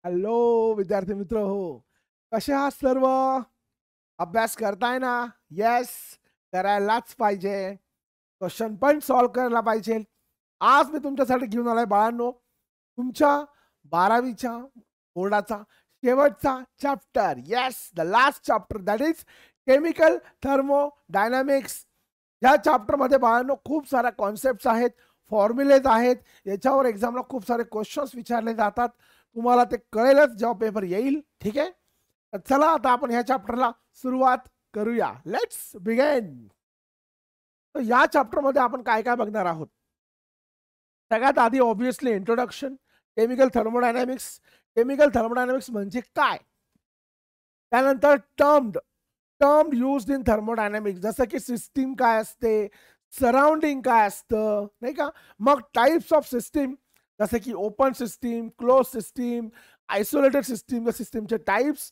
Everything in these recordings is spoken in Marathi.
हॅलो विद्यार्थी मित्र हो, कसे आहात सर्व? अभ्यास करताय ना? येस, करायलाच पाहिजे. क्वेश्चन पण सॉल्व करायला पाहिजे. आज मी तुमच्यासाठी घेऊन आलोय बाळांनो, तुमच्या 12वीच्या बोर्डाचा शेवटचा chapter. Yes, the last chapter, that is chemical thermodynamics. या चॅप्टरमध्ये बाळांनो खूप साऱ्या कॉन्सेप्ट्स आहेत, फॉर्म्युलेज आहेत. याच्यावर एक्झामला खूप सारे क्वेश्चन्स विचारले जातात. तुम्हाला ते कळेलच जेव्हा पेपर येईल. ठीक आहे, तर चला आता आपण ह्या चॅप्टरला सुरुवात करूया. Let's begin. तर या चॅप्टरमध्ये आपण काय काय बघणार आहोत? सगळ्यात आधी obviously introduction, chemical thermodynamics. Chemical thermodynamics म्हणजे काय? त्यानंतर टर्म युज्ड इन थर्मोडायनामिक्स, जसं की सिस्टीम काय असते, सराउंडिंग काय असतं, नाही का. मग टाइप्स ऑफ सिस्टीम, जसं की open system, close system, isolated system, या सिस्टीमचे टाइप्स.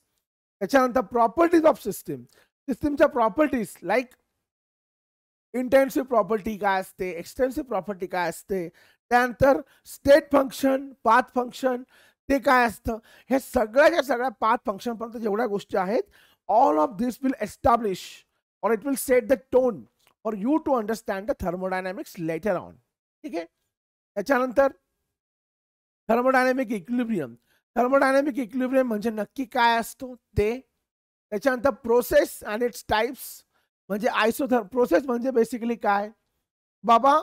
त्याच्यानंतर प्रॉपर्टीज ऑफ सिस्टीम, सिस्टीमच्या प्रॉपर्टीज लाईक इंटेन्सिव्ह प्रॉपर्टी काय असते, एक्सटेन्सिव्ह प्रॉपर्टी काय असते. त्यानंतर स्टेट फंक्शन, पाथ फंक्शन ते काय असतं. हे सगळ्याच्या सगळ्या पाथ फंक्शन पर्यंत जेवढ्या गोष्टी आहेत, all of this will establish or it will set the tone for you to understand the thermodynamics later on. ठीक आहे. त्याच्यानंतर थर्मोडायनामिक इक्विलिब्रियम. थर्मोडायनामिक इक्विलिब्रियम म्हणजे नक्की काय असतो ते. त्याच्यानंतर प्रोसेस अँड इट्स टाइप्स, म्हणजे प्रोसेस म्हणजे बेसिकली काय बाबा,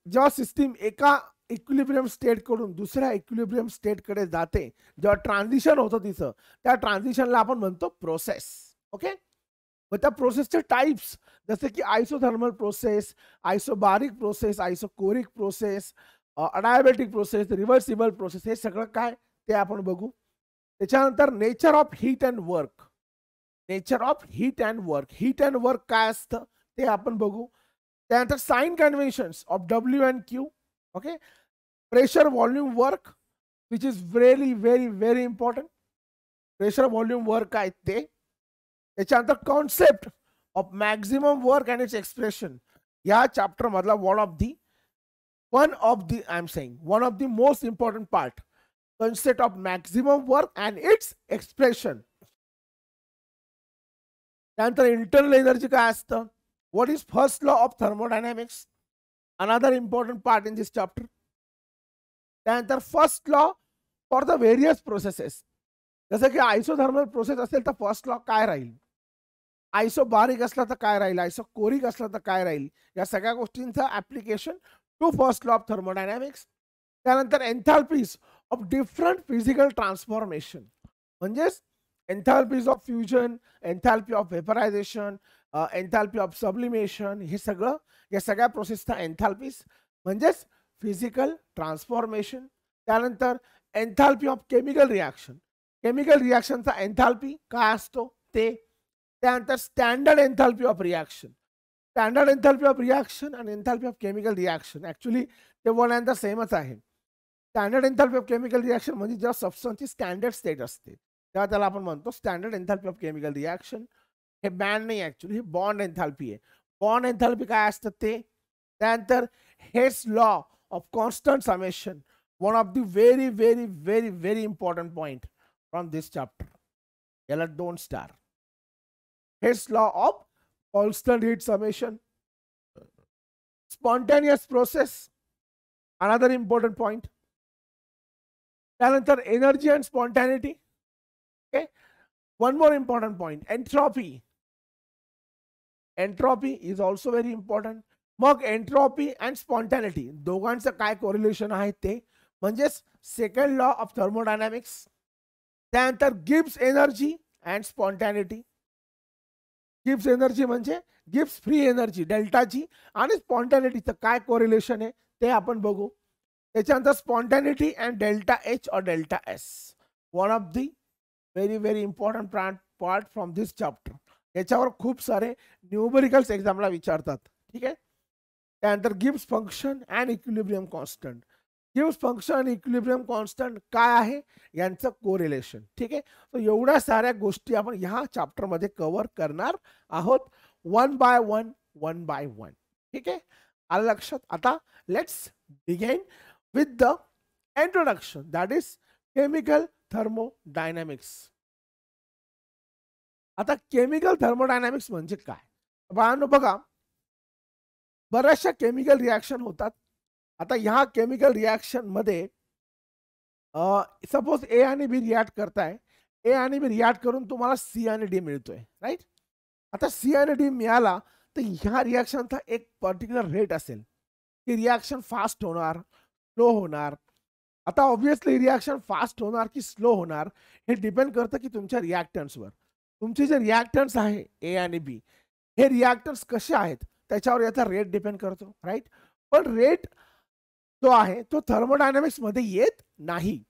जेव्हा सिस्टीम एका इक्विलिब्रियम स्टेट कडून दुसऱ्या इक्विलिब्रियम स्टेट कडे जाते, जेव्हा ट्रान्झिशन होतं तिचं, त्या ट्रान्झिशनला आपण म्हणतो प्रोसेस. ओके. मग त्या प्रोसेसचे टाइप्स, जसे की isothermal process, isobaric process, isochoric process, adiabatic process, reversible process, हे सगळं काय ते आपण बघू. त्याच्यानंतर nature of heat and work. Nature of heat and work, heat and work काय असतं ते आपण बघू. त्यानंतर sign conventions of W and Q. Okay. Pressure volume work, which is very very very important. Pressure volume work काय ते. त्याच्यानंतर concept of maximum work and its expression. या चॅप्टर मधला one of the most important part, concept of maximum work and its expression. त्यानंतर इंटरनल एनर्जी काय असतं, what is first law of thermodynamics, another important part in this chapter. त्यानंतर first law for the various processes, जसं की आयसोथर्मल प्रोसेस असेल तर फर्स्ट लॉ काय राहील, आयसोबारिक असला तर काय राहील, आयसोकोरिक असला तर काय राहील, या सगळ्या गोष्टींचं application to first law of thermodynamics. त्यानंतर enthalpies of different physical transformation, म्हणजेच enthalpies of fusion, enthalpy of vaporisation, enthalpy of sublimation, हे सगळं या सगळ्या प्रोसेसचा एन्थॅल्पीज म्हणजेच फिजिकल ट्रान्सफॉर्मेशन. त्यानंतर enthalpy of chemical reaction, chemical रिॲक्शनचा एन्थॅल्पी काय असतो ते. त्यानंतर standard enthalpy of reaction, standard enthalpy of reaction आणि enthalpy of chemical reaction actually ते वन अँड द सेमच आहे. Standard enthalpy of chemical reaction म्हणजे जेव्हा सबस्टन्सची स्टँडर्ड स्टेट असते तेव्हा त्याला आपण म्हणतो standard enthalpy of chemical reaction. हे बँड नाही ऍक्च्युली, हे बॉन्ड एन्थॅल्पी आहे. बॉन्ड एन्थॅल्पी काय असतं ते. त्यानंतर Hess law of constant summation, one of the very very very very important point from this chapter. याला 2 star. Hess law of constant heat summation. Spontaneous process, another important point. त्यानंतर energy and spontaneity. Okay. One more important point, entropy. Entropy is also very important. मग एंट्रॉपी अँड स्पॉन्टॅनिटी दोघांचं काय कोरिलेशन आहे ते, म्हणजेच सेकंड लॉ ऑफ थर्मोडायनामिक्स. त्यानंतर Gibbs energy and spontaneity. Gibbs energy म्हणजे गिब्स फ्री एनर्जी डेल्टाची, आणि स्पॉन्टॅनिटीचं काय कोरिलेशन आहे ते आपण बघू. त्याच्यानंतर स्पॉन्टॅनिटी अँड डेल्टा एच और delta S, one of the very very important part from this chapter. याच्यावर खूप सारे न्यूमेरिकल्स एक्झामला विचारतात. ठीक आहे. त्यानंतर Gibbs function and equilibrium constant. Gibbs function आणि इक्विलिब्रियम कॉन्स्टंट काय आहे यांचं कोरिलेशन. ठीक आहे. तर एवढ्या साऱ्या गोष्टी आपण ह्या चॅप्टरमध्ये कव्हर करणार आहोत, वन बाय वन. ठीक आहे. आलं लक्षात. आता let's begin with the introduction, that is chemical thermodynamics. आता केमिकल थर्मोडायनॅमिक्स म्हणजे काय बाळांनो, बघा बऱ्याचशा केमिकल रिॲक्शन होतात. आता ह्या केमिकल रिॲक्शन मध्ये सपोज ए आणि बी रिॲक्ट करताय, ए आणि बी रिॲक्ट करून तुम्हाला सी आणि डी मिळतोय, राईट. आता सी आणि डी मिळाला तर ह्या रिॲक्शनचा एक पर्टिक्युलर रेट असेल की रिॲक्शन फास्ट होणार, स्लो होणार. आता ऑब्विसली रिॲक्शन फास्ट होणार की स्लो होणार हे डिपेंड करतं की तुमच्या रिॲक्टन्सवर. तुमचे जे रिॲक्टन्स आहे ए आणि बी, हे रिॲक्टन्स कसे आहेत त्याच्यावर याचा रेट डिपेंड करतो, राईट. पण रेट जो आहे तो थर्मोडायनॅमिक्स मध्ये येत नाही.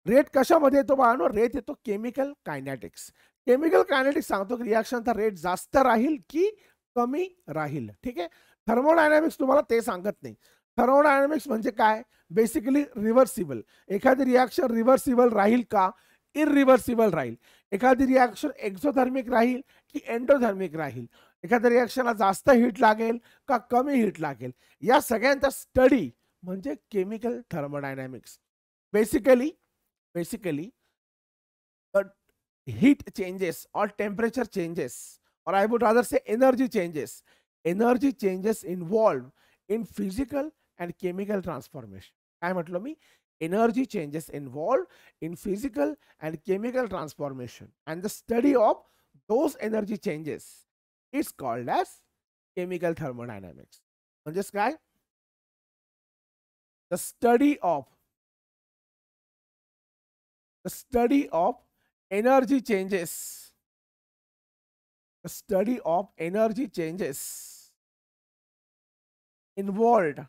रेट कशामध्ये येतो बाळांनो? रेट येतो केमिकल कायनेटिक्स. केमिकल कायनेटिक्स सांगतो की रिॲक्शनचा रेट जास्त राहील की कमी राहील, ठीक आहे. थर्मोडायनॅमिक्स तुम्हाला ते सांगत नाही. थर्मोडायनॅमिक्स म्हणजे काय? Basically reversible. एखादी रिॲक्शन रिव्हर्सिबल राहील का इरिव्हर्सिबल राहील, एखादी रिॲक्शन एक्झोथर्मिक राहील की एंडोथर्मिक राहील, एखाद्या रिॲक्शनला जास्त हीट लागेल का कमी हीट लागेल, या सगळ्यांचा स्टडी म्हणजे chemical thermodynamics. Basically heat changes or temperature changes, or I would rather say energy changes involved in physical and chemical transformation. काय म्हटलं मी? Energy changes involved in physical and chemical transformation, and the study of those energy changes is called as chemical thermodynamics. म्हणजेच काय? The study of energy changes, the study of energy changes involved,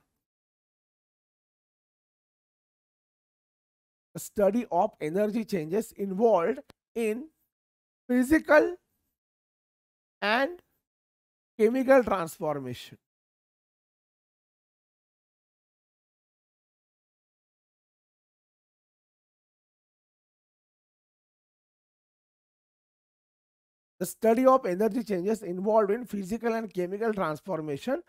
the study of energy changes involved in physical and chemical transformation. The study of energy changes involved in physical and chemical transformation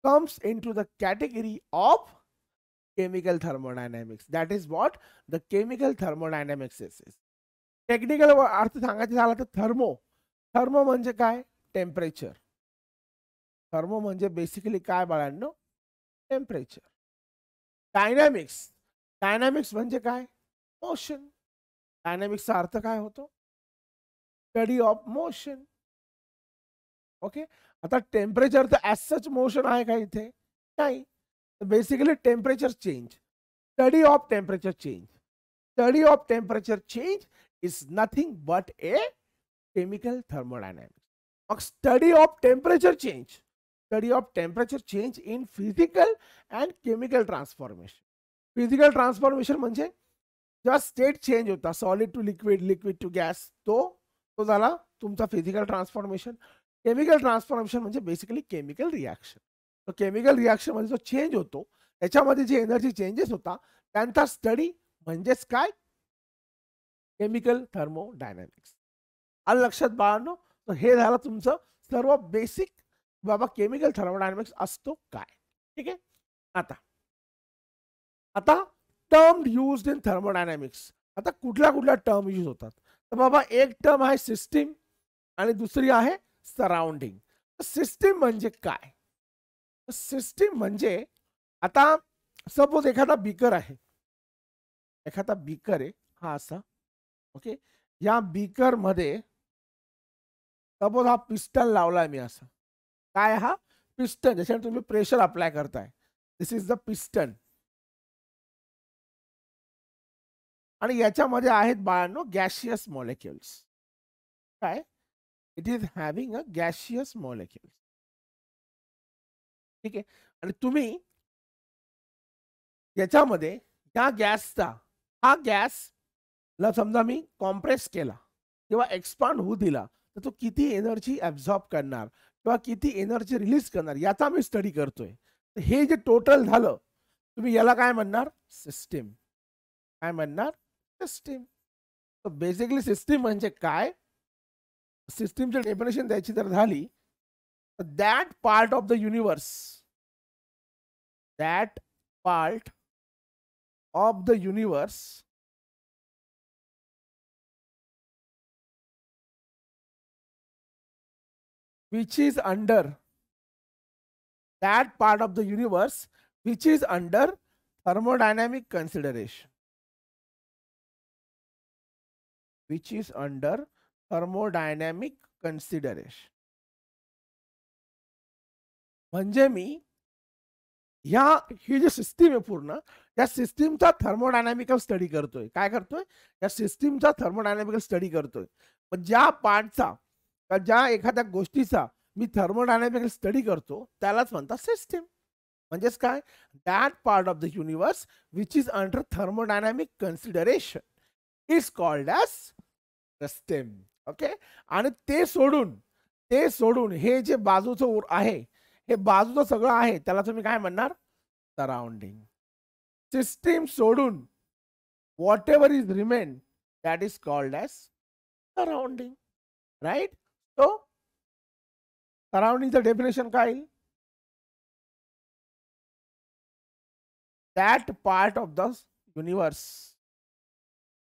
comes into the category of chemical thermodynamics. That is what the chemical thermodynamics is. Technical अर्थ सांगायचं झाला तर थर्मो म्हणजे काय? टेम्परेचर. थर्मो म्हणजे बेसिकली काय बाळांनो? टेम्परेचर. डायनॅमिक्स म्हणजे काय? मोशन. डायनॅमिक्सचा अर्थ काय होतो? Study of motion. ओके. आता टेम्परेचर तर ॲज सच मोशन आहे का इथे? नाही. Basically temperature change, study of temperature change. Study of temperature change is nothing but a chemical thermodynamics. मग study of temperature change in physical and chemical transformation. Physical transformation म्हणजे जेव्हा स्टेट चेंज होता, solid to liquid, liquid to gas, तो झाला तुमचा फिजिकल ट्रान्सफॉर्मेशन. केमिकल ट्रान्सफॉर्मेशन म्हणजे बेसिकली केमिकल रिॲक्शन. तो केमिकल रिॲक्शन मध्ये जो चेंज होतो त्याच्यामध्ये जे एनर्जी चेंजेस होता त्यांचा स्टडी म्हणजेच काय? Chemical thermodynamics. आलं लक्षात बाळांनो? तर हे झालं तुमचं सर्व बेसिक बाबा केमिकल थर्मोडायनॅमिक्स असतो काय, ठीक आहे. आता टर्म युज्ड इन थर्मोडायनॅमिक्स. आता कुठल्या टर्म यूज होतात? तर बाबा एक टर्म आहे सिस्टीम आणि दुसरी आहे सराउंडिंग. सिस्टीम म्हणजे काय? सिस्टीम म्हणजे आता सपोज एखादा बीकर आहे हा असा, ओके. या बीकर मध्ये सपोज हा पिस्टन लावलाय मी असा. काय हा? पिस्टन, ज्याच्याने तुम्ही प्रेशर अप्लाय करताय. दिस इज द पिस्टन. आणि याच्यामध्ये आहेत बाळांनो गॅशियस मॉलिक्युल्स. काय? It is having a gaseous molecules, ठीक आहे. आणि तुम्ही याच्यामध्ये या गॅसचा, हा गॅस ला समजा मी कॉम्प्रेस केला किंवा एक्सपांड होऊ दिला तर तो किती एनर्जी ऍब्झॉर्ब करणार किंवा किती एनर्जी रिलीज करणार याचा मी स्टडी करतोय. तर हे जे टोटल झालं तुम्ही याला काय म्हणणार? सिस्टीम. काय म्हणणार? सिस्टीम. तर बेसिकली सिस्टीम म्हणजे काय? सिस्टीमची डेफिनेशन द्यायची जर झाली तर that part of the universe, that part of the universe which is under that part of the universe which is under thermodynamic consideration, which is under thermodynamic consideration. म्हणजे मी ही जी सिस्टीम आहे पूर्ण, या सिस्टीमचा थर्मोडायनामिकल स्टडी करतोय. काय करतोय? या सिस्टीमचा थर्मोडायनामिकल स्टडी करतोय. पण ज्या पार्टचा, ज्या एखाद्या गोष्टीचा मी थर्मोडायनामिकल स्टडी करतो त्यालाच म्हणतात सिस्टीम. म्हणजेच काय? That part of the universe which is under thermodynamic consideration is called as system. Okay. आणि ते सोडून हे जे बाजूचं आहे, हे बाजूचं सगळं आहे त्याला तुम्ही काय म्हणणार? सराउंडिंग. सिस्टीम सोडून whatever is remain that is called as surrounding. Right? So सराउंडिंगचं डेफिनेशन काय येईल? that part of the universe,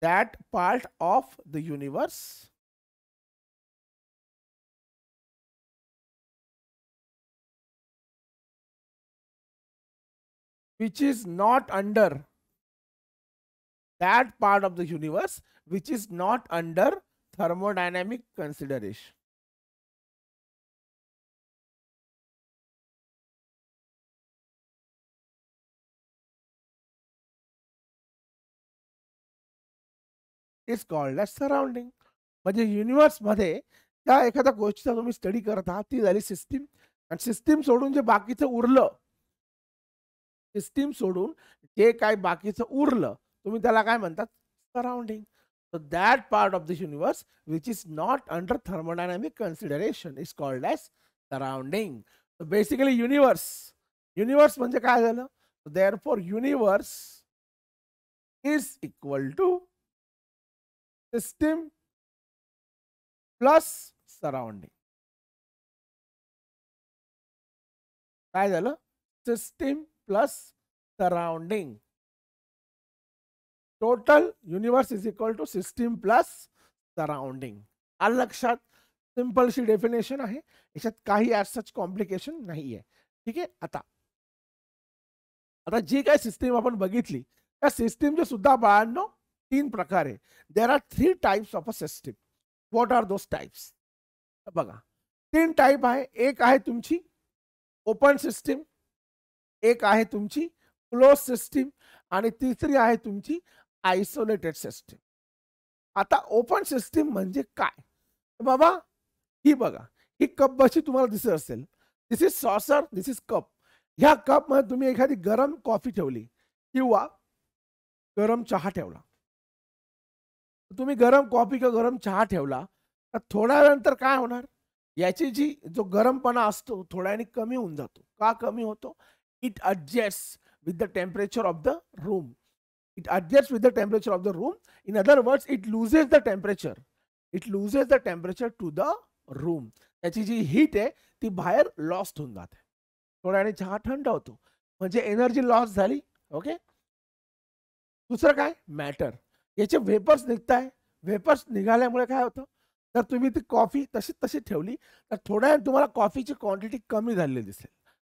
that part of the universe which is not under, that part of the universe which is not under thermodynamic consideration. Is called as surrounding. म्हणजे युनिवर्स मध्ये त्या एखाद्या गोष्टीचा तुम्ही स्टडी करत आहात ती झाली सिस्टीम. आणि सिस्टीम सोडून जे बाकीचं उरलं, सिस्टीम सोडून जे काय बाकीचं उरलं तुम्ही त्याला काय म्हणतात? Surrounding. So that part of the universe which is not under thermodynamic consideration is called as surrounding. So basically universe म्हणजे काय झालं? So therefore universe is equal to system plus surrounding. काय झालं? System plus surrounding. Total universe is equal to system plus surrounding. आलं लक्षात? सिंपलशी डेफिनेशन आहे, याच्यात काही ॲज सच कॉम्प्लिकेशन नाही आहे. ठीक आहे. आता जी काय सिस्टीम आपण बघितली त्या सिस्टीमचे सुद्धा बाळांनो 3 प्रकार आहे. There are 3 types of a system. What are those types? बघा 3 टाइप आहे. एक आहे तुमची ओपन सिस्टीम, एक आहे तुमची क्लोज सिस्टीम आणि तिसरी आहे तुमची आयसोलेटेड सिस्टीम. आता ओपन सिस्टीम म्हणजे काय? बाबा ही बघा, ही कप बशी तुम्हाला दिसत असेल. This is saucer, this is cup. ह्या कप मध्ये तुम्ही एखादी गरम कॉफी ठेवली किंवा गरम चहा ठेवला. तुम्ही गरम कॉफी किंवा गरम चहा ठेवला तर थोड्या वेळानंतर काय होणार? याची जी जो गरमपणा असतो थोड्या वेळाने कमी होऊन जातो. का कमी होतो? It adjusts with the temperature of the room. It adjusts with the temperature of the room. In other words, it loses the temperature. It loses the temperature to the room. त्याची जी हीट आहे ती बाहेर लॉस्ट होऊन जाते. थोड्या वेळाने चहा थंड होतो म्हणजे एनर्जी लॉस झाली. ओके. दुसरं काय? मॅटर. याचे वेपर्स निघताय. वेपर्स निघाल्यामुळे काय होतं? तर तुम्ही ती कॉफी तशी ठेवली तर थोड्या वेळाने तुम्हाला कॉफीची क्वांटिटी कमी झालेली दिसेल.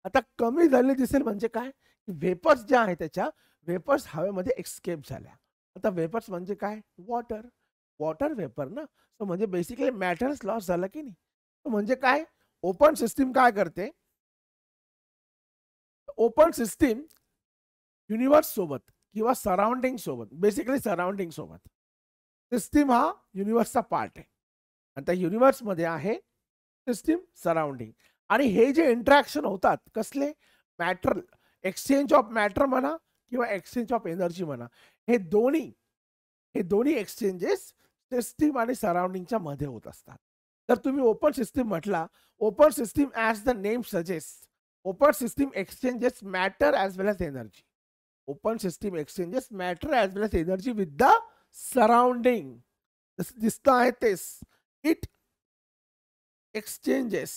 आता कमी झालेली दिसेल म्हणजे काय? वेपर्स ज्या आहेत त्याच्या वेपर्स हवेमध्ये एक्सकेप झाल्या. आता वेपर्स म्हणजे काय? वॉटर. वॉटर वेपर ना. सो म्हणजे बेसिकली मॅटर्स लॉस झाला की नाही. म्हणजे काय? ओपन सिस्टीम काय करते? ओपन सिस्टीम युनिवर्स सोबत किंवा सराउंडिंग सोबत, बेसिकली सराउंडिंग सोबत, सिस्टीम हा युनिवर्सचा पार्ट आहे आणि त्या युनिवर्स मध्ये आहे सिस्टीम, सराउंडिंग. आणि हे जे इंटरॅक्शन होतात कसले? मॅटर, एक्सचेंज ऑफ मॅटर म्हणा किंवा एक्सचेंज ऑफ एनर्जी म्हणा, हे दोन्ही एक्सचेंजेस सिस्टीम आणि सराउंडिंगच्या मध्ये होत असतात. तर तुम्ही ओपन सिस्टीम म्हटला, open system as the name suggest, open system exchanges matter as well as energy. Open system exchanges matter as well as energy with the surrounding. दिसतं आहे तेच. It exchanges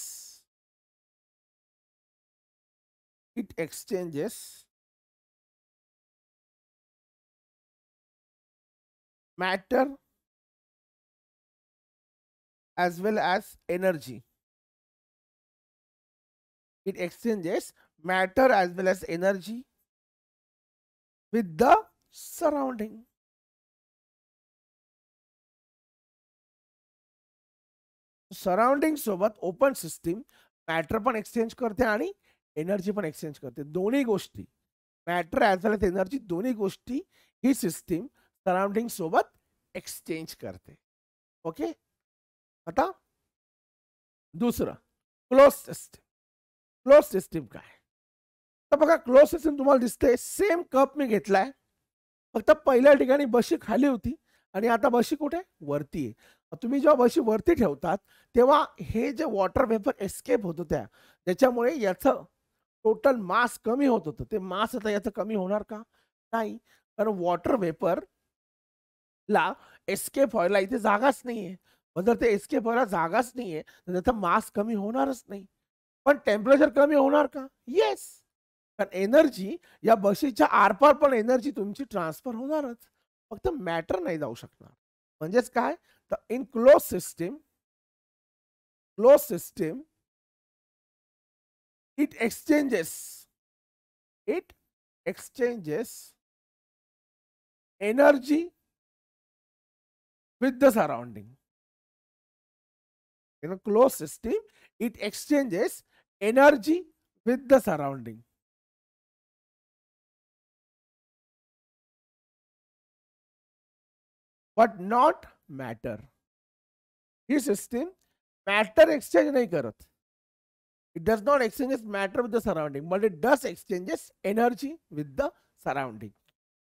matter as well as energy. It exchanges matter as well as energy with the surrounding. Surrounding सोबत ओपन सिस्टीम मॅटर पण एक्सचेंज करते आणि एनर्जी पण एक्सचेंज करते. दोन्ही गोष्टी, matter as well as energy, दोन्ही गोष्टी ही सिस्टीम सराउंडिंग सोबत एक्सचेंज करते. ओके. आता दुसरं क्लोज सिस्टीम. क्लोज सिस्टीम काय? तर बघा, क्लोज सिस्टीम तुम्हाला दिसते सेम कप मी घेतलाय, फक्त पहिल्या ठिकाणी बशी खाली होती आणि आता बशी कुठे वरती आहे. तुम्ही जेव्हा बशी वरती ठेवतात तेव्हा हे जे वॉटर वेपर एस्केप होत होत्या, त्याच्यामुळे याचं टोटल मास कमी होत होतं. ते मास आता याचं कमी होणार का? नाही, कारण वॉटर वेपर ला एस्केप व्हायला इथे जागाच नाहीये. जर ते एस्केप व्हायला जागाच नाहीये तर त्याचा मास कमी होणारच नाही. पण टेम्परेचर कमी होणार का? येस, कारण एनर्जी या बशीच्या आरपार पण एनर्जी तुमची ट्रान्सफर होणारच, फक्त मॅटर नाही जाऊ शकणार. म्हणजेच काय, तर in close system it exchanges energy with the surrounding. In a closed system, it exchanges energy with the surrounding. But not matter. He system matter exchange नाही करत. It does not exchanges matter with the surrounding, but it does exchanges energy with the surrounding.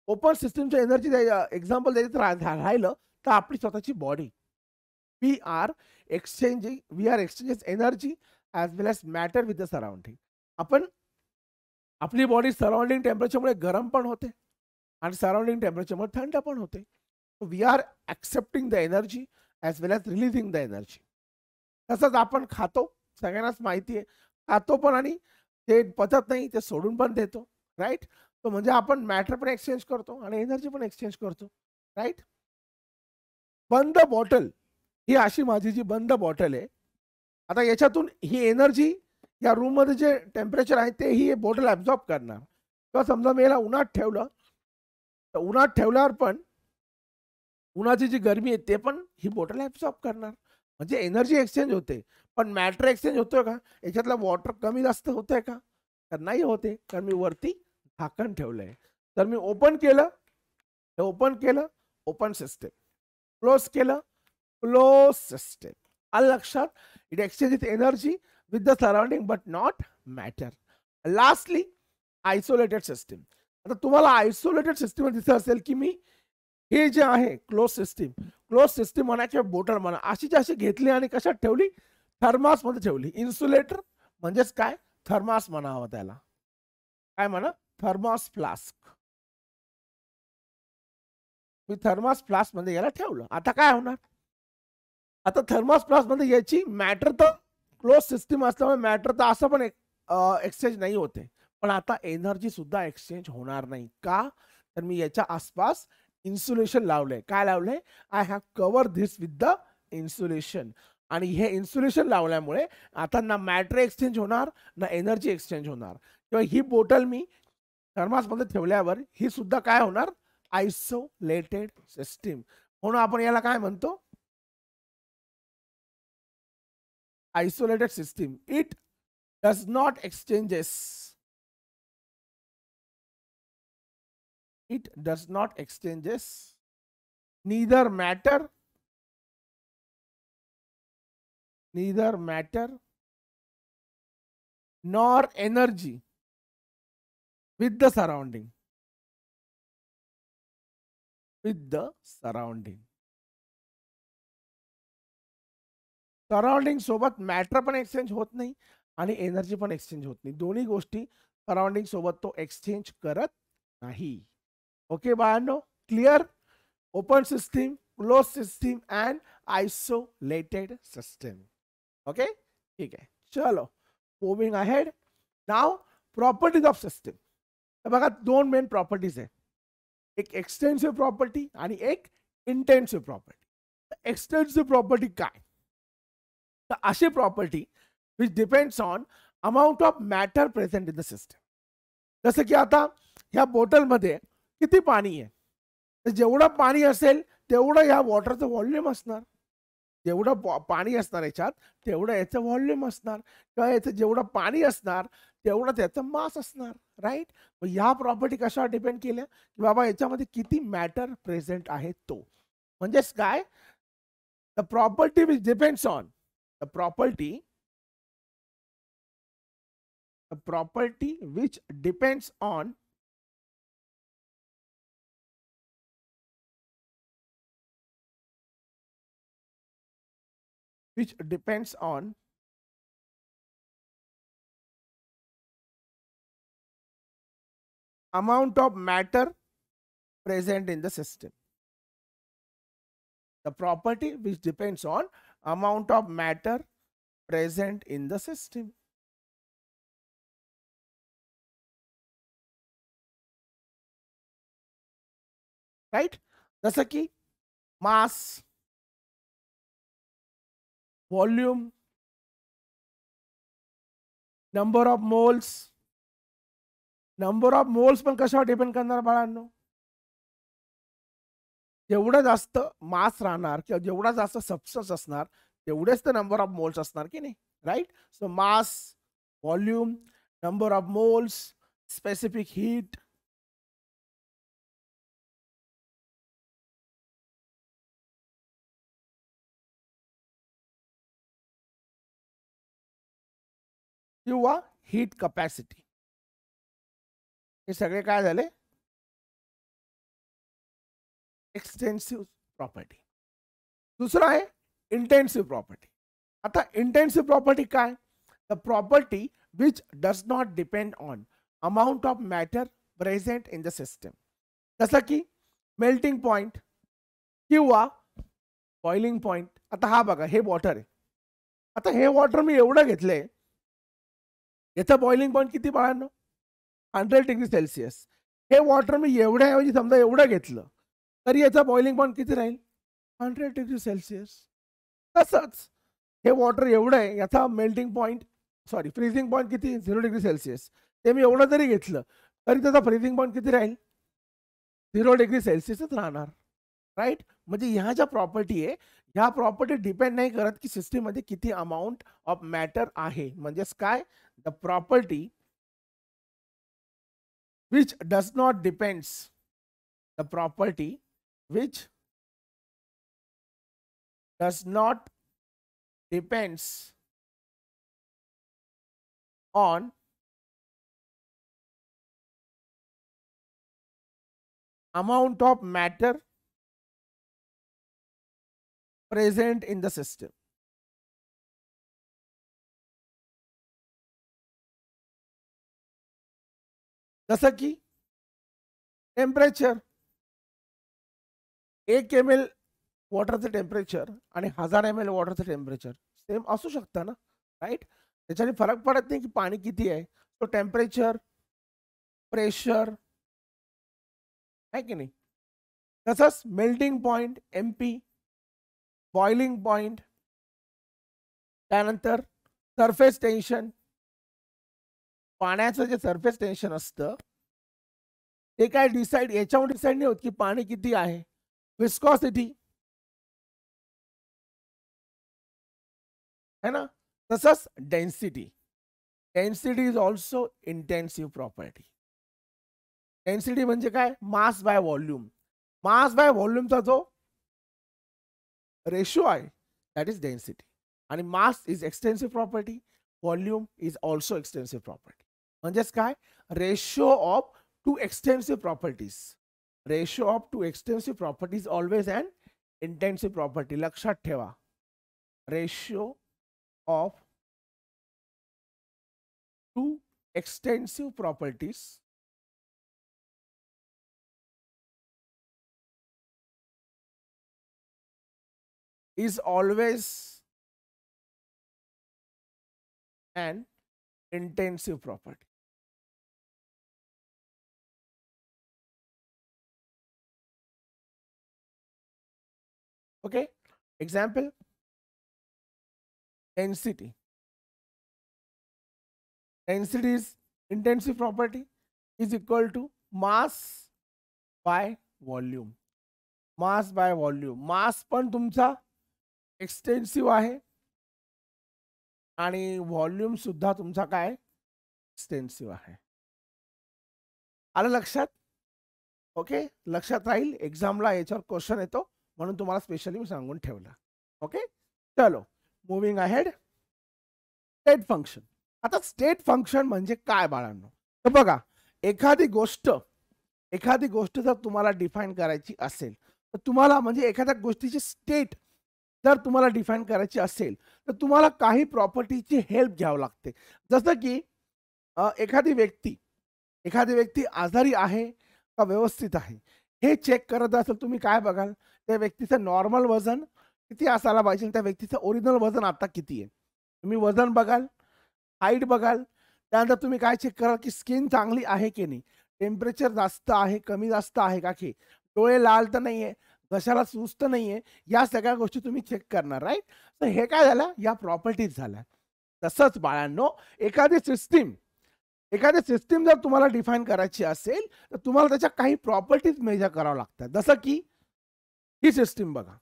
Open सिस्टीमच्या एनर्जी एक्झाम्पल द्यायचं राहिलं तर आपली स्वतःची body, we are exchanges energy as well as matter with the surrounding. आपण आपली बॉडी सराउंडिंग टेम्परेचरमुळे गरम पण होते आणि सराउंडिंग टेम्परेचरमुळे थंड पण होते. We are accepting the energy as well as releasing the energy. तसंच आपण खातो, सगळ्यांनाच माहिती आहे, खातो पण आणि ते पचत नाही ते सोडून पण देतो, राईट. तो म्हणजे आपण मॅटर पण एक्सचेंज करतो आणि एनर्जी पण एक्सचेंज करतो, राईट. बंद बॉटल, ही अशी माझी जी बंद बॉटल आहे, आता याच्यातून ही एनर्जी या रूम मध्ये जे टेम्परेचर आहे ते ही बॉटल ॲब्झॉर्ब करणार. किंवा समजा मी याला उन्हात ठेवलं तर उन्हात ठेवल्यावर पण उन्हाची जी गरमी आहे ते पण ही बॉटल ॲब्झॉर्ब करणार. म्हणजे एनर्जी एक्सचेंज होते, पण मॅटर एक्सचेंज होतोय का? याच्यातला वॉटर कमी जास्त होतंय का? तर नाही होते, कारण मी वरती झाकण ठेवलंय. तर मी ओपन केलं, ओपन सिस्टीम, क्लोज केलं, क्लोज सिस्टीम. आलं लक्षात? It exchanges energy with the surrounding but not matter. Lastly isolated system. आता तुम्हाला आयसोलेटेड सिस्टीम दिसत असेल की मी हे जे आहे क्लोज सिस्टीम म्हणा किंवा बोटल म्हणा, अशी अशी घेतली आणि कशात ठेवली? थर्मास मध्ये ठेवली. इन्सुलेटर म्हणजेच काय? थर्मास म्हणावं त्याला. काय म्हणा? Thermos flask. मी थर्मास फ्लास्क मध्ये याला ठेवलं. आता काय होणार? आता थर्मास फ्लास्क मध्ये याची मॅटर तर क्लोज सिस्टीम असल्यामुळे मॅटर तर असं पण एक्सचेंज नाही होते, पण आता एनर्जी सुद्धा एक्सचेंज होणार नाही. का? तर मी याच्या आसपास इन्सुलेशन लावलंय. काय लावलंय? I have cover this with the insulation. आणि हे इन्सुलेशन लावल्यामुळे आता ना मॅटर एक्सचेंज होणार ना एनर्जी एक्सचेंज होणार. किंवा ही बॉटल मी थर्मास मध्ये ठेवल्यावर ही सुद्धा काय होणार? Isolated system. म्हणून आपण याला काय म्हणतो? Isolated system. It does not exchanges neither matter nor energy with the surrounding. Surrounding सोबत मॅटर पण एक्सचेंज होत नाही आणि एनर्जी पण एक्सचेंज होत नाही. दोन्ही गोष्टी सराउंडिंग सोबत तो एक्सचेंज करत नाही. ओके बाळांनो, clear? Open system, close system and isolated system. Okay, ठीक आहे. चलो, moving ahead. Now properties of system. बघा, दोन मेन प्रॉपर्टीज आहे. एक एक्सटेन्सिव्ह प्रॉपर्टी आणि एक इंटेन्सिव्ह प्रॉपर्टी. एक्सटेन्सिव्ह प्रॉपर्टी काय, तर अशी property which depends on amount of matter present in the system. जसं की आता ह्या बॉटलमध्ये किती पाणी आहे, तर जेवढं पाणी असेल तेवढं ह्या वॉटरचं व्हॉल्यूम असणार. जेवढं पाणी असणार याच्यात तेवढं याचं व्हॉल्यूम असणार, किंवा याचं जेवढं पाणी असणार तेवढं त्याचं मास असणार. राईट. मग ह्या प्रॉपर्टी कशावर डिपेंड केल्या, की बाबा याच्यामध्ये किती मॅटर प्रेझेंट आहे तो. म्हणजेच काय, the property which depends on the property which depends on amount of matter present in the system. The property which depends on amount of matter present in the system. Right. जसं की mass, volume, number of moles. Number of moles पण कशावर डिपेंड करणार बाळांनो, जेवढं जास्त मास राहणार किंवा जेवढा जास्त सबस्टन्स असणार तेवढेच तर नंबर ऑफ मोल्स असणार की नाही. Right. So mass, volume, number of moles, specific heat, किंवा हीट कपॅसिटी, हे सगळे काय झाले, एक्सटेन्सिव्ह प्रॉपर्टी. दुसरं आहे इंटेन्सिव्ह प्रॉपर्टी. आता इंटेन्सिव्ह प्रॉपर्टी काय, the property which does not depend on amount of matter present in the system. जसं की मेल्टिंग पॉइंट किंवा बॉइलिंग पॉइंट. आता हा बघा, हे वॉटर आहे. आता हे वॉटर मी एवढं घेतलंय, याचं बॉइलिंग पॉइंट किती बाळांनो, 100 डिग्री सेल्सिअस. हे वॉटर मी एवढ्याऐवजी समजा एवढं घेतलं तरी याचा बॉइलिंग पॉइंट किती राहील, 100 डिग्री सेल्सिअस. तसंच हे वॉटर एवढं आहे, याचा मेल्टिंग पॉइंट फ्रीजिंग पॉइंट किती, 0 डिग्री सेल्सिअस. ते मी एवढं जरी घेतलं तरी त्याचा फ्रीजिंग पॉइंट किती राहील, 0 डिग्री सेल्सिअसच राहणार. राईट. म्हणजे ह्या ज्या प्रॉपर्टी आहे, ह्या प्रॉपर्टी डिपेंड नाही करत की सिस्टीम मध्ये किती अमाऊंट ऑफ मॅटर आहे. म्हणजेच काय, the property which does not depends, the property which does not depends on amount of matter present in the system. जसं की टेम्परेचर, 1 ml वॉटरचं टेम्परेचर आणि 1000 ml वॉटरचं टेम्परेचर सेम असू शकतं ना. राईट. त्याच्याने फरक पडत नाही की पाणी किती आहे. तो टेम्परेचर, प्रेशर आहे की नाही. तसंच melting point MP, boiling point, त्यानंतर सरफेस टेन्शन. पाण्याचं जे सरफेस टेन्शन असतं ते काय डिसाइड, याच्यावर डिसाइड नाही होत की पाणी किती आहे. विस्कॉसिटी है ना. तसंच density. Density is also intensive property. Density म्हणजे काय, mass by volume. Mass by व्हॉल्यूमचा जो रेशो आहे दॅट इज डेन्सिटी. आणि mass is extensive property, volume is also extensive property. म्हणजेच काय, ratio of two extensive properties. Ratio of two extensive properties always and intensive property. लक्षात ठेवा, ratio of two extensive properties is always an intensive property. Okay, example density. Density is intensive property is equal to mass by volume. Mass by volume. Mass पण तुमचा एक्सटेन्सिव्ह आहे आणि व्हॉल्यूम सुद्धा तुमचा काय एक्सटेन्सिव्ह आहे. आलं लक्षात? ओके, लक्षात राहील. एक्झामला याच्यावर क्वेश्चन येतो म्हणून तुम्हाला स्पेशली मी सांगून ठेवलं. ओके, चलो मुव्हिंग अहेड. State function. आता स्टेट फंक्शन म्हणजे काय बाळांनो? तर बघा, एखादी गोष्ट जर तुम्हाला डिफाईन करायची असेल तर तुम्हाला म्हणजे एखाद्या गोष्टीची स्टेट जर तुम्हाला डिफाईन करायची असेल तर तुम्हाला काही प्रॉपर्टीची हेल्प घ्यावी लागते. जसं की एखादी व्यक्ती आजारी आहे का व्यवस्थित आहे हे चेक करत असेल तुम्ही काय बघाल? त्या व्यक्तीचं नॉर्मल वजन किती असायला पाहिजे, त्या व्यक्तीचं ओरिजिनल वजन आता किती आहे. तुम्ही वजन बघाल, हाईट बघाल, त्यानंतर तुम्ही काय चेक कराल की स्किन चांगली आहे की नाही, टेम्परेचर जास्त आहे कमी जास्त आहे का की, डोळे लाल तर नाहीये, घशाला सुस्त नाहीये, या सगळ्या गोष्टी तुम्ही चेक करणार. राईट. तर हे काय झालं, या प्रॉपर्टीज झाल्या. तसंच बाळांनो एखादी सिस्टीम जर तुम्हाला डिफाईन करायची असेल तर तुम्हाला त्याच्या काही प्रॉपर्टीज मेजर करावं लागतात. जसं की ही सिस्टीम बघा.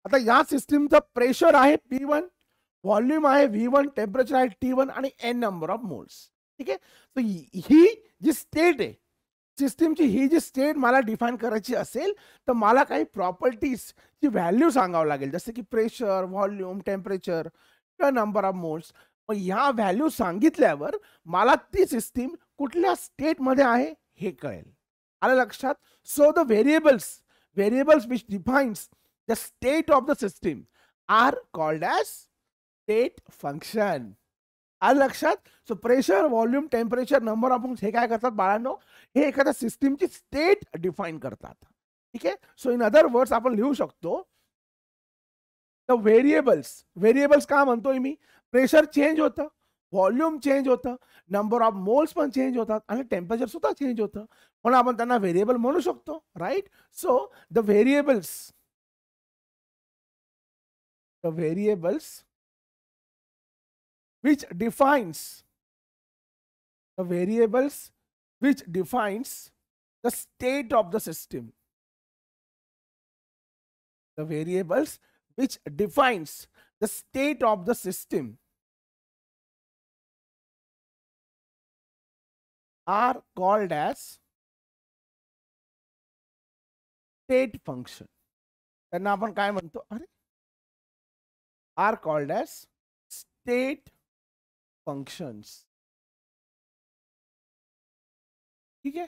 आता या सिस्टीमचं प्रेशर आहे P1, व्हॉल्यूम आहे V1, टेम्परेचर आहे T1 आणि n नंबर ऑफ मोल्स. ठीक आहे. तर ही जी स्टेट आहे सिस्टीमची, ही जी स्टेट मला डिफाईन करायची असेल तर मला काही प्रॉपर्टीजची व्हॅल्यू सांगावं लागेल. जसं की प्रेशर, व्हॉल्यूम, टेम्परेचर किंवा नंबर ऑफ मोल्स. मग ह्या व्हॅल्यू सांगितल्यावर मला ती सिस्टीम कुठल्या स्टेटमध्ये आहे हे कळेल. आलं लक्षात? So the variables which defines the state of the system are called as state function. आलं लक्षात? So pressure, volume, temperature, number of moles हे काय करतात बाळांनो? हे एखाद्या सिस्टीमची स्टेट डिफाईन करतात. ठीक आहे. सो इन अदर वर्ड्स आपण लिहू शकतो द व्हेरिएबल्स का म्हणतोय मी? प्रेशर चेंज होतं, व्हॉल्यूम चेंज होतं, नंबर ऑफ मोल्स पण चेंज होतात आणि टेम्परेचर सुद्धा चेंज होतं, म्हणून आपण त्यांना व्हेरिएबल म्हणू शकतो. Right. So the variables which defines the state of the system. The variables which defines the state of the system are called as state function. त्यांना आपण काय म्हणतो? are called as state functions. ठीक है.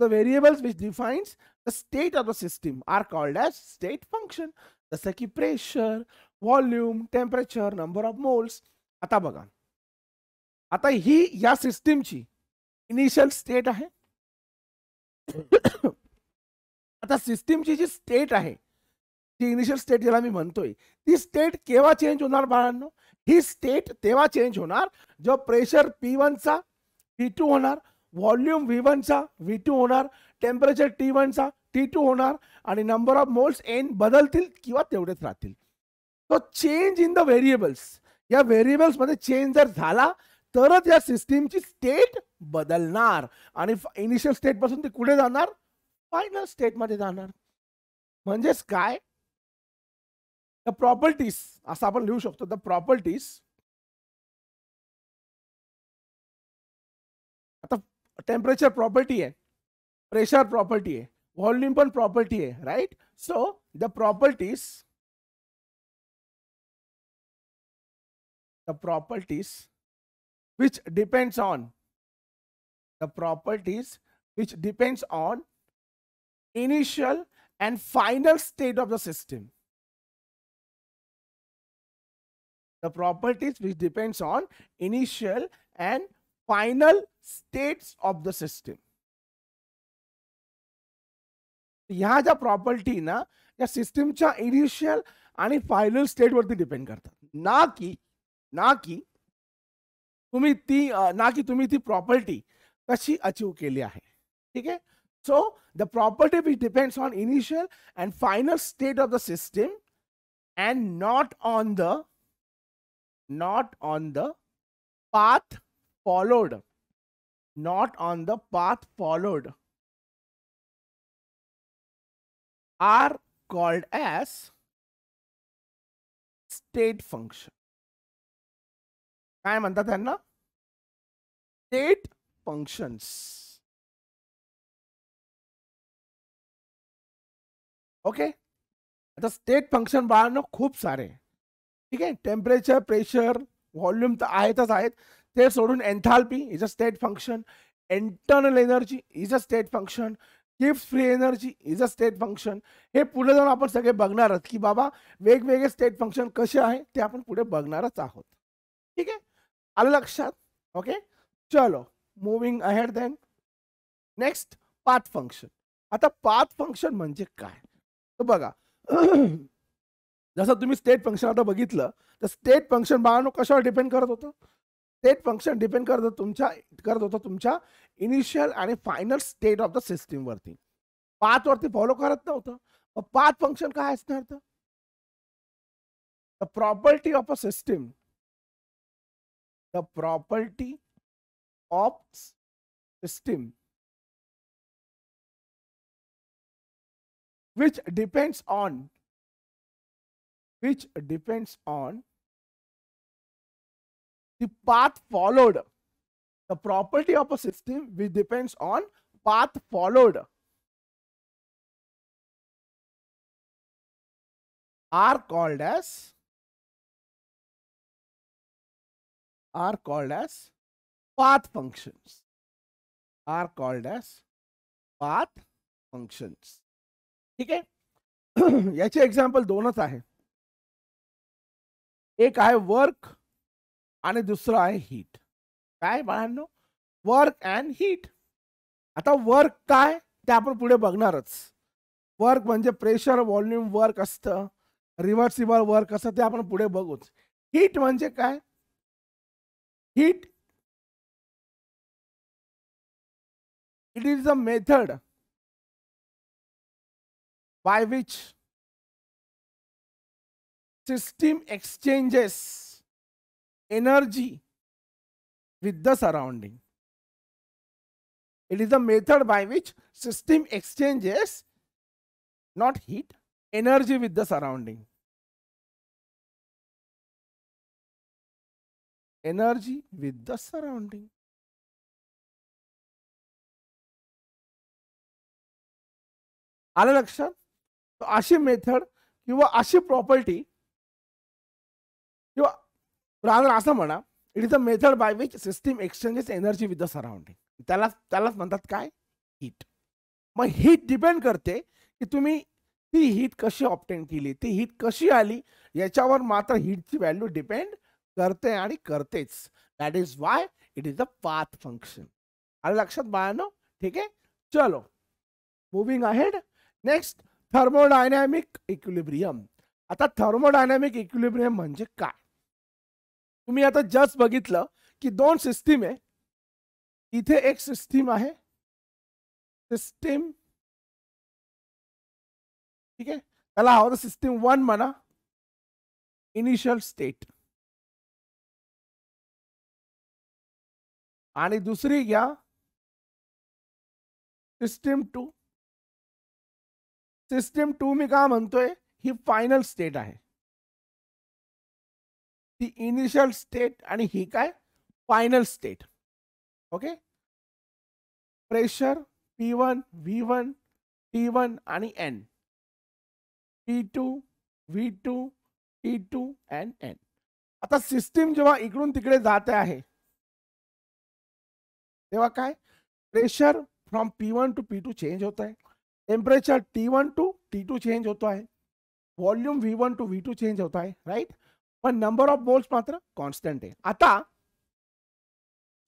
The variables which defines the state of the system are called as state function. जसं की pressure, volume, temperature, number of moles. आता बघा, आता ही या सिस्टीमची इनिशियल स्टेट आहे. आता सिस्टीमची जी स्टेट आहे, जी इनिशियल स्टेट ज्याला मी म्हणतोय, ती स्टेट केव्हा चेंज होणार बाळांनो? ही स्टेट तेव्हा चेंज होणार जो प्रेशर P1 चा P2 होणार, व्हॉल्यूम V1 चा V2 होणार, टेम्परेचर T1 चा T2 होणार आणि नंबर ऑफ मोल्स n बदलतील किंवा तेवढेच राहतील. तो चेंज इन द व्हेरिएबल्स, या व्हेरिएबल्स मध्ये चेंज जर झाला तरच या सिस्टीमची स्टेट बदलणार आणि इनिशियल स्टेट पासून ती कुठे जाणार? फायनल स्टेट मध्ये जाणार. म्हणजेच काय? द प्रॉपर्टीज असं आपण लिहू शकतो. द प्रॉपर्टीज, आता टेम्परेचर प्रॉपर्टी आहे, प्रेशर प्रॉपर्टी आहे, व्हॉल्यूम पण प्रॉपर्टी आहे. Right. So the properties which depends on initial and final state of the system. The properties which depends on initial and final states of the system. ह्या ज्या प्रॉपर्टी ना या सिस्टीमच्या इनिशियल आणि फायनल स्टेट वरती डिपेंड करतात, ना की तुम्ही ती प्रॉपर्टी कशी अचीव केली आहे. ठीक आहे. So the property which depends on initial and final state of the system and not on the path followed, not on the path followed, are called as state function. काय म्हणतात त्यांना? State functions. ओके, आता स्टेट फंक्शन बाळांनो खूप सारे. ठीक आहे, टेम्परेचर, प्रेशर, व्हॉल्यूम तर आहेतच आहेत. ते सोडून enthalpy is a state function, internal energy is a state function, gives free energy is a state function. हे पुढे जाऊन आपण सगळे बघणारच की बाबा वेगवेगळे स्टेट फंक्शन कसे आहे ते आपण पुढे बघणारच आहोत. ठीक आहे, आलं लक्षात? ओके, चलो moving ahead. Then next path function. आता पाथ फंक्शन म्हणजे काय तर बघा, जसं तुम्ही स्टेट फंक्शन आता बघितलं तर स्टेट फंक्शन बाळांनो कशावर डिपेंड करत होतं? स्टेट फंक्शन डिपेंड करत होतं तुमच्या इनिशियल आणि final state of the system वरती, पाथ वरती फॉलो करत नव्हतं. पाथ फंक्शन काय असणार? तर the property of a system, the property of system which depends on the path followed, the property of a system which depends on path followed are called as path functions. Are called as path functions. ठीक आहे, याचे एक्झाम्पल दोनच आहे. एक आहे वर्क आणि दुसरं आहे हीट. काय बाळांनो? Work and heat. आता वर्क काय ते आपण पुढे बघणारच. वर्क म्हणजे प्रेशर, व्हॉल्यूम वर्क असतं, रिव्हर्सिबल वर्क असतं, ते आपण पुढे बघूच. हीट म्हणजे काय? Heat, it is a method by which system exchanges energy with the surrounding. It is a method by which system exchanges, not heat, energy with the surrounding. Energy with the surrounding. आलं लक्षात? अशी मेथड किंवा अशी प्रॉपर्टी किंवा रादर असं म्हणा, it is a method by which system exchanges energy with the surrounding. त्यालाच म्हणतात काय? हीट. मग हीट डिपेंड करते की तुम्ही ती हीट कशी ऑब्टेन केली, ती हीट कशी आली, याच्यावर मात्र हीटची व्हॅल्यू डिपेंड करते आणि करतेच. That is why it is a path function. आलं लक्षात बाळांनो? ठीक आहे, चलो moving ahead. Next thermodynamic equilibrium. आता थर्मोडायनॅमिक इक्विलिब्रियम म्हणजे काय? तुम्ही आता जस्ट बघितलं की दोन सिस्टीम आहे. इथे एक सिस्टीम आहे, सिस्टीम, ठीक आहे, त्याला हवं तर सिस्टीम 1 म्हणा, इनिशियल स्टेट. आणि दुसरी घ्या सिस्टीम 2. सिस्टीम 2 मी काय म्हणतोय, ही फायनल स्टेट आहे. ती इनिशियल स्टेट आणि ही काय? Final state. Okay, pressure P1, V1, T1 आणि N, P2, V2, T2 and N. आता सिस्टीम जेव्हा इकडून तिकडे जाते आहे तेव्हा काय? Pressure from P1 to P2 change होता है, temperature T1 to T2 change होता है, volume V1 to V2 change होता है, राइट. पण नंबर ऑफ मोल्स मात्र कॉन्स्टंट आहे. आता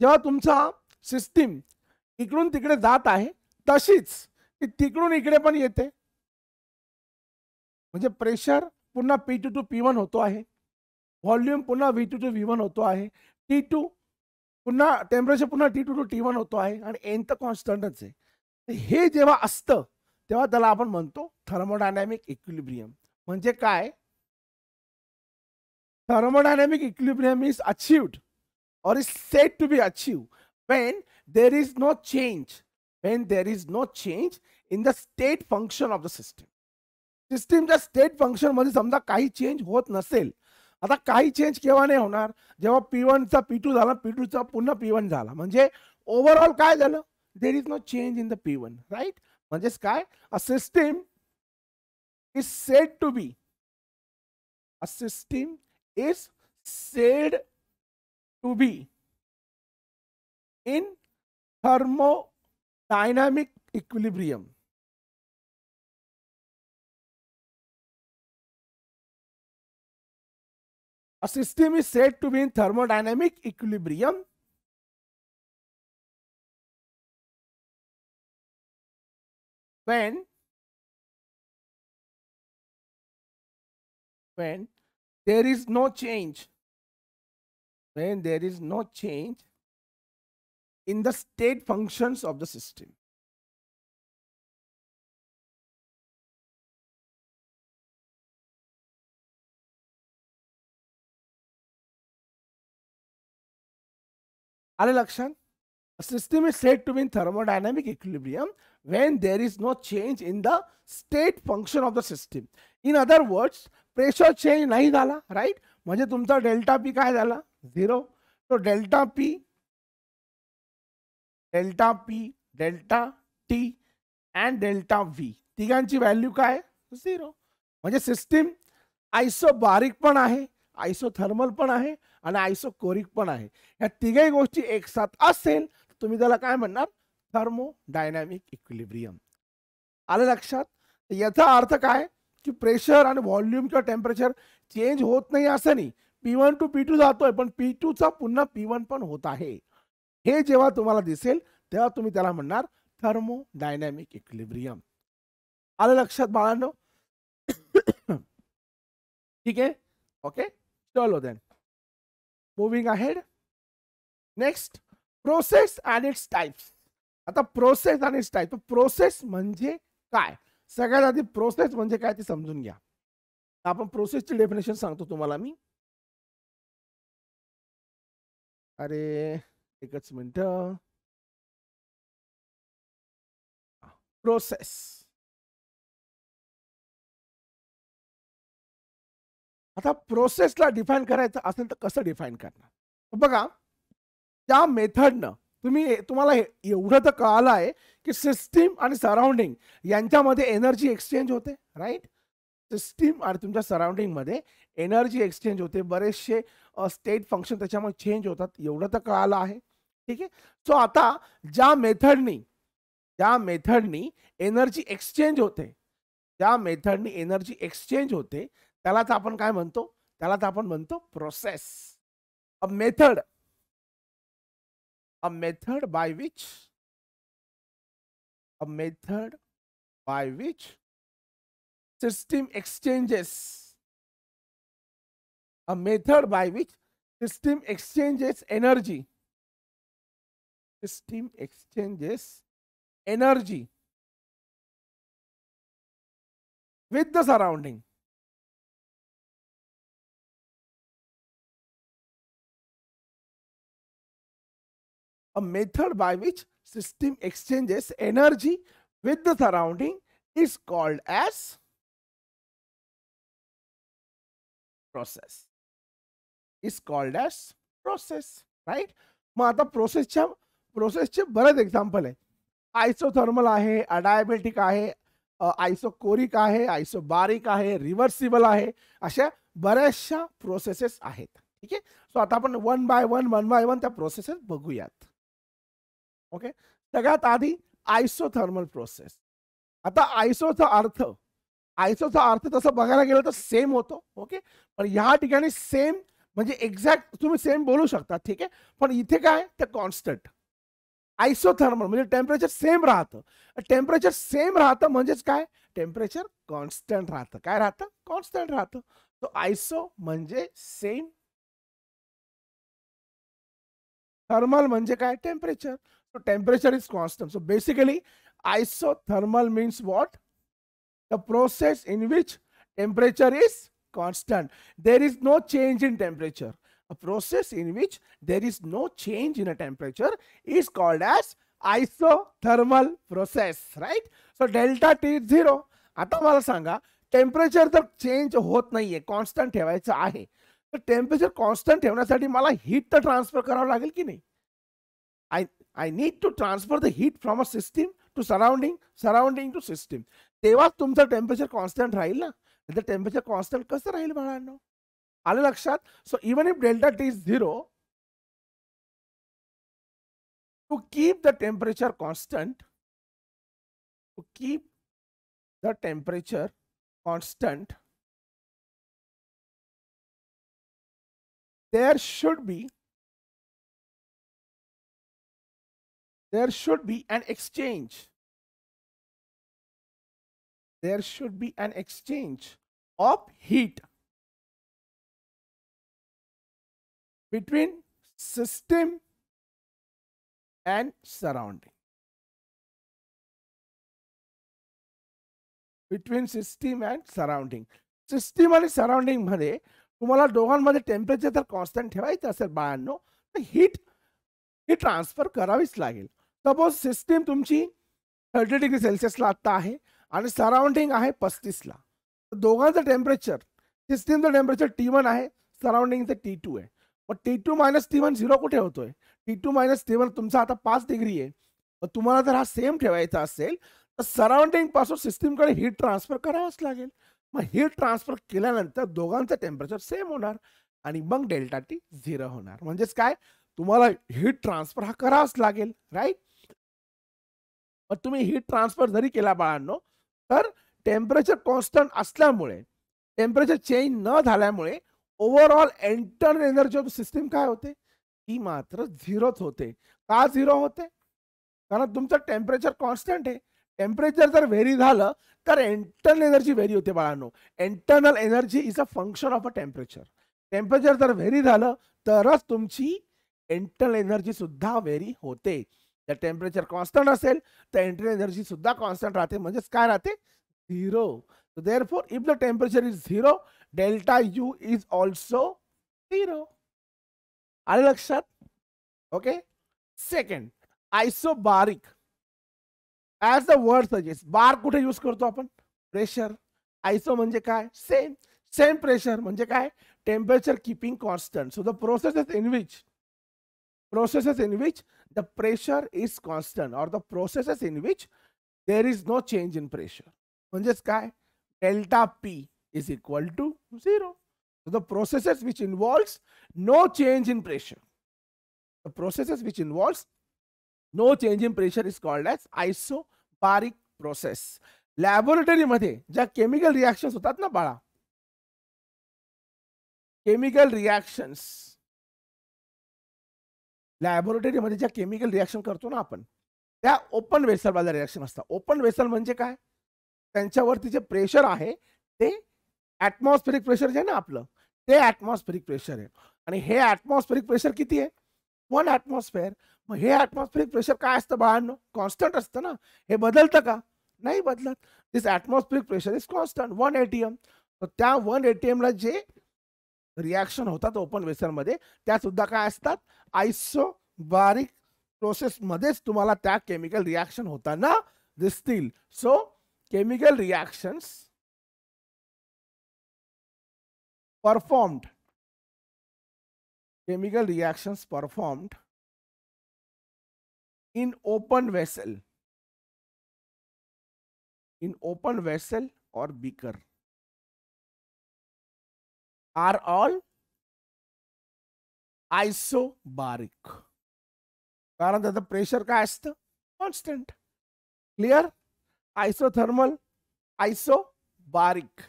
जेव्हा तुमचा सिस्टीम इकडून तिकडे जात आहे तशीच ती तिकडून इकडे पण येते. म्हणजे प्रेशर पुन्हा P2 टू P1 होतो आहे, व्हॉल्यूम पुन्हा V2 टू V1 होतो आहे, T2 पुन्हा टेम्परेचर पुन्हा T2 टू T1 होतो आहे आणि N तर कॉन्स्टंटच आहे. हे जेव्हा असतं तेव्हा त्याला आपण म्हणतो थर्मोडायनॅमिक इक्विलिब्रियम. म्हणजे काय? Thermodynamic equilibrium is achieved or is said to be achieved when there is no change, in the state function of the system. सिस्टीमच्या स्टेट फंक्शन मध्ये समजा काही चेंज होत नसेल. आता काही चेंज केव्हा नाही होणार? जेव्हा P1 चा P2 झाला, P2 चा पुन्हा P1 झाला. म्हणजे ओव्हरऑल काय झालं? There is no change in the P1, right? म्हणजेच काय? A system is said to be, is said to be in thermodynamic equilibrium. A system is said to be in thermodynamic equilibrium when there is no change, in the state functions of the system. आले लक्षात? A system is said to be in thermodynamic equilibrium when there is no change in the state function of the system. In other words, pressure change नाही झाला, राईट? म्हणजे तुमचा डेल्टा पी काय झाला? 0. तो delta P, delta T and delta V तिघांची व्हॅल्यू काय? 0. म्हणजे सिस्टीम आयसोबारिक पण आहे, आयसोथर्मल पण आहे आणि आयसोकोरिक पण आहे. या तिघही गोष्टी एक साथ असेल तुम्ही त्याला काय म्हणणार? Thermodynamic equilibrium. आलं लक्षात? याचा अर्थ काय की प्रेशर आणि व्हॉल्यूम किंवा टेम्परेचर चेंज होत नाही असं नाही. P1 टू P2 जातोय पण P2 चा पुन्हा P1 पण होत आहे. हे जेव्हा तुम्हाला दिसेल तेव्हा तुम्ही त्याला म्हणणार थर्मोडायनॅमिक इक्विलिब्रियम. आलं लक्षात बाळांनो? ठीक आहे, ओके, चलो then moving ahead. Next, process and its types. आता प्रोसेस आणि इट्स टाइप. प्रोसेस म्हणजे काय? सगळ्यात आधी प्रोसेस म्हणजे काय ते समजून घ्या. आपण प्रोसेसची डेफिनेशन सांगतो तुम्हाला मी. अरे एकच मिनिट. प्रोसेस, आता प्रोसेसला डिफाईन करायचं असेल तर कसं डिफाईन करणार? बघा, त्या मेथडनं तुम्हाला एवढं तर कळालं आहे की सिस्टीम आणि सराउंडिंग यांच्यामध्ये एनर्जी एक्सचेंज होते, राईट? सिस्टीम आणि तुमच्या सराउंडिंग मध्ये एनर्जी एक्सचेंज होते. बरेचसे स्टेट फंक्शन त्याच्यामध्ये चेंज होतात, एवढं तर कळालं आहे. ठीक आहे. सो आता ज्या मेथडनी एनर्जी एक्सचेंज होते, त्यालाच आपण काय म्हणतो? त्यालाच आपण म्हणतो process. A method by which system exchanges energy with the surrounding. A method by which system exchanges energy with the surrounding is called as process. Right? मग आता प्रोसेसचे बरेच एक्झाम्पल आहे. आयसोथर्मल आहे, अडायबेटिक आहे, आयसोकोरिक आहे, आयसोबारिक आहे, रिव्हर्सिबल आहे, अशा बऱ्याचशा प्रोसेसेस आहेत. ठीक आहे. सो आता आपण वन बाय वन त्या प्रोसेसेस बघूयात. ओके. सगळ्यात आधी आयसोथर्मल प्रोसेस. आता आयसोचा अर्थ तसं बघायला गेलं तर सेम होतो. ओके. पण ह्या ठिकाणी सेम म्हणजे एक्झॅक्ट तुम्ही सेम बोलू शकता. ठीक आहे. पण इथे काय तर कॉन्स्टंट. आयसोथर्मल म्हणजे टेम्परेचर सेम राहतं. टेम्परेचर सेम राहतं म्हणजेच काय? टेम्परेचर कॉन्स्टंट राहतं. काय राहतं? कॉन्स्टंट राहतं. तो आयसो म्हणजे सेम, थर्मल म्हणजे काय? Temperature. So temperature is constant. So basically Isothermal means what? The process in which temperature is constant. There is no change in temperature. A process in which there is no change in a temperature is called as isothermal process, right? So delta T is 0. आता मला सांगा, टेम्परेचर तर चेंज होत नाहीये, कॉन्स्टंट ठेवायचं आहे, तर टेम्परेचर कॉन्स्टंट ठेवण्यासाठी मला हीट तर ट्रान्सफर करावं लागेल की नाही? I need to transfer the heat from a system to surrounding to system. तेव्हाच तुमचं टेम्परेचर कॉन्स्टंट राहील ना. तर टेम्परेचर कॉन्स्टंट कसं राहील बाळांनो? आलं लक्षात? So even if delta T is 0, to keep the temperature constant, there should be an exchange. There should be an exchange of heat between system and surrounding. Between system and surrounding. System आणि सराउंडिंग मध्ये तुम्हाला दोघांमध्ये टेम्परेचर जर कॉन्स्टंट ठेवायचं असेल बाळांनो, तर हीट ट्रान्सफर करावीच लागेल. सपोज सिस्टीम तुमची 30 डिग्री सेल्सिअसला आता आहे आणि सराउंडिंग आहे 35 ला. तर दोघांचं टेम्परेचर, सिस्टीमचं टेम्परेचर T1 आहे, सराउंडिंगचं T2 आहे. मग T2 - T1 0 कुठे होतोय? T2 - T1 तुमचा आता 5 डिग्री आहे. मग तुम्हाला जर हा सेम ठेवायचा असेल तर सराउंडिंग पासून सिस्टीमकडे हीट ट्रान्सफर करावंच लागेल. मग हीट ट्रान्सफर केल्यानंतर दोघांचं टेम्परेचर सेम होणार आणि मग डेल्टा टी 0 होणार. म्हणजेच काय, तुम्हाला हीट ट्रान्सफर हा करावाच लागेल, राईट? मग तुम्ही हीट ट्रान्सफर जरी केला बाळांनो, तर टेम्परेचर कॉन्स्टंट असल्यामुळे, टेम्परेचर चेंज न झाल्यामुळे overall internal energy of the system काय होते? ती मात्र 0च होते. का 0 होते? कारण तुमचं टेम्परेचर कॉन्स्टंट आहे. टेम्परेचर जर व्हेरी झालं तर इंटरनल एनर्जी व्हेरी होते बाळांनो. Internal energy is a function of a temperature. Temperature जर व्हेरी झालं तरच तुमची इंटरनल एनर्जी सुद्धा व्हेरी होते. जर टेम्परेचर कॉन्स्टंट असेल तर इंटरनल एनर्जी सुद्धा कॉन्स्टंट राहते. म्हणजेच काय राहते? 0. So therefore, if the temperature is 0, delta U is also 0. आलं लक्षात? Okay. Second, isobaric. As the word suggest, bar कुठे यूज करतो आपण? प्रेशर. आयसो म्हणजे काय? सेम प्रेशर म्हणजे काय? Temperature keeping constant. So the processes in which the pressure is constant, or the processes in which there is no change in pressure. म्हणजेच काय? Delta P is equal to 0. So the processes which involves no change in pressure. The processes which involves no change in pressure is called as isobaric process. Laboratory मध्ये ज्या केमिकल रिएक्शन्स होतात ना बाळा, केमिकल रिएक्शन्स, लॅबोरेटरी मध्ये ज्या केमिकल रिएक्शन करतो ना आपण, त्या ओपन वेसल वाला रिएक्शन असतात. ओपन वेसल म्हणजे काय? त्यांच्यावरती जे प्रेशर आहे ते ॲटमॉस्फेरिक प्रेशर जे आहे ना आपलं, ते ॲटमॉस्फेरिक प्रेशर आहे. आणि हे ॲटमॉस्फेरिक प्रेशर किती आहे? 1 ॲटमॉस्फेअर. मग हे ॲटमॉस्फेरिक प्रेशर काय असतं बाळांनो? कॉन्स्टंट असतं ना. हे बदलतं का? नाही बदलत. This atmospheric pressure is constant 1 atm. तर त्या 1 atm ला जे रिॲक्शन होतात ओपन वेसल मध्ये, त्या सुद्धा काय असतात? आयसोबारिक प्रोसेस मध्येच तुम्हाला त्या केमिकल रिॲक्शन होताना दिसतील. So chemical reactions performed in open vessel or beaker are all isobaric. कारण त्याचं प्रेशर काय असतं? Constant. Clear? Isothermal, isobaric.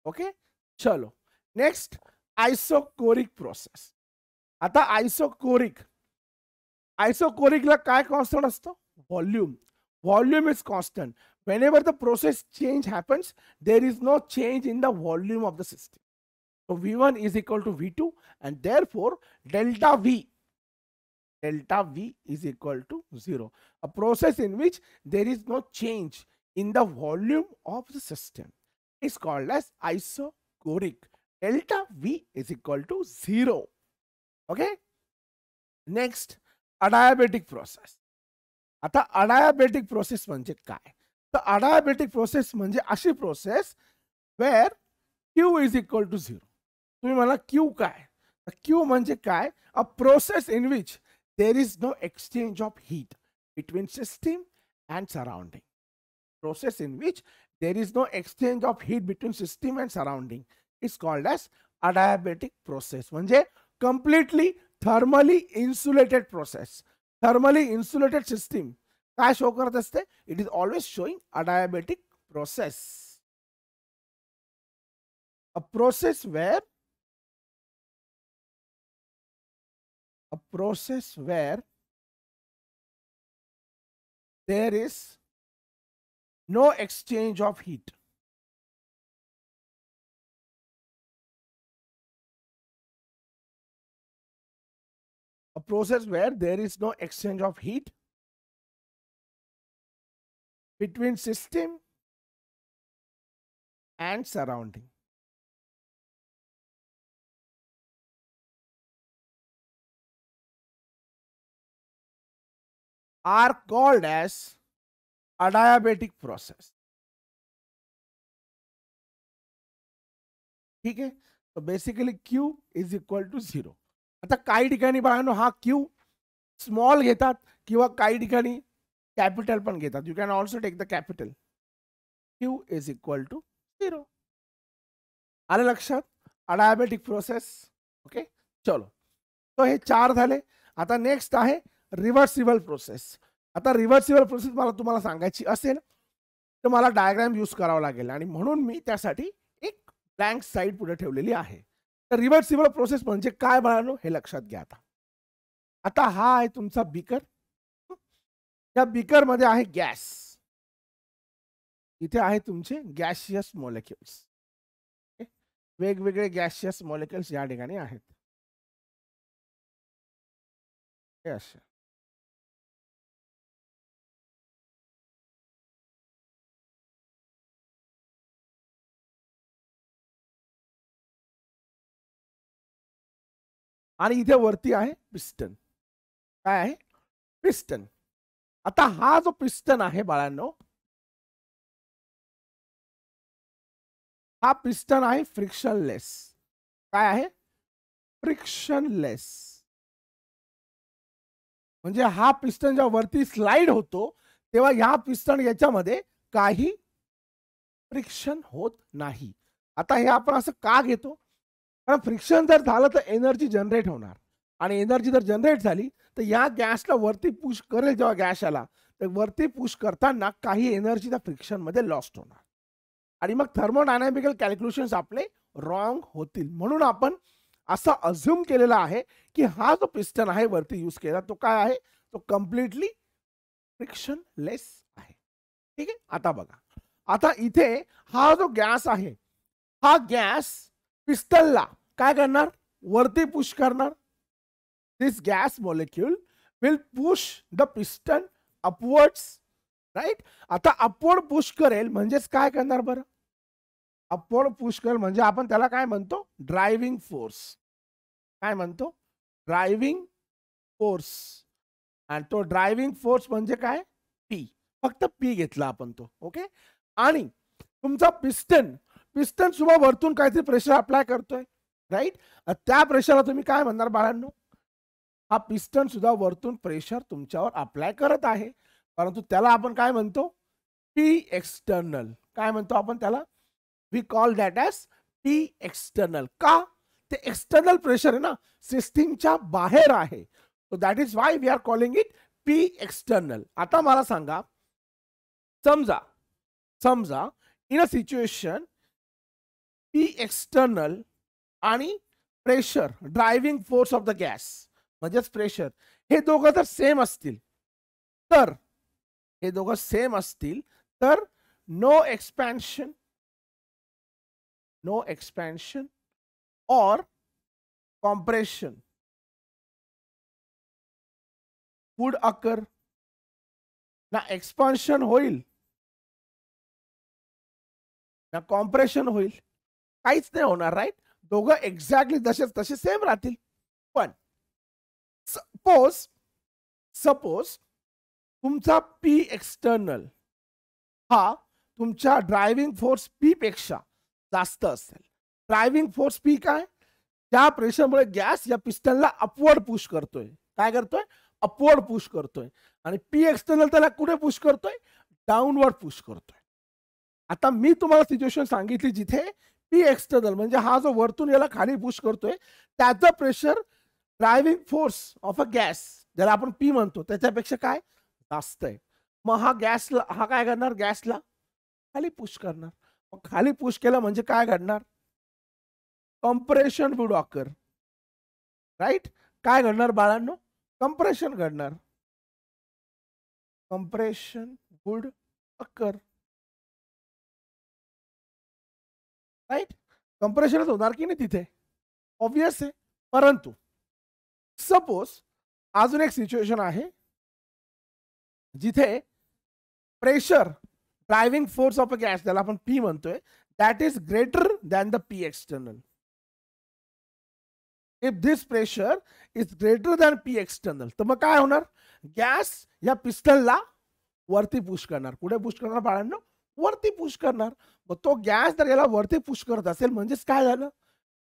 Okay. चलो नेक्स्ट, आइसोकोरिक प्रोसेस. आता आइसोकोरिकला काय कॉन्स्टंट असतो? Volume. Volume is constant. whenever the process change happens, there is no change in the volume of the system. So V1 is equal to V2, and therefore delta V delta V is equal to 0. A process in which there is no change in the volume of the system is called as isochoric. Delta V is equal to 0. Okay. Next, adiabatic process. आता adiabatic process म्हणजे काय? तर adiabatic process म्हणजे अशी process where Q is equal to 0. तुम्ही मला Q काय? Q म्हणजे काय? A process in which there is no exchange of heat between system and surrounding. Process in which there is no exchange of heat between system and surrounding is called as adiabatic process. म्हणजे completely thermally insulated process. Thermally insulated system काय शो करत असते? It is always showing adiabatic process. A process where there is no exchange of heat. A process where there is no exchange of heat between system and surrounding. Are called as adiabatic process. ठीक आहे. So basically Q is equal to 0. आता काही ठिकाणी बाळांनो हा Q स्मॉल घेतात किंवा काही ठिकाणी कॅपिटल पण घेतात. You can also take the capital. Q is equal to 0. आलं लक्षात? adiabatic process. ओके, चलो. तो हे 4 झाले. आता नेक्स्ट आहे रिव्हर्सिबल प्रोसेस. आता रिव्हर्सिबल प्रोसेस मला तुम्हाला सांगायची असेल तर मला डायग्राम यूज करावा लागेल आणि म्हणून मी त्यासाठी एक ब्लँक साइड पुढे ठेवलेली आहे. तर रिव्हर्सिबल प्रोसेस म्हणजे काय बाळांनो हे लक्षात घ्या. आता हा आहे तुमचा बीकर. त्या बीकर मध्ये आहे गॅस. इथे आहे तुमचे गॅशियस मॉलिक्युल्स. वेगवेगळे गॅशियस मॉलिक्युल्स या ठिकाणी आहेत. हे असे आणि इथे वरती आहे पिस्टन. काय आहे? पिस्टन. आता हा जो पिस्टन आहे बाळांनो, हा पिस्टन आहे फ्रिक्शनलेस. काय आहे? फ्रिक्शनलेस. म्हणजे हा पिस्टन जेव्हा वरती स्लाइड होतो तेव्हा ह्या पिस्टन याच्यामध्ये काही फ्रिक्शन होत नाही. आता हे आपण असं का घेतो? कारण फ्रिक्शन जर झालं तर एनर्जी जनरेट होणार आणि एनर्जी जर जनरेट झाली तर या गॅसला वरती पुश करेल. जेव्हा गॅस आला तर वरती पुश करताना काही एनर्जी त्या फ्रिक्शन मध्ये लॉस्ट होणार आणि मग थर्मोडायनामिकल कॅल्क्युलेशन्स आपले रॉंग होतील. म्हणून आपण असं अझ्युम केलेला आहे की हा जो पिस्टन आहे वरती यूज केला तो काय आहे? तो कम्प्लिटली फ्रिक्शनलेस आहे. ठीक आहे. आता बघा, आता इथे हा जो गॅस आहे हा गॅस पिस्टनला काय करणार? वरती पुश करणार. This gas molecule will push the piston upwards. Right. आता अपवर्ड पुश करेल म्हणजेच काय करणार बरं? अपवर्ड पुश करेल म्हणजे आपण त्याला काय म्हणतो? Driving force. काय म्हणतो? Driving force. आणि तो ड्रायव्हिंग फोर्स म्हणजे काय? पी. फक्त पी घेतला आपण तो. ओके. आणि तुमचा पिस्टन सुद्धा वरतून काहीतरी प्रेशर अप्लाय करतोय. राईट. त्या प्रेशरला तुम्ही काय म्हणणार बाळांनो? हा पिस्टन सुद्धा वरतून प्रेशर तुमच्यावर अप्लाय करत आहे, परंतु त्याला आपण काय म्हणतो? P external. काय म्हणतो आपण त्याला? We call that as P external. का? ते एक्सटर्नल प्रेशर आहे ना, सिस्टीमच्या बाहेर आहे. So that is why we are calling it P external. आता मला सांगा, समजा in a situation P external आणि pressure, driving force of the gas म्हणजेच प्रेशर, हे दोघं जर सेम असतील तर no expansion or compression would occur ना एक्सपान्शन होईल ना कॉम्प्रेशन होईल, काहीच नाही होणार, राईट. दोघं एक्झॅक्टली जसेच तसे सेम राहतील. पण सपोज तुमचा पी एक्सटर्नल हा तुमच्या ड्रायव्हिंग फोर्स पी पेक्षा जास्त असेल. ड्रायव्हिंग फोर्स पी काय, त्या प्रेशरमुळे गॅस या पिस्टनला अपवर्ड पुश करतोय. काय करतोय, अपवर्ड पुश करतोय. आणि पी एक्सटर्नल त्याला कुठे पुश करतोय, डाऊनवर्ड पुश करतोय. आता मी तुम्हाला सिच्युएशन सांगितली जिथे पी एक्सटर्नल म्हणजे हा जो वरतून याला खाली पुश करतोय त्याचं pressure driving force of a gas ज्याला आपण पी म्हणतो त्याच्यापेक्षा काय जास्त आहे. मग हा गॅसला हा काय करणार, गॅसला खाली पुश करणार. मग खाली पुश केलं म्हणजे काय घडणार, कम्प्रेशन वुड ऑकर, राईट. काय घडणार बाळांनो, कम्प्रेशन घडणार, कम्प्रेशन वुड ऑकर, राईट. कम्प्रेशनच होणार की नाही तिथे, ऑब्वियस आहे. परंतु सपोज अजून एक सिच्युएशन आहे जिथे pressure driving force of a gas ज्याला आपण पी म्हणतोय that is greater than the P external. If this pressure is greater than P external तर मग काय होणार, गॅस या पिस्टनला वरती पुश करणार. कुठे पुश करणार बाळांनो, वरती पुश करणार. मग तो गॅस जर याला वरती पुश करत असेल म्हणजेच काय झालं,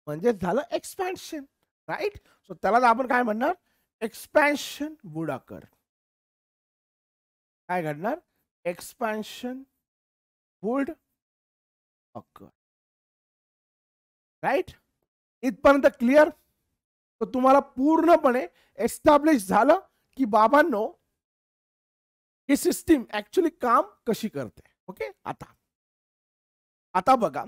म्हणजेच झालं एक्सपॅन्शन, राईट. सो त्याला आपण काय म्हणणार, एक्सपॅन्शन वुड अकर. काय घडणार, एक्सपॅन्शन वुड अकर, राईट. इथपर्यंत क्लिअर. तर तुम्हाला पूर्णपणे एस्टॅब्लिश झालं की बाबांनो ही सिस्टीम ऍक्च्युली काम कशी करते. ओके. आता बघा,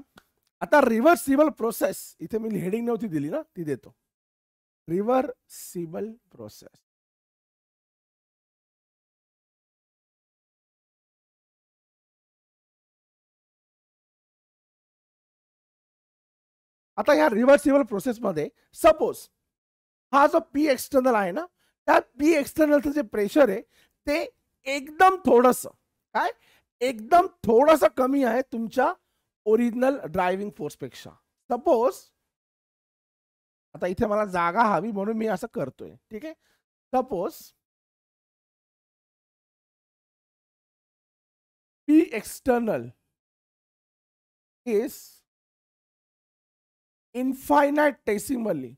आता रिव्हर्सिबल प्रोसेस, इथे मी हेडिंग नव्हती दिली ना, ती देतो. Reversible process. आता या रिव्हर्सिबल प्रोसेस मध्ये सपोज हा जो पी एक्सटर्नल आहे ना, त्या पी एक्सटर्नलचं जे प्रेशर आहे ते एकदम थोडस काय, एकदम थोडस कमी आहे तुमच्या ओरिजिनल ड्रायव्हिंग फोर्स पेक्षा. सपोज आता इथे मला जागा हवी म्हणून मी असं करतोय, ठीक आहे. Suppose P external is infinitesimally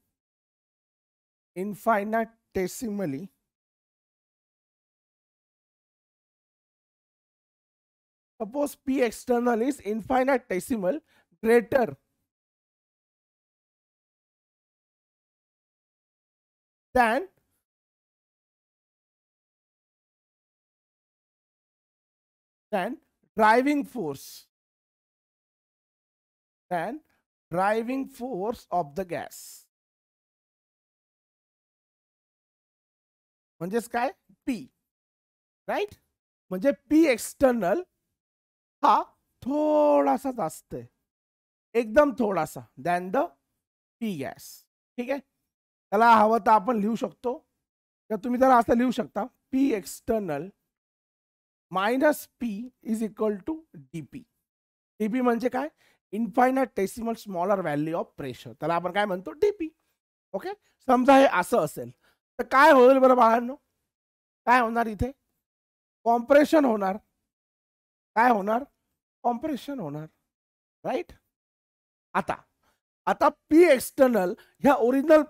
suppose P external is infinitesimal greater than driving force of the gas. म्हणजेच काय, P, राईट. म्हणजे P एक्सटर्नल हा थोडासा जास्त आहे, एकदम थोडासा, दॅन द P गॅस. ठीक आहे. त्याला हवं तर आपण लिहू शकतो, तर तुम्ही त्याला असं लिहू शकता, P external minus P is equal to dP. DP म्हणजे काय, infinitesimal smaller value of pressure. त्याला आपण काय म्हणतो, डीपी. ओके. समजा हे असं असेल तर काय होईल बरं बाळांनो, काय होणार, इथे कॉम्प्रेशन होणार. काय होणार, कॉम्प्रेशन होणार, राईट. आता पी एक्सटर्नल ह्या ओरिजिनल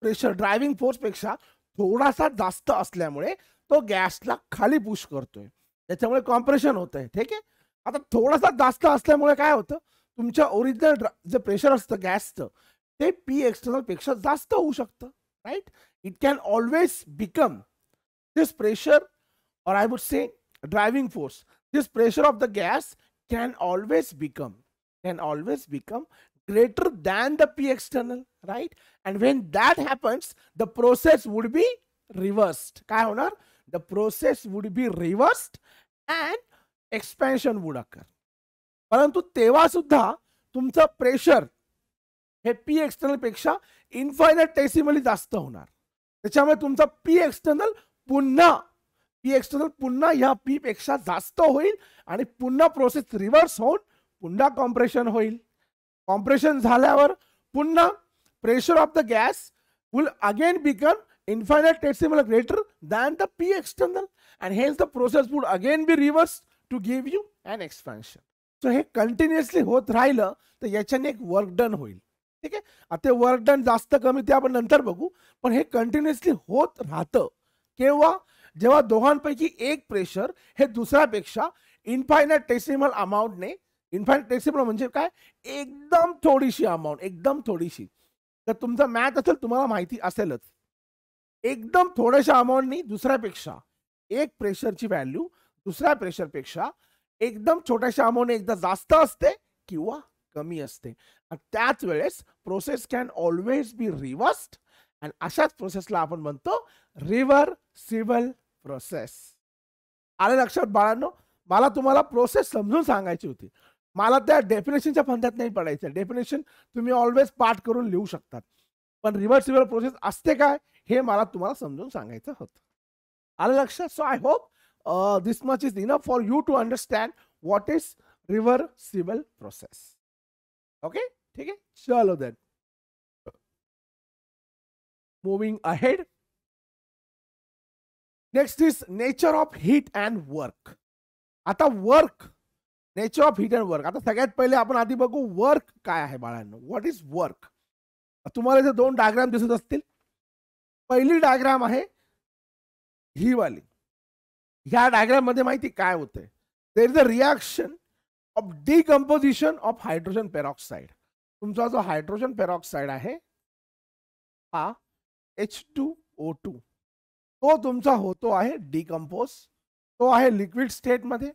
प्रेशर ड्रायव्हिंग फोर्स पेक्षा थोडासा जास्त असल्यामुळे तो गॅसला खाली पुश करतोय, त्याच्यामुळे कॉम्प्रेशन होत आहे. ठीक आहे. आता थोडासा जास्त असल्यामुळे काय होतं, तुमच्या ओरिजिनल जे प्रेशर असतं गॅसचं ते पी एक्सटर्नल पेक्षा जास्त होऊ शकतं, right. It can always become this pressure, or I would say driving force, this pressure of the gas can always become greater than the P external, right. And when that happens the process would be reversed. काय होणार, the process would be reversed and expansion would occur. परंतु तेव्हा सुद्धा तुमचं प्रेशर हे पी एक्सटर्नल पेक्षा इन्फायनाइटेसिमली जास्त होणार, त्याच्यामुळे तुमचा पी एक्सटर्नल पुन्हा पी एक्सटर्नल पुन्हा ह्या पी पेक्षा जास्त होईल आणि पुन्हा प्रोसेस रिव्हर्स होऊन पुन्हा कॉम्प्रेशन होईल. कॉम्प्रेशन झाल्यावर पुन्हा pressure of the gas will again become infinitesimal greater than the P external, and hence the process would again be reversed to give you an expansion. So हे कंटिन्युअसली होत राहिलं तर याच्याने एक वर्क डन होईल. ठीक आहे. आता वर्क डन जास्त कमी ते आपण नंतर बघू, पण हे कंटिन्युअसली होत राहतं केव्हा, जेव्हा दोघांपैकी एक प्रेशर हे दुसऱ्यापेक्षा इन्फायनाइटेसिमल अमाऊंटने, इन्फायनाइटेसिमल म्हणजे काय, एकदम थोडीशी अमाऊंट, एकदम थोडीशी. तर तुमचं मॅथ असेल तुम्हाला माहिती असेलच, एकदम थोड्याशा अमाऊंटनी दुसऱ्यापेक्षा एक प्रेशरची व्हॅल्यू दुसऱ्या प्रेशरपेक्षा एकदम छोट्याशा अमाऊंटने एकदा जास्त असते किंवा कमी असते. त्याच वेळेस प्रोसेस कॅन ऑलवेज बी रिव्हर्स्ड, आणि अशाच प्रोसेसला आपण म्हणतो रिव्हर्सिबल प्रोसेस. आले लक्षात बाळांनो? मला तुम्हाला प्रोसेस समजून सांगायची होती, मला त्या डेफिनेशनच्या फंद्यात नाही पडायचं. डेफिनेशन तुम्ही ऑलवेज पाठ करून लिहू शकतात, पण रिव्हर्सिबल प्रोसेस असते काय हे मला तुम्हाला समजून सांगायचं होतं. आलं लक्षात? So I hope this much is enough for you to understand what is reversible process. Okay, ठीक आहे. चलो then, moving ahead. Next is nature of heat and work. आता work, nature of heat and work. आता सगळ्यात पहिले आपण आधी बघू वर्क काय आहे बाळांनो. What is work? तुम्हाला इथे दोन डायग्राम दिसत असतील. पहिली डायग्राम आहे ही वाली. ह्या डायग्राम मध्ये माहिती काय होतंय, there is a reaction of decomposition of hydrogen peroxide. तुमचा जो हायड्रोजन पेरॉक्साइड आहे हा H2O2, तो तुमचा होतो आहे डिकम्पोज. तो आहे लिक्विड स्टेट मध्ये.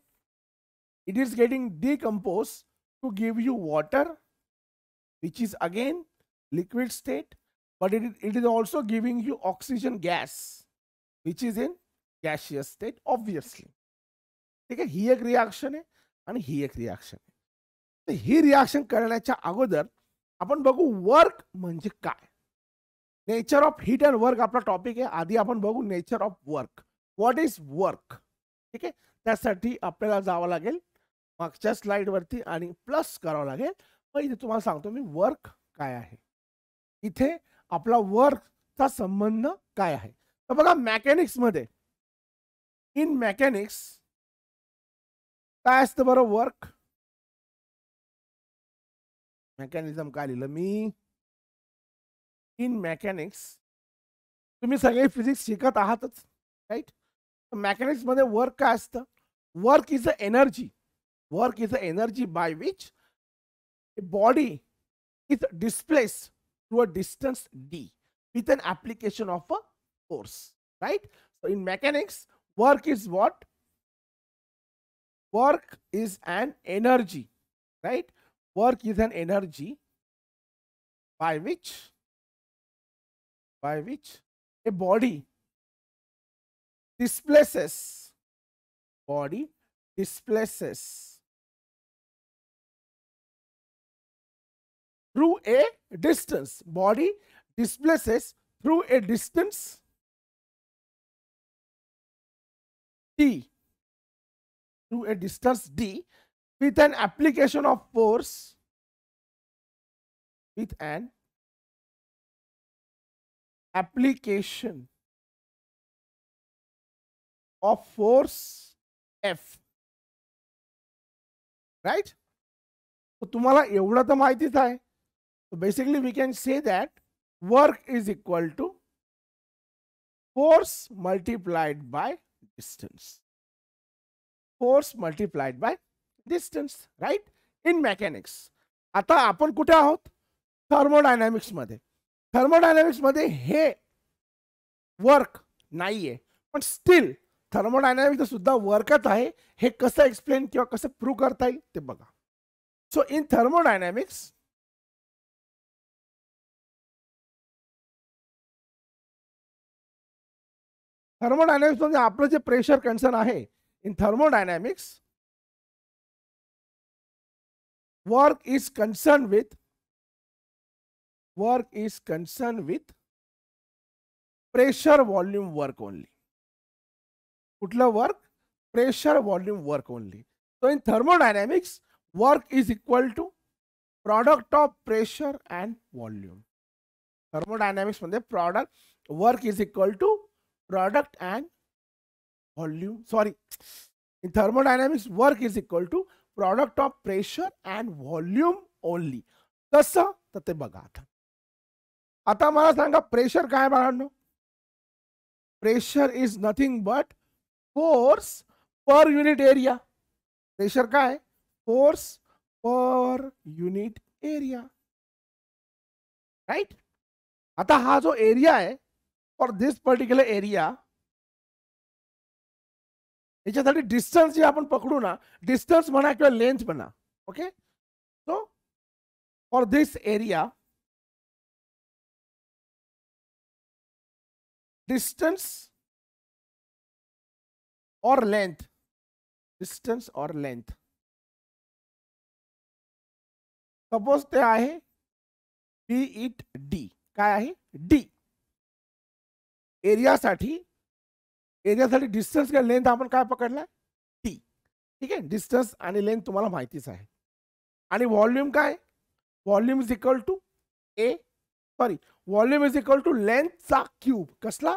It is getting decompose to give you water which is again liquid state, but it is also giving you oxygen gas which is in gaseous state obviously. ठीक आहे. ही एक रिएक्शन आहे आणि ही एक रिएक्शन आहे. तर ही रिएक्शन करण्याच्या अगोदर आपण बघू वर्क म्हणजे काय. Nature of heat and work आपला टॉपिक आहे. आधी आपण बघू nature of work. What is work? ठीक आहे. त्यासाठी आपल्याला जावं लागेल मागच्या स्लाइड वरती आणि प्लस करावं लागेल. मग इथे तुम्हाला सांगतो मी वर्क काय आहे. इथे आपला वर्कचा संबंध काय आहे. तर बघा मेकॅनिक्स मध्ये, इन मेकॅनिक्स काय असतं बरं वर्क. मेकॅनिझम काय लिहिलं मी, इन मेकॅनिक्स. तुम्ही सगळे फिजिक्स शिकत आहातच, राईट. मेकॅनिक्स मध्ये वर्क काय असतं. Work is a energy. Work is a energy by which a body is displaced through a distance d with an application of a force, right? So in mechanics, work is what? Work is an energy, right? Work is an energy by which a body displaces through a distance. Body displaces through a distance d, through a distance d with an application of force, with an application of force F, right? So तुम्हाला एवढं तर माहितीच आहे. So basically we can say that work is equal to force multiplied by distance. Force multiplied by distance, right? In mechanics. आता आपण कुठे आहोत? थर्मोडायनामिक्स मध्ये. थर्मोडायनामिक्स मध्ये हे वर्क नाहीये, पण स्टील थर्मोडायनामिक्स सुद्धा वर्कच आहे. हे कसं एक्सप्लेन किंवा कसं प्रूव्ह करता येईल ते बघा. सो इन थर्मोडायनामिक्स, थर्मोडायनामिक्स म्हणजे आपलं जे प्रेशर कन्सर्न आहे, in thermodynamics work is concern with pressure volume work only. कुठलं work? Pressure volume work only. So in thermodynamics work is equal to product of pressure and volume. Thermodynamics मध्ये product work is equal to product and volume. Sorry, in thermodynamics work is equal to product of pressure and volume only. कसं? तर ते बघा. आता मला सांगा प्रेशर काय बाळांनो? Pressure is nothing but force per unit area. Pressure काय? Force per unit area, right. आता हा जो एरिया आहे फॉर दिस पर्टिक्युलर एरिया, याच्यासाठी डिस्टन्स जे आपण पकडू ना, डिस्टन्स म्हणा किंवा लेंथ म्हणा, okay. So for this area distance or length, distance or length, suppose ते आहे बी इट डी. काय आहे? डी. एरियासाठी डिस्टन्स किंवा लेंथ आपण काय पकडलाय? टी. ठीक आहे, डिस्टन्स आणि लेंथ तुम्हाला माहितीच आहे. आणि व्हॉल्यूम काय? Volume is equal to a, sorry, volume is equal to लेंथचा क्यूब. कसला?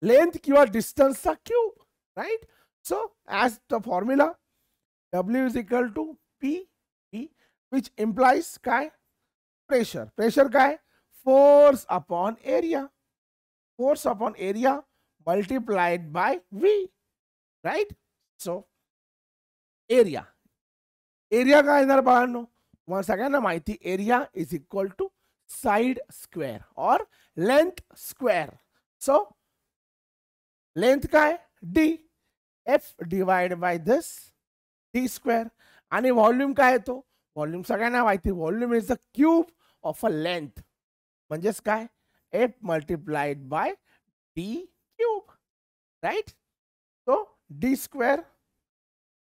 लेंथ किंवा डिस्टन्सचा cube, right. So as the formula W is equal to P E, which implies काय? प्रेशर. प्रेशर काय? Force upon area. Force upon area multiplied by V, right? So area काय येणार बाळांनो? तुम्हाला सगळ्यांना माहिती, area is equal to side square और लेंथ स्क्वेअर. सो लेंथ काय? D, F divide by this D square. आणि व्हॉल्यूम काय येतो? व्हॉल्यूम सगळ्यांना माहिती, volume is the cube of a length. म्हणजेच काय? F multiplied by D cube, right? So d square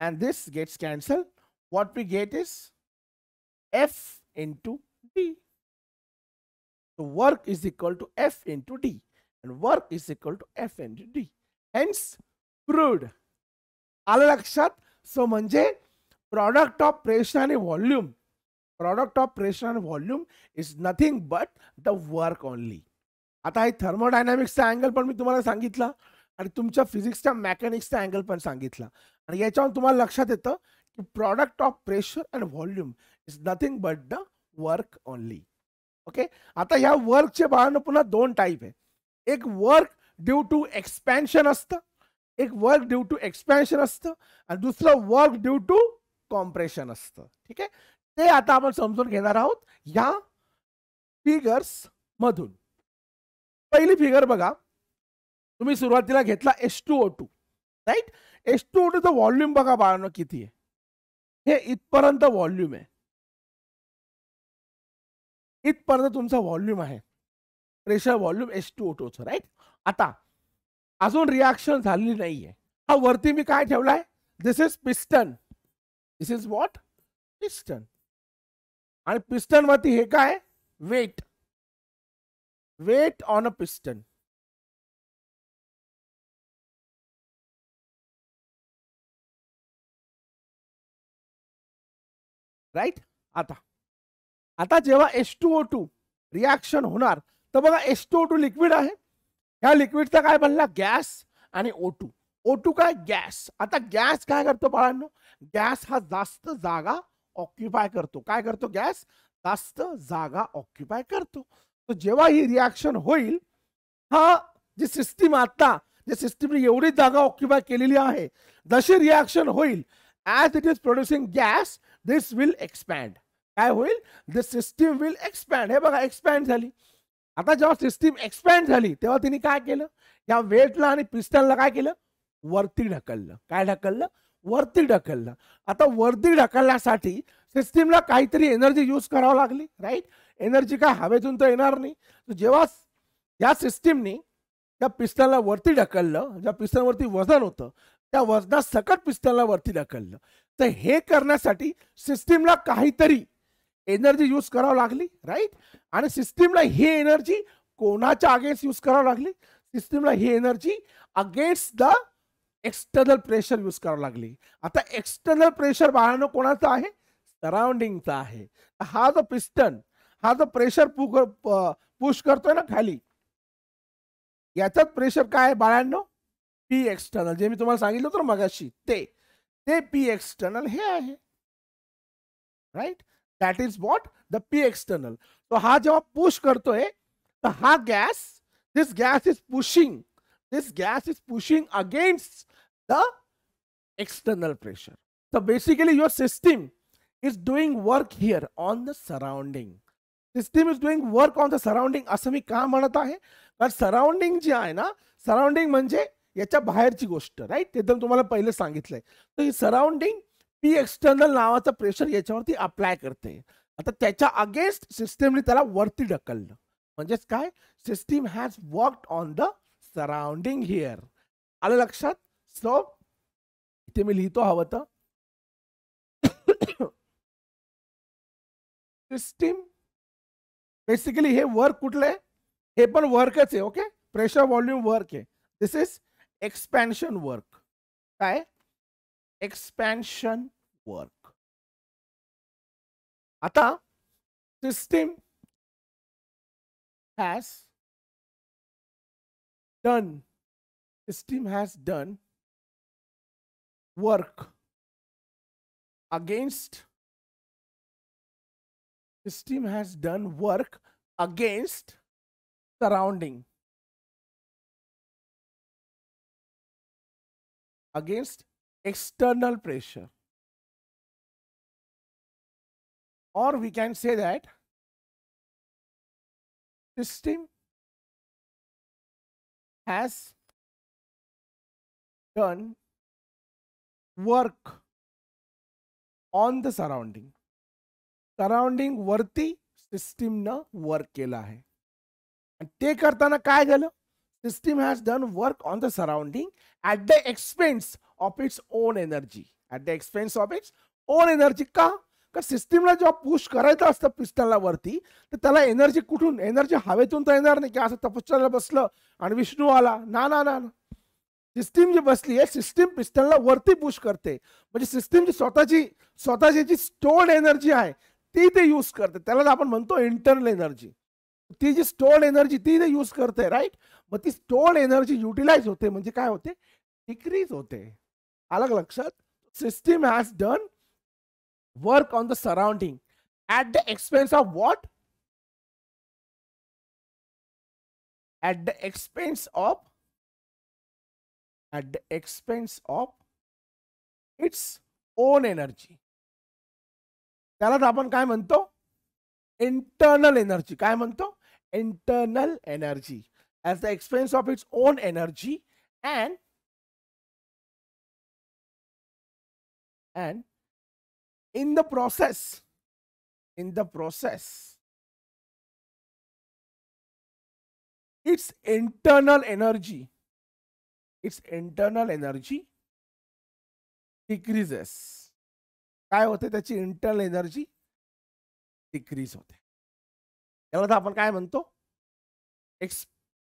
and this gets cancelled. What we get is F into D. So work is equal to F into D and work is equal to F into D. Hence proved. आलं लक्षात? सो म्हणजे product of pressure and volume, product of pressure and volume is nothing but the work only. आता हे थर्मोडायनॅमिक्सचा अँगल पण मी तुम्हाला सांगितला आणि तुमच्या फिजिक्सच्या मेकॅनिक्सचा अँगल पण सांगितला. आणि याच्यावर तुम्हाला लक्षात येतं की product of pressure and volume is nothing but the work only. Okay. आता ह्या वर्कचे बाळांनो पुन्हा दोन टाईप आहे. एक वर्क ड्यू टू एक्सपॅन्शन असतं, एक वर्क ड्यू टू एक्सपॅन्शन असतं आणि दुसरं वर्क ड्यू टू कॉम्प्रेशन असतं. ठीक आहे, ते आता आपण समजून घेणार आहोत ह्या फिगर्स मधून. पहिली फिगर बघा, तुम्ही सुरुवातीला घेतला H2O2, राईट. H2O2 चं व्हॉल्यूम बघा बाळांनो किती आहे. हे इथपर्यंत व्हॉल्यूम आहे, इथपर्यंत तुमचा व्हॉल्यूम आहे, प्रेशर व्हॉल्यूम H2O2 चं, राईट. आता अजून रिॲक्शन झालेली नाहीये. हा वरती मी काय ठेवलाय? This is piston. This is what? Piston. आणि पिस्टन वरती हे काय? Weight. Weight on a piston. Right. आता जेव्हा H2O2 रिॲक्शन होणार तर बघा H2O2 लिक्विड आहे. ह्या लिक्विडचा काय बनला? गॅस. आणि O2. O2 काय? गॅस. आता गॅस काय करतो बाळांनो? गॅस हा जास्त जागा ऑक्युपाय करतो. काय करतो? गॅस जास्त जागा ऑक्युपाय करतो. तो जेव्हा ही रिॲक्शन होईल, हा जी सिस्टीम आता जे सिस्टीमने एवढी जागा ऑक्युपाय केलेली आहे, जशी रिॲक्शन होईल, as it is producing gas, this will expand. काय होईल? This system will expand. हे बघा एक्सपॅन्ड झाली. आता जेव्हा सिस्टीम एक्सपॅन्ड झाली तेव्हा तिने काय केलं? या वेटला आणि पिस्टनला काय केलं? वरती ढकललं. काय ढकललं? वरती ढकललं. आता वरती ढकलण्यासाठी सिस्टीमला काहीतरी एनर्जी यूज करावी लागली, राईट. एनर्जी काय हवेतून तर येणार नाही. जेव्हा या सिस्टीमने त्या पिस्टनला वरती ढकललं, ज्या पिस्टनवरती वजन होतं त्या वजना सकट पिस्टनला वरती ढकललं, तर हे करण्यासाठी सिस्टीमला काहीतरी एनर्जी यूज करावी लागली, राईट. आणि सिस्टीमला ही एनर्जी कोणाच्या अगेन्स्ट यूज करावी लागली? सिस्टीमला ही energy against the external pressure use करावं लागली. आता एक्सटर्नल प्रेशर बाळांनो कोणाचं आहे? सराउंडिंगचा आहे. हा जो पिस्टन, हा जो प्रेशर पुश करतोय ना खाली, याचाच प्रेशर काय आहे बाळांनो? P external. जे मी तुम्हाला सांगितलं होतं मगाशी, ते पी एक्सटर्नल हे आहे. Right, that is what the P external. तो हा जेव्हा पुश करतोय तर हा gas, this gas is pushing against the external pressure. So basically your system is doing work here on the surrounding. System is doing work on the surrounding. असं मी का म्हणत आहे? कारण सराउंडिंग जी आहे ना, सराउंडिंग म्हणजे याच्या बाहेरची गोष्ट, राईट? ते तर तुम्हाला पहिले सांगितलंय. तर ही सराउंडिंग पी एक्सटर्नल नावाचं प्रेशर याच्यावरती अप्लाय करते. आता त्याच्या अगेन्स्ट सिस्टमने त्याला वरती ढकललं. म्हणजेच काय? System has worked on the surrounding here. आलं लक्षात? सो इथे मी लिहितो हवं तर, सिस्टीम बेसिकली हे वर्क कुठलं आहे? हे पण वर्कच आहे. ओके, प्रेशर व्हॉल्यूम वर्क आहे. दिस इज एक्सपॅन्शन वर्क. काय? Expansion work. आता system has done work against, system has done work against surrounding, against external pressure, or we can say that system has done work on the surrounding. Surrounding वरती सिस्टीमनं वर्क केलं आहे. आणि ते करताना काय झालं? System has done work on the surrounding at the expense of its own energy. At the expense of its own energy. का? कारण सिस्टीमला जेव्हा पुश करायचं असतं पिस्टनला वरती, तर त्याला एनर्जी कुठून? एनर्जी हवेतून तर येणार नाही की असं तपश्चर्याला बसलं आणि विष्णू आला. ना ना ना, सिस्टीम जी बसली आहे, सिस्टीम पिस्टनला वरती पुश करते. म्हणजे सिस्टीमची स्वतःची जी स्टोर्ड एनर्जी आहे ती ते यूज करते. त्याला आपण म्हणतो इंटरनल एनर्जी. ती जी स्टोर्ड एनर्जी ती ते यूज करते, राईट? मग ती स्टोर्ड एनर्जी युटिलाइज होते. म्हणजे काय होते? डिक्रीज होते. अलग लक्षात? System has done work on the surrounding at the expense of what? At the expense of, at the expense of its own energy. त्याला आपण काय म्हणतो? Internal energy. काय म्हणतो? Internal energy. at the expense of its own energy and in the process its internal energy decreases. काय होते? त्याची इंटरनल एनर्जी डिक्रीज होते. याला आपण काय म्हणतो?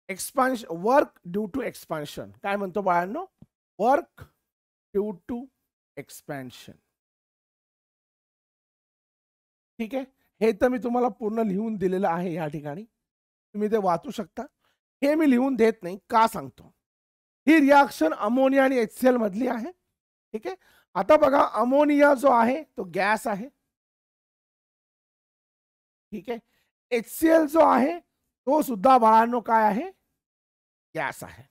Expansion. Work due to expansion. काय म्हणतो बाळांनो? Work due to expansion. ठीक आहे, हे तर मी तुम्हाला पूर्ण लिहून दिलेलं आहे या ठिकाणी. तुम्ही ते वाचू शकता. हे मी लिहून देत नाही. का सांगतो? ही रिॲक्शन अमोनिया आणि HCl मधली आहे. ठीक आहे, आता बघा, अमोनिया जो आहे तो गॅस आहे. ठीक आहे, HCl जो आहे तो सुद्धा बाळांनो काय आहे? गॅस आहे.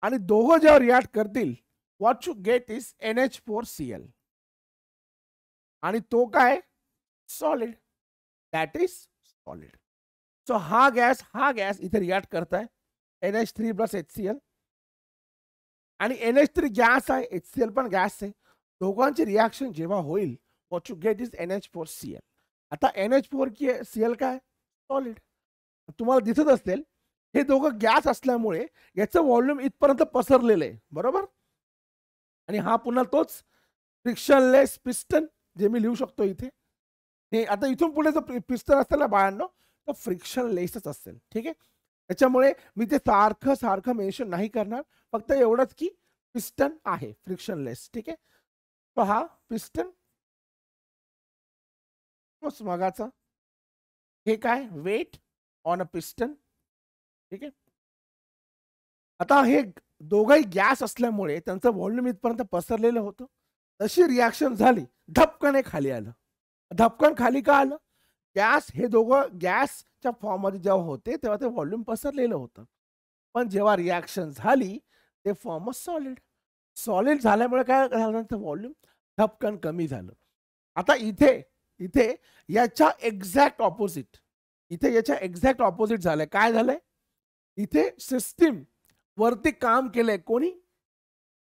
आणि दोघं जेव्हा रिॲक्ट करतील, what you get is NH4Cl. आणि तो काय? Solid. That is solid. So हा गॅस इथे रिॲक्ट करताय NH3 प्लस HCl. आणि NH3 गॅस आहे, HCl पण गॅस आहे. दोघांची रिॲक्शन जेव्हा होईल, what you get is NH4Cl. आता NH4Cl काय? सॉलिड. तुम्हाला दिसत असेल हे दोघं गॅस असल्यामुळे याचं व्हॉल्यूम इथपर्यंत पसरलेलं आहे, बरोबर? आणि हा पुन्हा तोच फ्रिक्शनलेस पिस्टन जे मी लिहू शकतो इथे. हे आता इथून पुढे जर पिस्टन असेल ना बाळांनो, तर फ्रिक्शनलेसच असेल. ठीक आहे, त्याच्यामुळे मी ते सारखं मेन्शन नाही करणार. फक्त एवढंच की पिस्टन आहे फ्रिक्शनलेस, ठीक आहे. तो हा पिस्टन मगाचा, हे काय वेट ऑन अ पिस्टन, ठीक आहे. आता हे दोघंही गॅस असल्यामुळे त्यांचं व्हॉल्यूम इथपर्यंत पसरलेलं होतं. तशी रिॲक्शन झाली, धपकन खाली आलं. धपकन खाली का आलं? गॅस हे दोघं गॅसच्या फॉर्ममध्ये जेव्हा होते तेव्हा ते व्हॉल्यूम पसरलेलं होतं, पण जेव्हा रिॲक्शन झाली ते फॉर्म ऑफ सॉलिड. सॉलिड झाल्यामुळे काय झालं, व्हॉल्यूम धपकन कमी झालं. आता इथे इथे याच्या एक्झॅक्ट ऑपोजिट, इथे याच्या एक्झॅक्ट ऑपोजिट झालंय. काय झालंय? इथे सिस्टीम वरती काम केलंय कोणी?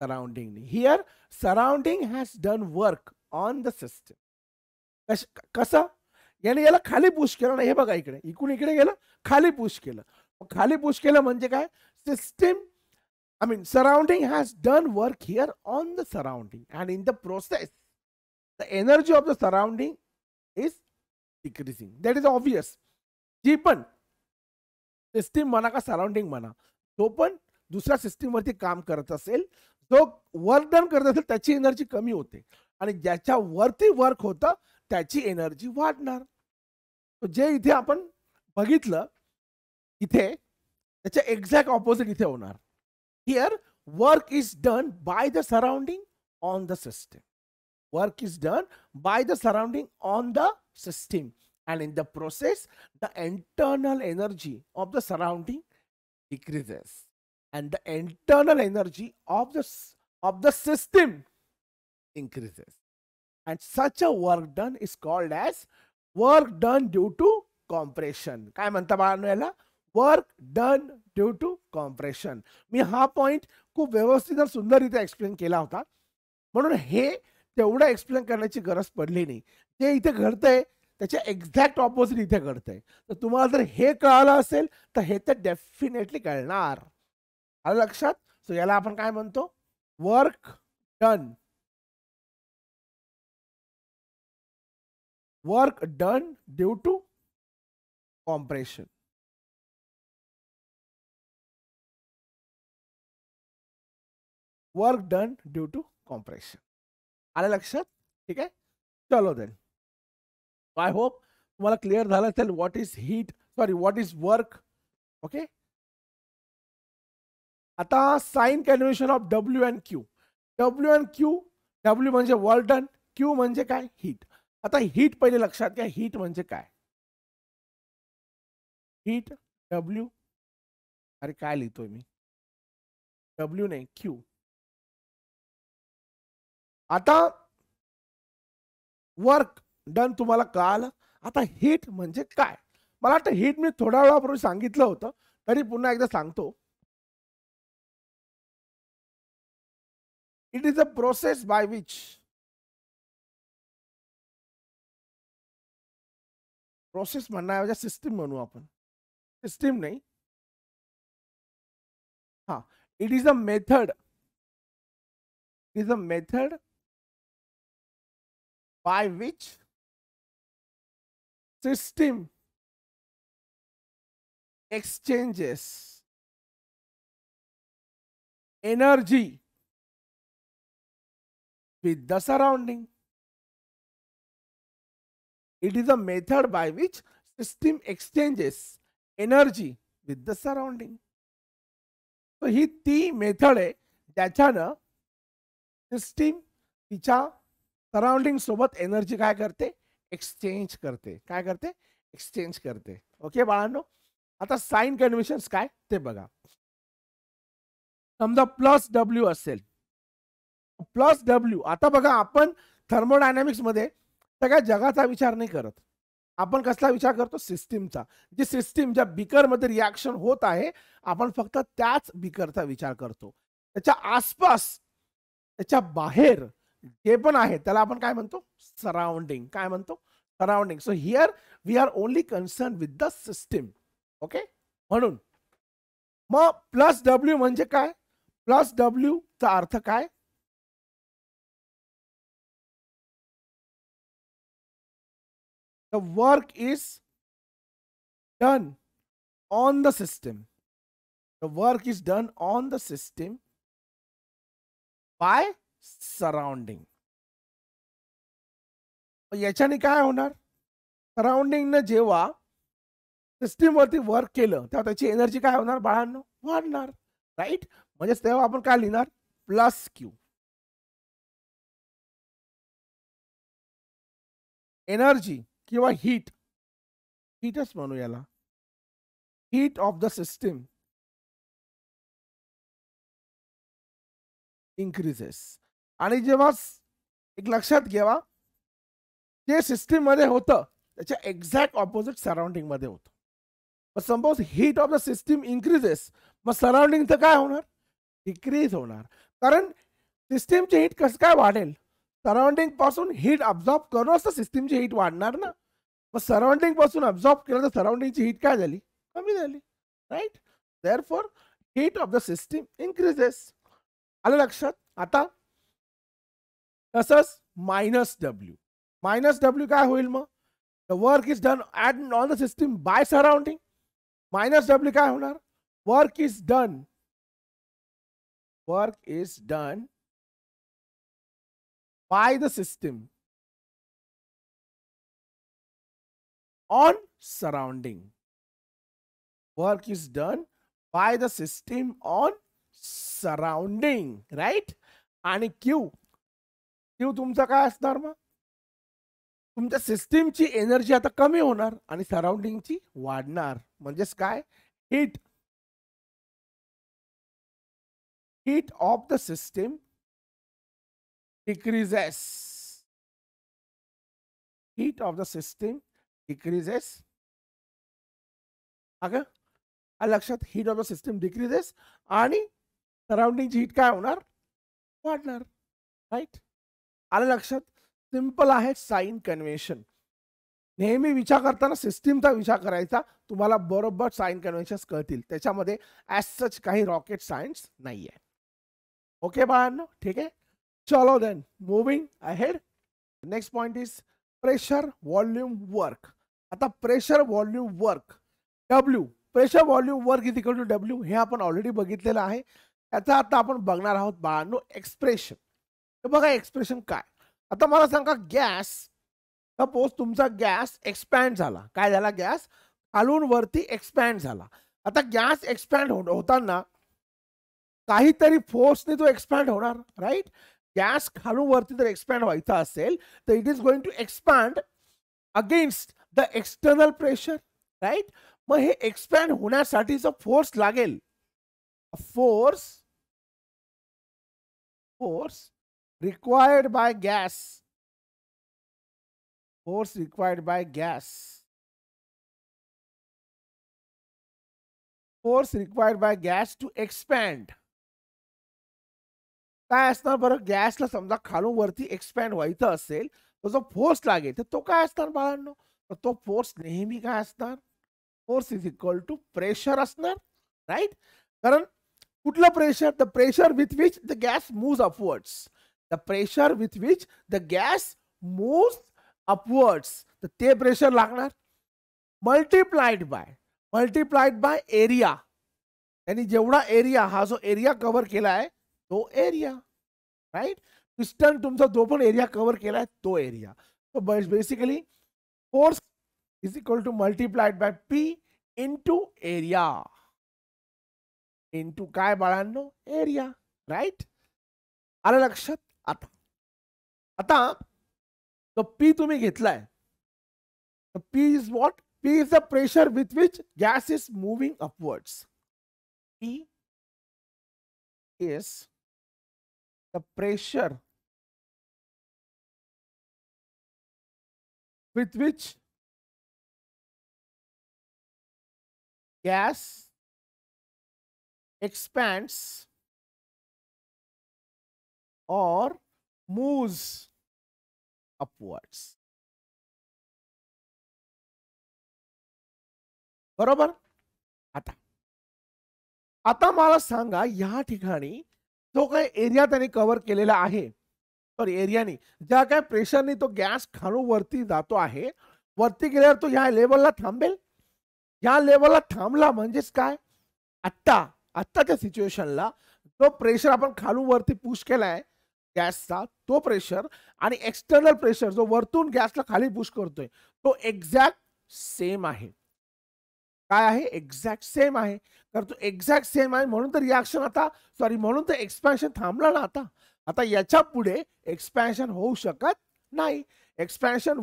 Surrounding. Here surrounding has done work on the system. कसं? याने याला खाली पुश केलं ना, हे बघा इकडे, इकडे गेलं, खाली पुश केलं. खाली पुश केलं म्हणजे काय? System, I mean, surrounding has done work here on the surrounding, and in the process, the energy of the surrounding is decreasing. That is obvious. जी पण सिस्टीम म्हणा का सराउंडिंग म्हणा, तो पण दुसऱ्या सिस्टीम वरती काम करत असेल, जो वर्क डन करत असेल त्याची एनर्जी कमी होते, आणि ज्याच्या वरती वर्क होतं त्याची एनर्जी वाढणार. जे इथे आपण बघितलं, इथे त्याच्या एक्झॅक्ट ऑपोजिट इथे होणार. Here, work is done by the surrounding on the system. Work is done by the surrounding on the system. And in the process, the internal energy of the surrounding decreases. And the internal energy of the system increases. And such a work done is called as work done due to compression. काय म्हणता बाळांनो याला? Work done due to compression. मी हा पॉइंट खूप व्यवस्थित आणि सुंदररित्या एक्सप्लेन केला होता, म्हणून हे तेवढं एक्सप्लेन करण्याची गरज पडली नाही. ते इथे घडतंय त्याच्या एक्झॅक्ट ऑपोजिट इथे घडतंय. तर तुम्हाला जर हे कळालं असेल तर हे तर डेफिनेटली कळणार. आलं लक्षात? सो याला आपण काय म्हणतो? Work done. Work done due to compression. Work done due to compression. आलं लक्षात? ठीक आहे, चलो देन. आय होप तुम्हाला क्लिअर झालं असेल what is heat, sorry what is work. Okay, आता sign convention of W and Q. W and Q, W म्हणजे वर्क डन, क्यू म्हणजे काय? हीट. आता हीट पहिले लक्षात घ्या, हीट म्हणजे काय? हीट डब्ल्यू, अरे काय लिहितोय मी? डब्ल्यू नाही, क्यू. आता वर्क डन तुम्हाला कळालं. आता हीट म्हणजे काय? मला वाटतं हीट मी थोड्या वेळापूर्वी सांगितलं होतं, तरी पुन्हा एकदा सांगतो. It is a process by which, process म्हणण्याऐवजी सिस्टीम म्हणू आपण. सिस्टीम नाही, हा, it is a method, it is a method by which system exchanges energy with the surrounding. It is a method by which system exchanges energy with the surrounding. So ही ती मेथड आहे ज्याच्यानं सिस्टीम तिच्या सराउंडिंग सोबत एनर्जी काय करते? एक्सचेंज करते. काय करते? एक्सचेंज करते. ओके बाळांनो, आता साइन कन्व्हेन्शन्स काय ते बघा. समजा प्लस डब्ल्यू असेल, प्लस डब्ल्यू. आता बघा, आपण थर्मोडायनामिक्स मध्ये सगळ्या जगाचा विचार नाही करत, आपण कसला विचार करतो? सिस्टीमचा. जी सिस्टीम ज्या बीकर मध्ये रिॲक्शन होत आहे, आपण फक्त त्याच बीकरचा विचार करतो. त्याच्या आसपास, त्याच्या बाहेर जे पण आहे त्याला आपण काय म्हणतो? सराउंडिंग. काय म्हणतो? Surrounding. So here we are only concern with the system. Okay, म्हणून मग प्लस डब्ल्यू म्हणजे काय? प्लस डब्ल्यू चा अर्थ काय? The work is done on the system. The work is done on the system by surrounding. याच्याने काय होणार, सराउंडिंगने जेव्हा सिस्टीम वरती वर्क केलं तेव्हा त्याची एनर्जी काय होणार बाळांनो, वाढणार. राईट, म्हणजे तेव्हा आपण काय लिहिणार, प्लस क्यू. एनर्जी किंवा हीट, हीटच म्हणू याला, heat of the system increases. आणि जेव्हा एक लक्षात घ्यावा, जे सिस्टीम मध्ये होतं त्याच्या एक्झॅक्ट ऑपोजिट सराउंडिंग मध्ये होतं. मग suppose heat of the system increases, मग सराउंडिंगचं काय होणार, डिक्रीज होणार. कारण सिस्टीमची हीट कसं काय वाढेल, सराउंडिंग पासून हीट अब्झॉर्ब करूनच तर सिस्टीमची हीट वाढणार ना. मग सराउंडिंग पासून अब्झॉर्ब केलं तर सराउंडिंगची हीट काय झाली, कमी झाली. Right, therefore heat of the system increases. आलं लक्षात. आता तसंच मायनस डब्ल्यू, मायनस डब्ल्यू काय होईल, मग the work is done at on the system by surrounding. Minus W काय होणार, work is done, work is done by the system on surrounding. Work is done by the system on surrounding. Right? आणि Q, Q तुमचा काय असणार, मग तुमच्या सिस्टीमची एनर्जी आता कमी होणार आणि सराउंडिंगची वाढणार. म्हणजेच काय, heat, heat of the system decreases, heat of the system decreases. अगं लक्षात, heat of the system decreases आणि सराउंडिंगची हीट काय होणार, वाढणार. राईट, आलं लक्षात. सिंपल आहे साइन कन्व्हेन्शन. नेहमी विचार करताना सिस्टीमचा विचार करायचा, तुम्हाला बरोबर साइन कन्व्हेन्शन कळतील. त्याच्यामध्ये ॲज सच काही रॉकेट सायन्स नाहीये. ओके बाळांनो, ठीक आहे. चलो then, moving ahead. Next point is pressure volume work. आता pressure volume work, W, pressure volume work is equal to W, हे आपण ऑलरेडी बघितलेलं आहे. त्याचा आता आपण बघणार आहोत बाळांनो एक्सप्रेशन. तर बघा एक्सप्रेशन काय. आता मला सांगा, गॅस, सपोज तुमचा गॅस एक्सपॅन्ड झाला. काय झाला, गॅस खालून वरती एक्सपॅन्ड झाला. आता गॅस एक्सपॅन्ड होताना काहीतरी फोर्सने तो एक्सपॅन्ड होणार. राईट, गॅस खालून वरती जर एक्सपॅन्ड व्हायचा असेल तर it is going to expand against the external pressure. Right, मग हे एक्सपॅन्ड होण्यासाठीचा फोर्स लागेल. Force, force required by gas, force required by gas, force required by gas to expand. काय असणार बरं, गॅसला समजा खालून वरती एक्सपॅन्ड व्हायचं असेल तर जो फोर्स लागेल तर तो काय असणार बाळांनो, तर तो फोर्स नेहमी काय असणार, force is equal to pressure असणार. राईट, कारण कुठलं pressure, the pressure with which the gas moves upwards, the pressure with which the gas moves upwards, तर ते प्रेशर लागणार. मल्टिप्लाइड बाय एरिया, यांनी जेवढा एरिया, हा जो एरिया कव्हर केला आहे तो एरिया. राईट, पिस्टन तुमचा जो पण एरिया कव्हर केलाय तो एरिया. तो basically force is equal to multiplied by P into area, into काय बाळांनो, एरिया. राईट, आलं लक्षात. आता आता तो पी तुम्ही घेतलाय, P is what, P is the pressure with which gas is moving upwards. P is the pressure with which gas expands or moves upwards. बरोबर. आता मला सांगा, या ठिकाणी जो काही एरिया त्याने कव्हर केलेला आहे, तर एरियाने ज्या काय प्रेशरने तो गॅस खालून वरती जातो आहे, वरती गेल्यावर तो ह्या लेवलला थांबेल. ह्या लेवलला थांबला म्हणजेच काय, आत्ताच्या सिच्युएशनला जो प्रेशर आपण खालून वरती पुश केलाय गॅसचा तो प्रेशर आणि एक्सटर्नल प्रेशर जो वरतून गॅसला खाली पुश करतोय तो एक्झॅक्ट सेम आहे. काय आहे? एक्झॅक्ट सेम आहे. तर तो एक्झॅक्ट सेम आहे म्हणून तर रिॲक्शन आता म्हणून तर एक्सपॅन्शन थांबलं ना. आता याच्या पुढे एक्सपॅन्शन होऊ शकत नाही. Expansion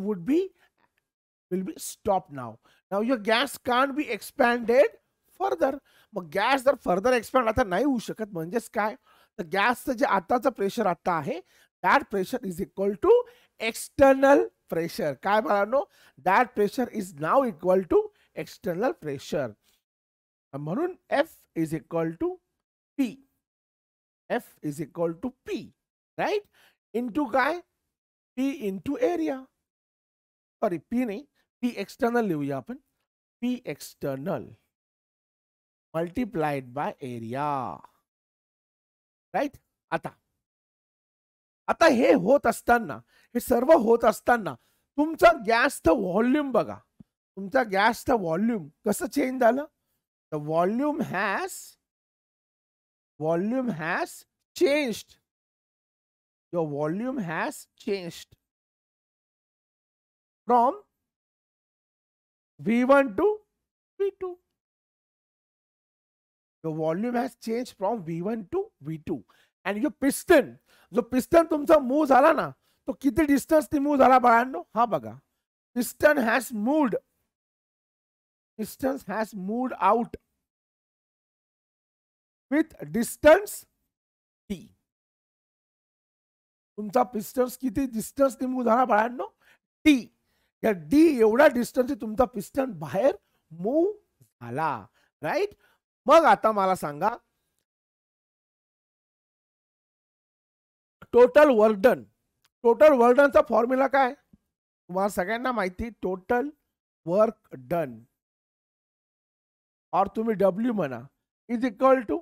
will be stopped now. Now your gas can't be expanded further. मग गॅस जर फर्दर एक्सपॅन्ड आता नाही होऊ शकत म्हणजेच काय, तर गॅसचं जे आताचं प्रेशर आता आहे that pressure is equal to external pressure. काय बाळांनो? That pressure is now equal to external pressure. म्हणून F is equal to P. F is equal to P, right, into काय? P into area. Sorry, P नाही, P एक्सटर्नल लिहूया आपण. P external multiplied by area, right. आता हे होत असताना, हे सर्व होत असताना तुमचं गॅसचं व्हॉल्यूम बघा. तुमचा गॅसचं व्हॉल्यूम कसं चेंज झालं? The volume has changed. Your volume has changed from V1 to V2. Your volume has changed from V1 to V2. And your piston, जो पिस्टन तुमचा मूव झाला ना, तो किती डिस्टन्स नी मूव झाला बाळांनो? हा बघा, piston has moved out with distance T. तुमचा पिस्टन्स किती डिस्टन्स नी मूव झाला बाळांनो? टी. या डी एवढा डिस्टन्स तुमचा पिस्टन बाहेर मूव झाला, राईट. मग आता मला सांगा, टोटल वर्क डनचा फॉर्म्युला काय? तुम्हाला सगळ्यांना माहिती, टोटल वर्क डन और तुम्ही डब्ल्यू म्हणा is equal to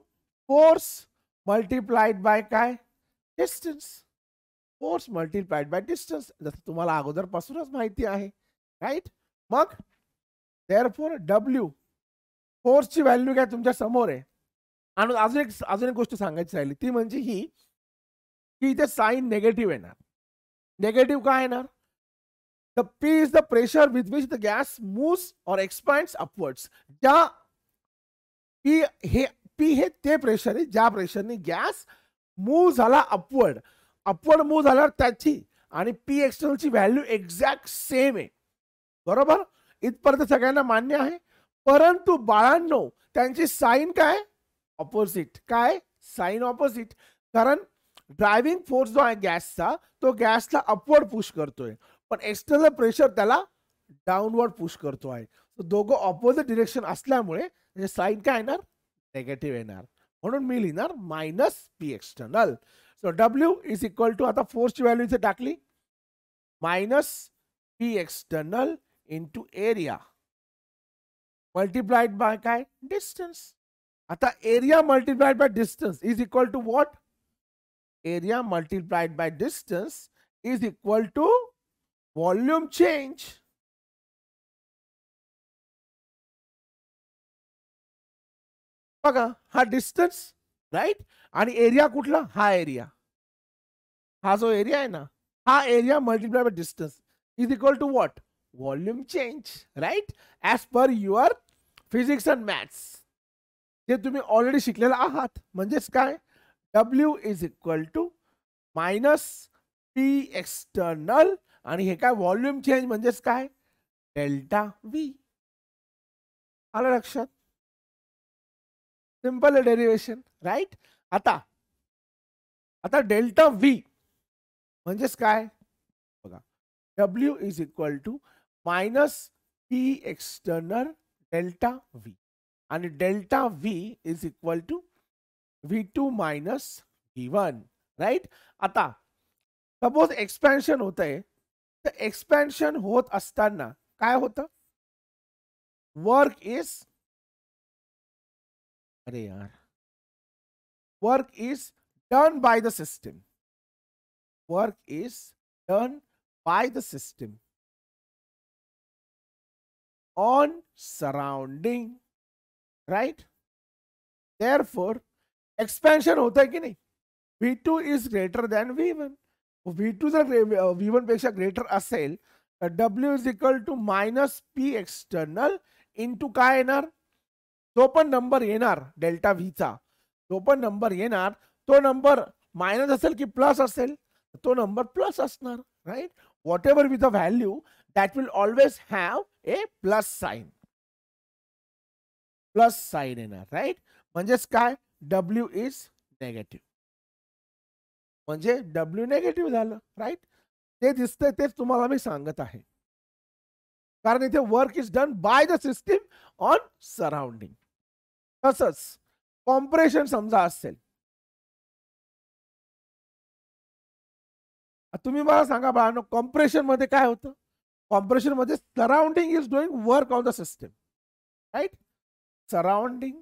force multiplied by काय? Distance. Force multiplied by distance, जसं तुम्हाला अगोदरपासूनच माहिती आहे, राईट. मग देअरफॉर डब्ल्यू, फोर्सची व्हॅल्यू काय तुमच्या समोर आहे. आणि अजून एक गोष्ट सांगायची राहिली, ती म्हणजे ही की इथे साइन नेगेटिव्ह येणार. नेगेटिव्ह काय येणार? The P is the pressure with which the gas moves और एक्सपॅन्ड्स अपवर्ड्स. ज्या पी हे ते प्रेशर आहे ज्या प्रेशरने गॅस मूव्ह झाला अपवर्ड मूव्ह झाल्यावर त्याची आणि पी एक्सटर्नलची व्हॅल्यू एक्झॅक्ट सेम आहे, बरोबर. इथपर्यंत सगळ्यांना मान्य आहे. परंतु बाळांनो, त्यांची साइन काय? ऑपोजिट. काय? Sign opposite. कारण ड्रायव्हिंग फोर्स जो आहे गॅसचा, तो गॅसला अपवर्ड पुश करतोय, पण एक्सटर्नल प्रेशर त्याला डाऊनवर्ड पुश करतो आहे. दोघं ऑपोजिट डिरेक्शन असल्यामुळे म्हणजे साइन काय येणार? नेगेटिव्ह येणार. म्हणून मी लिहिणार minus P external. So W is equal to, आता फोर्सची व्हॅल्यू इथे टाकली, minus P external into area multiplied by काय? डिस्टन्स. आता area multiplied by distance is equal to what? Area multiplied by distance is equal to volume change. बघा, हा डिस्टन्स, राईट, आणि एरिया कुठला? हा एरिया, हा जो एरिया आहे ना, हा area multiply by distance is equal to what? Volume change, right, as per your physics and maths, जे तुम्ही ऑलरेडी शिकलेला आहात. म्हणजेच काय? W is equal to minus P external, आणि हे काय? व्हॉल्यूम चेंज म्हणजेच काय? Delta V. आलं लक्षात? Simple derivation, right. आता डेल्टा व्ही म्हणजेच काय? बघा, W is equal to minus P external delta V, आणि delta V is equal to V2 minus V1, right. आता सपोज एक्सपॅन्शन होत आहे, तर एक्सपॅन्शन होत असताना काय होतं? Work is done by the system. Work is done by the system on surrounding, right? Therefore, expansion होता है कि नहीं? V2 is greater than V1. V2 जर V1 पेक्षा ग्रेटर असेल तर W is equal to minus P external into काय येणार, तो पण नंबर येणार डेल्टा व्हीचा, तो पण नंबर येणार, तो नंबर मायनस असेल की प्लस असेल, तो नंबर प्लस असणार, right. Whatever with a value that will always have a plus sign, plus sign येणार, राईट. म्हणजेच काय, W इज नेगेटिव्ह, म्हणजे W नेगेटिव्ह झालं, राईट. ते दिसतंय तेच तुम्हाला मी सांगत आहे, कारण इथे work is done by the system on surrounding. तसंच कॉम्प्रेशन समजा असेल, तुम्ही मला सांगा बाळांनो, कॉम्प्रेशन मध्ये काय होतं, कॉम्प्रेशन मध्ये surrounding is doing work on the system, right. Surrounding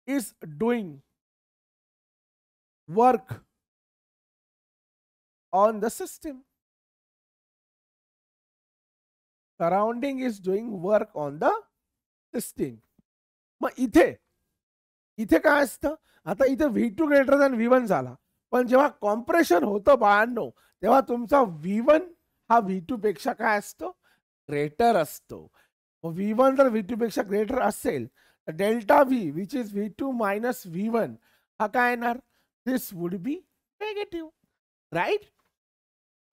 is doing work on the system. Surrounding is doing work on the system. मग इथे काय असतं, आता इथे V2 ग्रेटर दॅन V1 झाला, पण जेव्हा कॉम्प्रेशन होतं बाळांनो, तेव्हा तुमचा V1 हा V2 पेक्षा काय असतो, ग्रेटर असतो. V1 जर V2 पेक्षा ग्रेटर असेल, delta V which is V2 minus V1 हा काय येणार, this would be negative, right.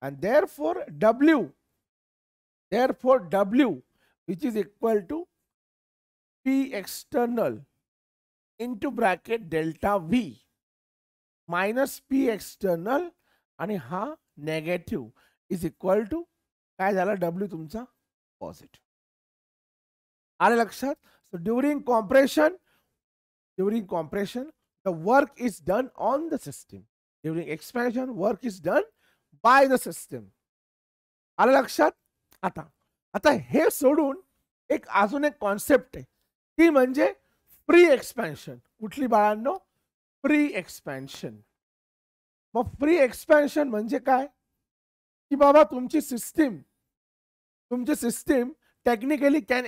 and therefore W which is equal to P external into bracket delta V minus P external आणि हा नेगेटिव्ह इज इक्वल टू काय झाला, W तुमचा पॉझिटिव्ह. आले लक्षात. So during compression the work is done on the system. During expansion work is done by the system. आलं लक्षात. आता हे सोडून एक अजून एक कॉन्सेप्ट आहे, ती म्हणजे फ्री एक्सपॅन्शन. कुठली बाळांनो, फ्री एक्सपॅन्शन. मग फ्री एक्सपॅन्शन म्हणजे काय, की बाबा तुमची system technically can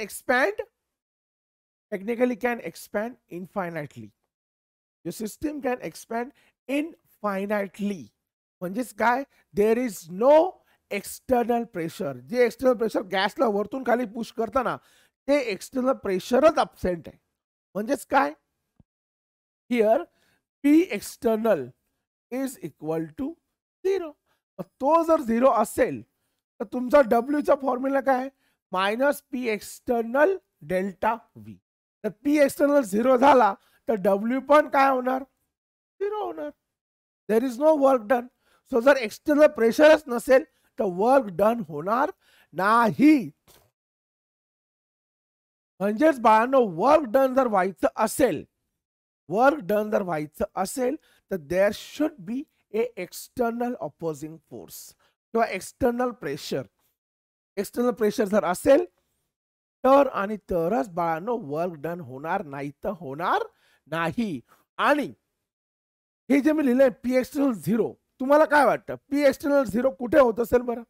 expand infinitely. Your system can expand infinitely. म्हणजेच काय, there is no external pressure. जे एक्सटर्नल प्रेशर गॅसला वरतून खाली पुश करताना ते एक्सटर्नल प्रेशरच अब्सेंट आहे. म्हणजेच काय, here P external is equal to 0. तो जर 0 असेल तर तुमचा W चा फॉर्म्युला काय, minus P external delta V. तर P एक्सटर्नल 0 झाला तर W पण काय होणार, 0 होणार. There is no work done. So जर एक्सटर्नल प्रेशरच नसेल तर वर्क डन होणार नाही. म्हणजेच बाळांनो, वर्क डन जर व्हायचं असेल तर there should be a external opposing force किंवा एक्सटर्नल प्रेशर जर असेल तर आणि तरच बाळांनो वर्क डन होणार, नाही तर होणार नाही. आणि हे जे मी लिहिलंय P एक्सटर्नल 0, तुम्हाला काय वाटतं P एक्सटर्नल 0 कुठे होत असेल बरं?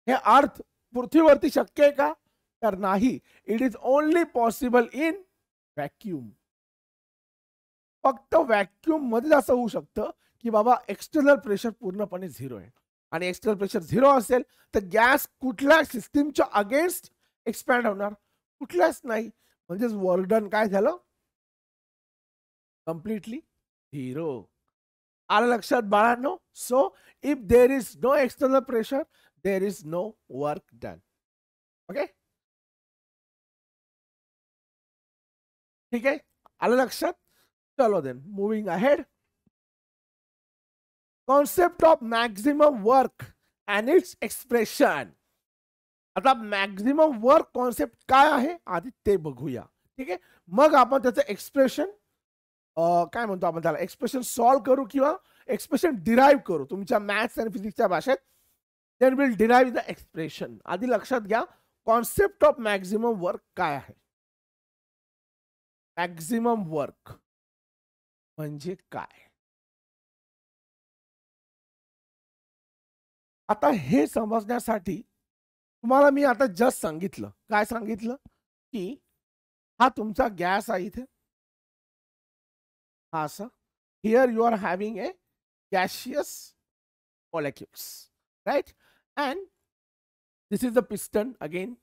हे अर्थ पृथ्वीवरती शक्य आहे का, तर नाही. It is only possible in vacuum. फक्त व्हॅक्यूम मध्ये असं होऊ शकतं की बाबा एक्सटर्नल प्रेशर पूर्णपणे 0 आहे, आणि एक्सटर्नल प्रेशर 0 असेल तर गॅस कुठल्या सिस्टीमच्या अगेन्स्ट एक्सपॅन्ड होणार, कुठल्याच नाही. म्हणजेच वर्क डन काय झालं, कम्प्लिटली 0. आलं लक्षात बाळांनो. So if there is no external pressure there is no work done. Okay, ठीक आहे, आलं लक्षात. चलो then moving ahead. Concept of maximum work and its expression. आता मॅक्झिमम वर्क कॉन्सेप्ट काय आहे आधी ते बघूया, ठीक आहे. मग आपण त्याचं एक्सप्रेशन काय म्हणतो आपण त्याला, एक्सप्रेशन सॉल्व करू किंवा एक्सप्रेशन डिराईव्ह करू तुमच्या मॅथ्स आणि फिजिक्सच्या भाषेत. Then will derive the expression. आधी लक्षात घ्या कॉन्सेप्ट ऑफ मॅक्झिमम वर्क काय आहे. मॅक्झिमम वर्क म्हणजे काय, आता हे समजण्यासाठी तुम्हाला मी आता जस्ट सांगितलं, काय सांगितलं, की हा तुमचा गॅस आहे इथे, हा असं. Here you are having a gaseous molecules, right? And this is the piston again.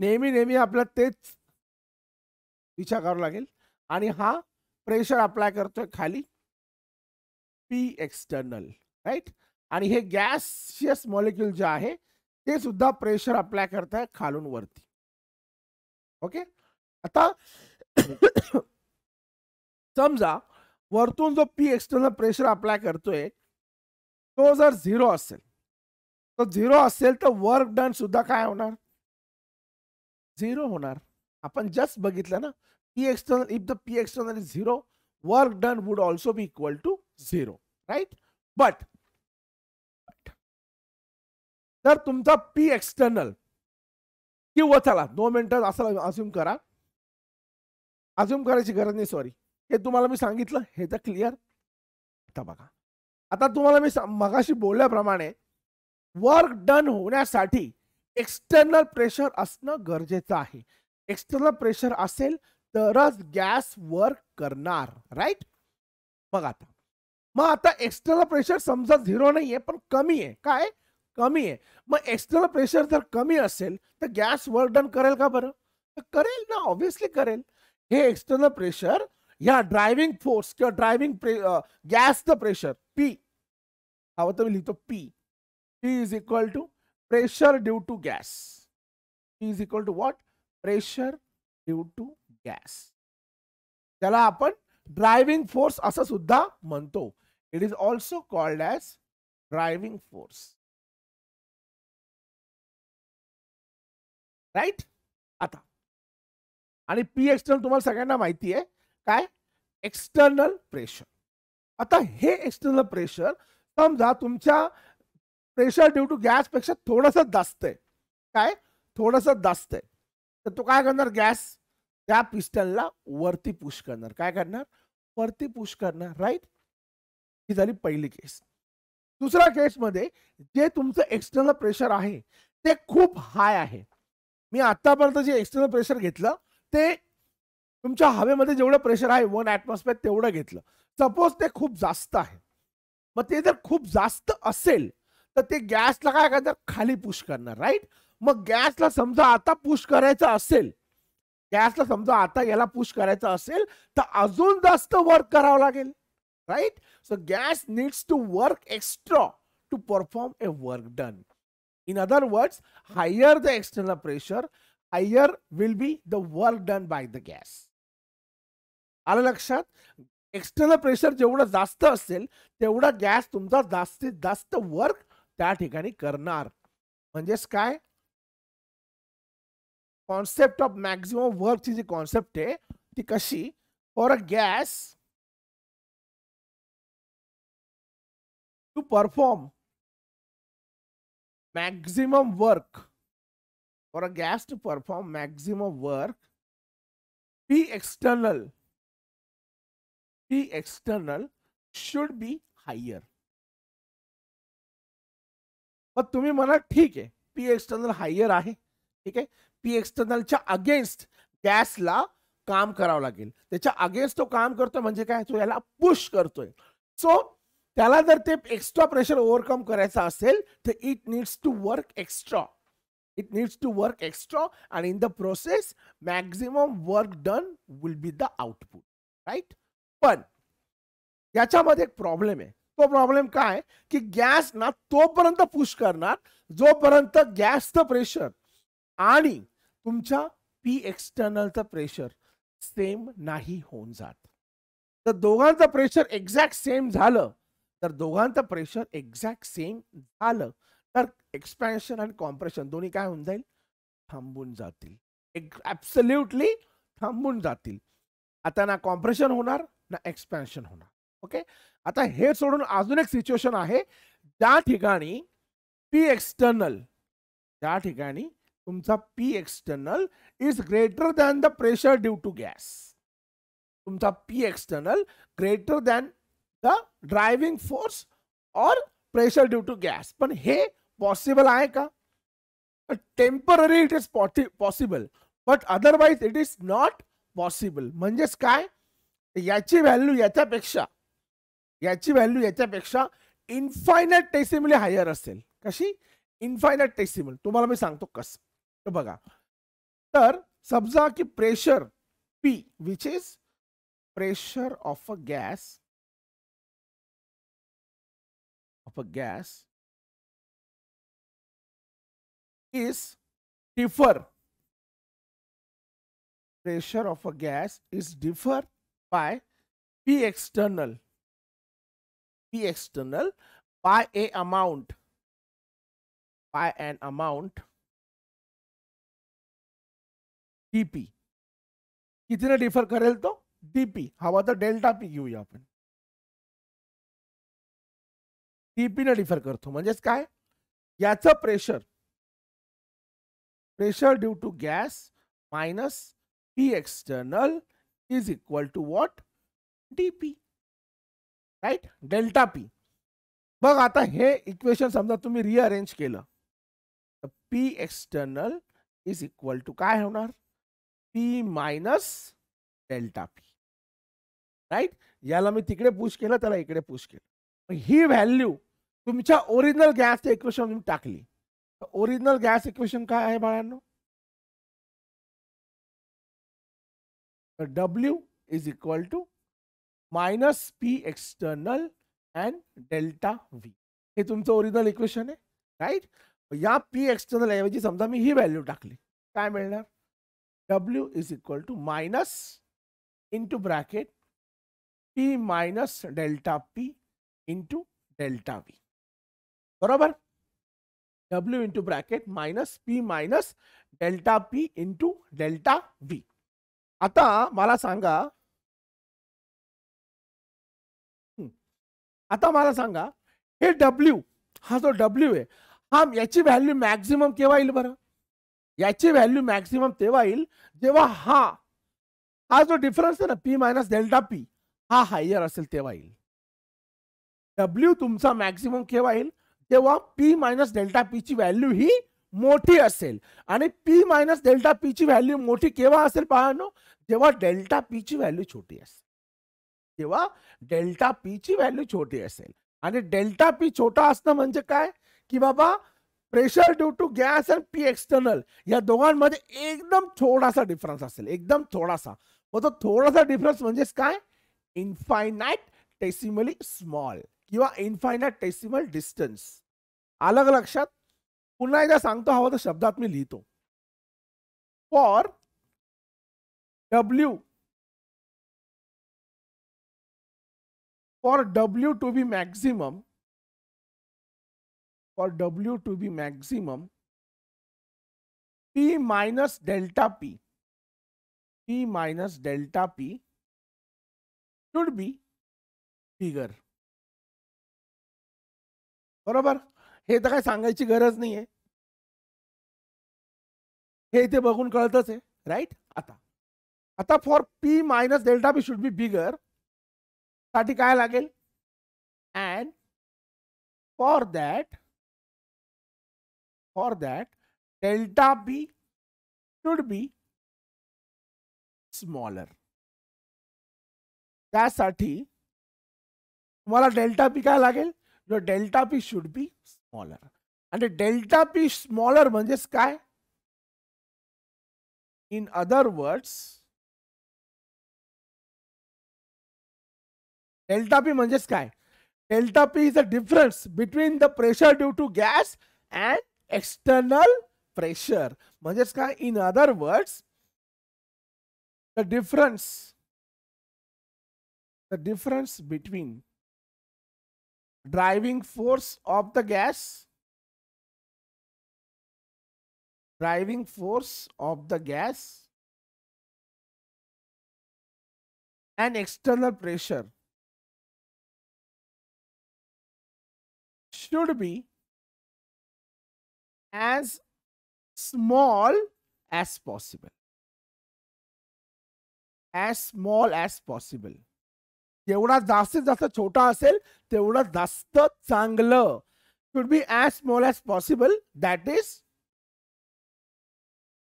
नेहमी आपल्याला तेच विचार करावा लागेल. आणि हा प्रेशर अप्लाय करतोय खाली, पी एक्सटर्नल, राईट. आणि हे गॅशियस मॉलिक्यूल जे आहे ते सुद्धा प्रेशर अप्लाय करताय खालून वरती. ओके. आता समजा वरतून जो पी एक्सटर्नल प्रेशर अप्लाय करतोय तो जर 0 असेल, तो 0 असेल तर वर्क डन सुद्धा काय होणार, 0 होणार. आपण जस्ट बघितलं ना, P external, if the P external is 0, work done would also be equal to 0, right. But तर तुमचा पी एक्सटर्नल, किंवा चला 2 मिनिटं असं अज्युम करा, अज्युम करायची गरज नाही, सॉरी, हे तुम्हाला मी सांगितलं, हे तर क्लिअर. आता बघा, आता तुम्हाला मी मगाशी बोलल्याप्रमाणे वर्क डन होण्यासाठी एक्सटर्नल प्रेशर असणं गरजेचं आहे. एक्सटर्नल प्रेशर असेल तरच गॅस वर्क करणार, राईट. बघा आता, मग आता एक्सटर्नल प्रेशर समजा 0 नाहीये पण कमी आहे, काय कमी आहे. मग एक्सटर्नल प्रेशर जर कमी असेल तर गॅस वर्क डन करेल का बरं, तर करेल ना, ऑब्विसली करेल. हे एक्सटर्नल प्रेशर या ड्रायव्हिंग फोर्स किंवा ड्रायव्हिंग गॅसचं प्रेशर पी, हवं तर मी लिहितो P, P is equal to pressure due to gas. P is equal to what, pressure due to gas. त्याला आपण ड्रायव्हिंग फोर्स असं सुद्धा म्हणतो. It is also called as driving force, right. आता आणि पी एक्सटर्नल तुम्हाला सगळ्यांना माहिती आहे, काय, एक्सटर्नल प्रेशर. आता हे एक्सटर्नल प्रेशर समजा तुमच्या प्रेशर ड्यू टू गॅस पेक्षा थोडंसं जास्त आहे, काय, थोडंसं जास्त आहे, तर तो काय करणार, गॅस त्या पिस्टनला वरती पुश करणार. काय करणार, वरती पुश करणार, राईट. ही झाली पहिली केस. दुसऱ्या केसमध्ये जे तुमचं एक्सटर्नल प्रेशर आहे ते खूप हाय आहे. मी आतापर्यंत जे एक्सटर्नल प्रेशर घेतलं ते तुमच्या हवेमध्ये जेवढं प्रेशर आहे 1 ॲटमॉस्फिअर तेवढं घेतलं. सपोज ते खूप जास्त आहे, मग ते जर खूप जास्त असेल तर ते गॅसला काय करणार, खाली पुश करणार, राईट. मग गॅसला समजा आता पुश करायचं असेल, गॅसला समजा आता याला पुश करायचं असेल तर अजून जास्त वर्क करावं लागेल, right. So gas needs to work extra to perform a work done. In other words, higher the external pressure, higher will be the work done by the gas. आलं लक्षात. एक्सटर्नल प्रेशर जेवढं जास्त असेल तेवढा गॅस तुमचा जास्तीत जास्त वर्क त्या ठिकाणी करणार. म्हणजेच काय, कॉन्सेप्ट ऑफ मॅक्झिमम वर्कची जी कॉन्सेप्ट आहे ती कशी, for a gas to perform maximum work, for a gas to perform maximum work, P external should be higher. पण तुम्ही म्हणा ठीक आहे, पी एक्सटर्नल हायर आहे, ठीक आहे, पी एक्सटर्नलच्या अगेन्स्ट गॅसला काम करावं लागेल. त्याच्या अगेन्स्ट तो काम करतोय म्हणजे काय, तो याला पुश करतोय. सो त्याला जर ते एक्स्ट्रा प्रेशर ओव्हरकम करायचं असेल तर it needs to work extra, it needs to work extra, and in the process maximum work done will be the output, right. पण याच्यामध्ये एक प्रॉब्लेम आहे. तो प्रॉब्लेम काय की गॅस ना तोपर्यंत पुश करणार जोपर्यंत गॅसचं प्रेशर आणि तुमच्या पी एक्सटर्नलचं प्रेशर सेम नाही होऊन जात. तर दोघांचं प्रेशर एक्झॅक्ट सेम झालं तर दोघांचं प्रेशर एक्झॅक्ट सेम झालं तर एक्सपॅन्शन आणि कॉम्प्रेशन दोन्ही काय होऊन जाईल, थांबून जातील. ॲब्सोल्युटली थांबून जातील. आता ना कॉम्प्रेशन होणार ना एक्सपॅन्शन होणार. ओके. आता हे सोडून अजून एक सिच्युएशन आहे त्या ठिकाणी पी एक्सटर्नल, त्या ठिकाणी तुमचा P external is greater than the pressure due to gas. तुमचा P external greater than the driving force और प्रेशर ड्यू टू गॅस. पण हे पॉसिबल आहे का, temporary it is possible, but otherwise it is not possible. म्हणजेच काय, याची व्हॅल्यू याच्यापेक्षा इन्फायनाइटेसिमली हायर असेल. कशी? इन्फायनाइटेसिमल. तुम्हाला मी सांगतो कसं. तर बघा, तर समजा की pressure P which is pressure of a gas is differ. Pressure of a gas is differ by P external by an amount dP. कितीने डिफर करेल तो? dP. हवा तर डेल्टा पी घेऊया आपण. dP ने डिफर करतो. म्हणजेच काय, याचं pressure due to gas minus P external is equal to what? dP. Right, delta P. बघ आता हे इक्वेशन समजा तुम्ही रिअरेंज केलं तर P external is equal to काय होणार? P minus delta P. Right, याला मी तिकडे पुश केलं, त्याला इकडे पुश केलं. ही व्हॅल्यू तुमच्या ओरिजिनल गॅसच्या इक्वेशन तुम्ही टाकली. ओरिजिनल गॅस इक्वेशन काय आहे बाळांनो? W is equal to minus P external and delta V. हे तुमचं ओरिजिनल इक्वेशन आहे. राईट, या P एक्सटर्नल ऐवजी समजा मी ही व्हॅल्यू टाकली, काय मिळणार? W is equal to minus into bracket P minus delta P into delta V. बरोबर? W into bracket minus P minus delta P into delta V. आता मला सांगा, हे W, हा जो W आहे, हा याची व्हॅल्यू मॅक्झिमम केव्हा येईल बरं? याची व्हॅल्यू मॅक्झिमम तेव्हा येईल जेव्हा हा जो डिफरन्स आहे ना P मायनस डेल्टा P हा हायर असेल तेव्हा येईल. W तुमचा मॅक्झिमम केव्हा येईल? तेव्हा P मायनस डेल्टा P ची व्हॅल्यू ही मोठी असेल. आणि P मायनस डेल्टा P ची व्हॅल्यू मोठी केव्हा असेल पाहनो? जेव्हा डेल्टा P ची व्हॅल्यू छोटी असेल. तेव्हा डेल्टा P ची व्हॅल्यू छोटी असेल. आणि डेल्टा P छोटा असणं म्हणजे काय की बाबा प्रेशर ड्यू टू गॅस आणि P एक्सटर्नल या दोघांमध्ये एकदम थोडासा डिफरन्स असेल, एकदम थोडासा. मग तो थोडासा डिफरन्स म्हणजेच काय? इन्फायनाइटेसिमली स्मॉल किंवा इन्फायनाइटेसिमल डिस्टन्स. आलं का लक्षात? पुन्हा एकदा सांगतो, हवं तर शब्दात मी लिहितो. For W to be maximum, P minus delta P should be bigger. बरोबर? हे तर काय सांगायची गरज नाहीये, हे इथे बघून कळतच आहे. राईट, आता for P minus delta P should be bigger साठी काय लागेल? And for that delta P should be smaller. त्यासाठी तुम्हाला डेल्टा P काय लागेल? जो delta P should be smaller. आणि डेल्टा P स्मॉलर म्हणजेच काय? In other words, delta P म्हणजेच काय? Delta P is the difference between the pressure due to gas and external pressure. म्हणजेच काय? In other words, the difference between driving force of the gas, and external pressure should be as small as possible. जेवढा जास्तीत जास्त छोटा असेल तेवढं जास्त चांगलं. should be as small as possible, that is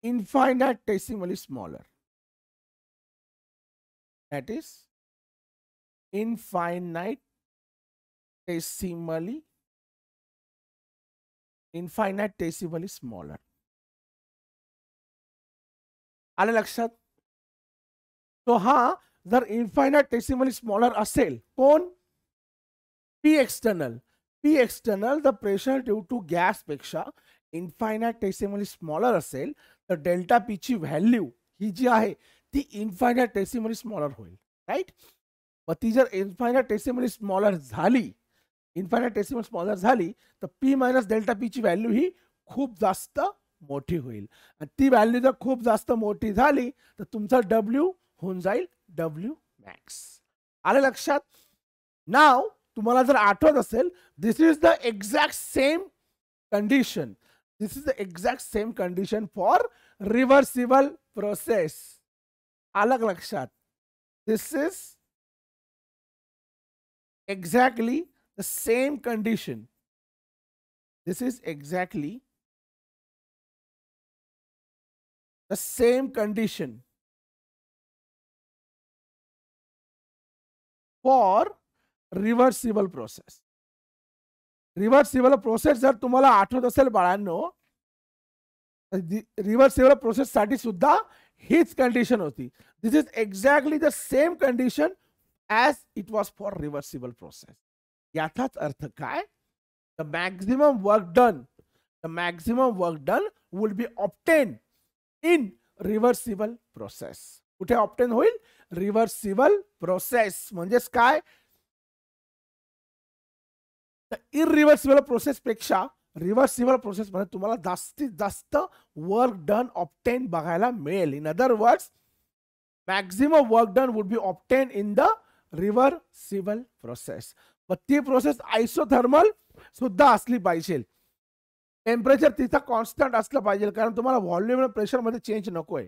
infinitesimally smaller. That is infinitesimally smaller. आलं लक्षात? तो हा जर इन्फायनाटेसिमली स्मॉलर असेल, कोण? P external. P external the pressure due to gas पेक्षा इन्फायनाटेसिमली स्मॉलर असेल तर डेल्टा पी ची व्हॅल्यू ही जी आहे ती इन्फायनाटेसिमली स्मॉलर होईल. राईट? मग ती जर इन्फायनाटेसिमली स्मॉलर झाली, तर पी मायनस डेल्टा पी ची व्हॅल्यू ही खूप जास्त मोठी होईल. आणि ती व्हॅल्यू जर खूप जास्त मोठी झाली तर तुमचा डब्ल्यू होऊन जाईल डब्ल्यू मॅक्स. आलं लक्षात? नाव तुम्हाला जर आठवत असेल, this is the exact same condition. This is the exact same condition for reversible process. आलं लक्षात? This is exactly the same condition. This is exactly the same condition for reversible process. Reversible process जर तुम्हाला आठवत असेल बाळांनो, रिव्हर्सिबल प्रोसेस साठी सुद्धा हीच कंडिशन होती. This is exactly the same condition as it was for reversible process. याचाच अर्थ काय? The maximum work done will be obtained in reversible process. कुठे ऑप्टेन होईल? Reversible process. म्हणजेच काय? इरिव्हर्सिबल प्रोसेस पेक्षा रिव्हर्सिबल प्रोसेस मध्ये तुम्हाला जास्तीत जास्त वर्क डन ऑप्टेन बघायला मिळेल. In other words, maximum work done would be obtain in the reversible process. मग ती प्रोसेस आयसोथर्मल सुद्धा असली पाहिजे. टेम्परेचर तिचा कॉन्स्टंट असलं पाहिजे, कारण तुम्हाला व्हॉल्यूम आणि प्रेशर मध्ये चेंज नकोय.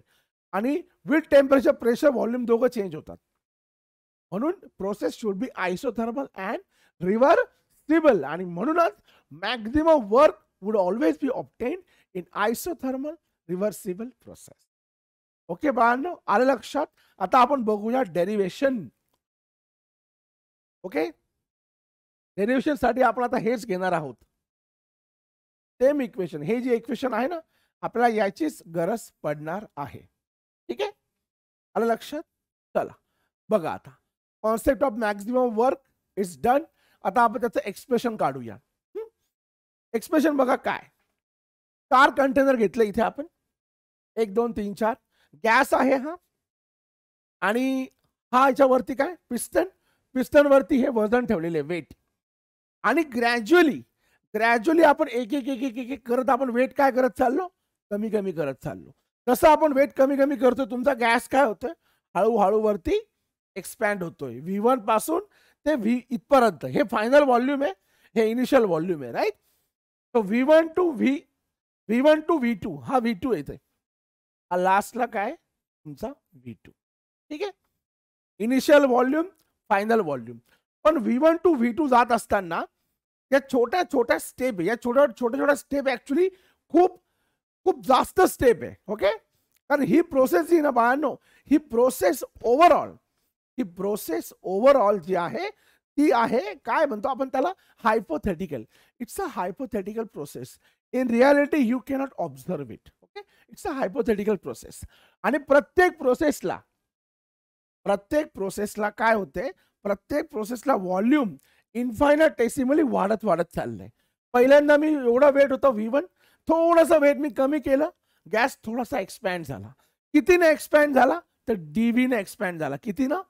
आणि विथ टेम्परेचर प्रेशर व्हॉल्यूम दोघं चेंज होतात. म्हणून process should be isothermal and reversible. आणि म्हणूनच maximum work would always B obtain in isothermal reversible process. Okay बाळांनो, आलं लक्षात? आता आपण बघूया डेरिवेशन. ओके, डेरिवेशन साठी आपण आता हेच घेणार आहोत, सेम इक्वेशन. हे जे इक्वेशन आहे ना, आपल्याला याचीच गरज पडणार आहे. ठीक आहे, आलं लक्षात? चला बघा, आता concept of maximum work is done. आता आपण त्याचं एक्सप्रेशन काढूया. एक्सप्रेशन बघा काय. 4 कंटेनर घेतले इथे आपण, 1 2 3 4. गॅस आहे हा, आणि हा याच्यावरती काय? पिस्टन. पिस्टन वरती हे वजन ठेवलेले, वेट. आणि ग्रॅज्युअली आपण एक करत आपण वेट काय करत चाललो? कमी कमी करत चाललो. जसं आपण वेट कमी कमी करतो, तुमचा गॅस काय होतोय? हळूहळू वरती एक्सपॅन्ड होतोय. V1 पासून ते V इथपर्यंत. हे फायनल व्हॉल्यूम आहे, हे इनिशियल व्हॉल्यूम आहे. राईट? तो V1 टू V2 हा V2 येते. हा लास्टला काय? तुमचा V2. ठीक आहे, इनिशियल व्हॉल्यूम, फायनल व्हॉल्यूम. पण V1 टू V2 जात असताना या छोट्या छोट्या स्टेप, या छोट्या स्टेप ऍक्च्युली खूप जास्त स्टेप आहे. ओके, कारण ही प्रोसेस जी ना बाळांनो, ही प्रोसेस ओव्हरऑल जी आहे ती आहे, काय म्हणतो आपण त्याला? Hypothetical. It's a hypothetical process. In reality you cannot observe it. Okay, it's a hypothetical process. आणि प्रत्येक प्रोसेसला काय होते? प्रत्येक प्रोसेसला व्हॉल्यूम इन्फायनाटेसिमली वाढत चाललंय. पहिल्यांदा मी एवढा वेट होता V1, थोडासा वेट मी कमी केलं, गॅस थोडासा एक्सपॅन्ड झाला. कितीने एक्सपॅन्ड झाला? तर DV ने एक्सपॅन्ड झाला. कितीनं?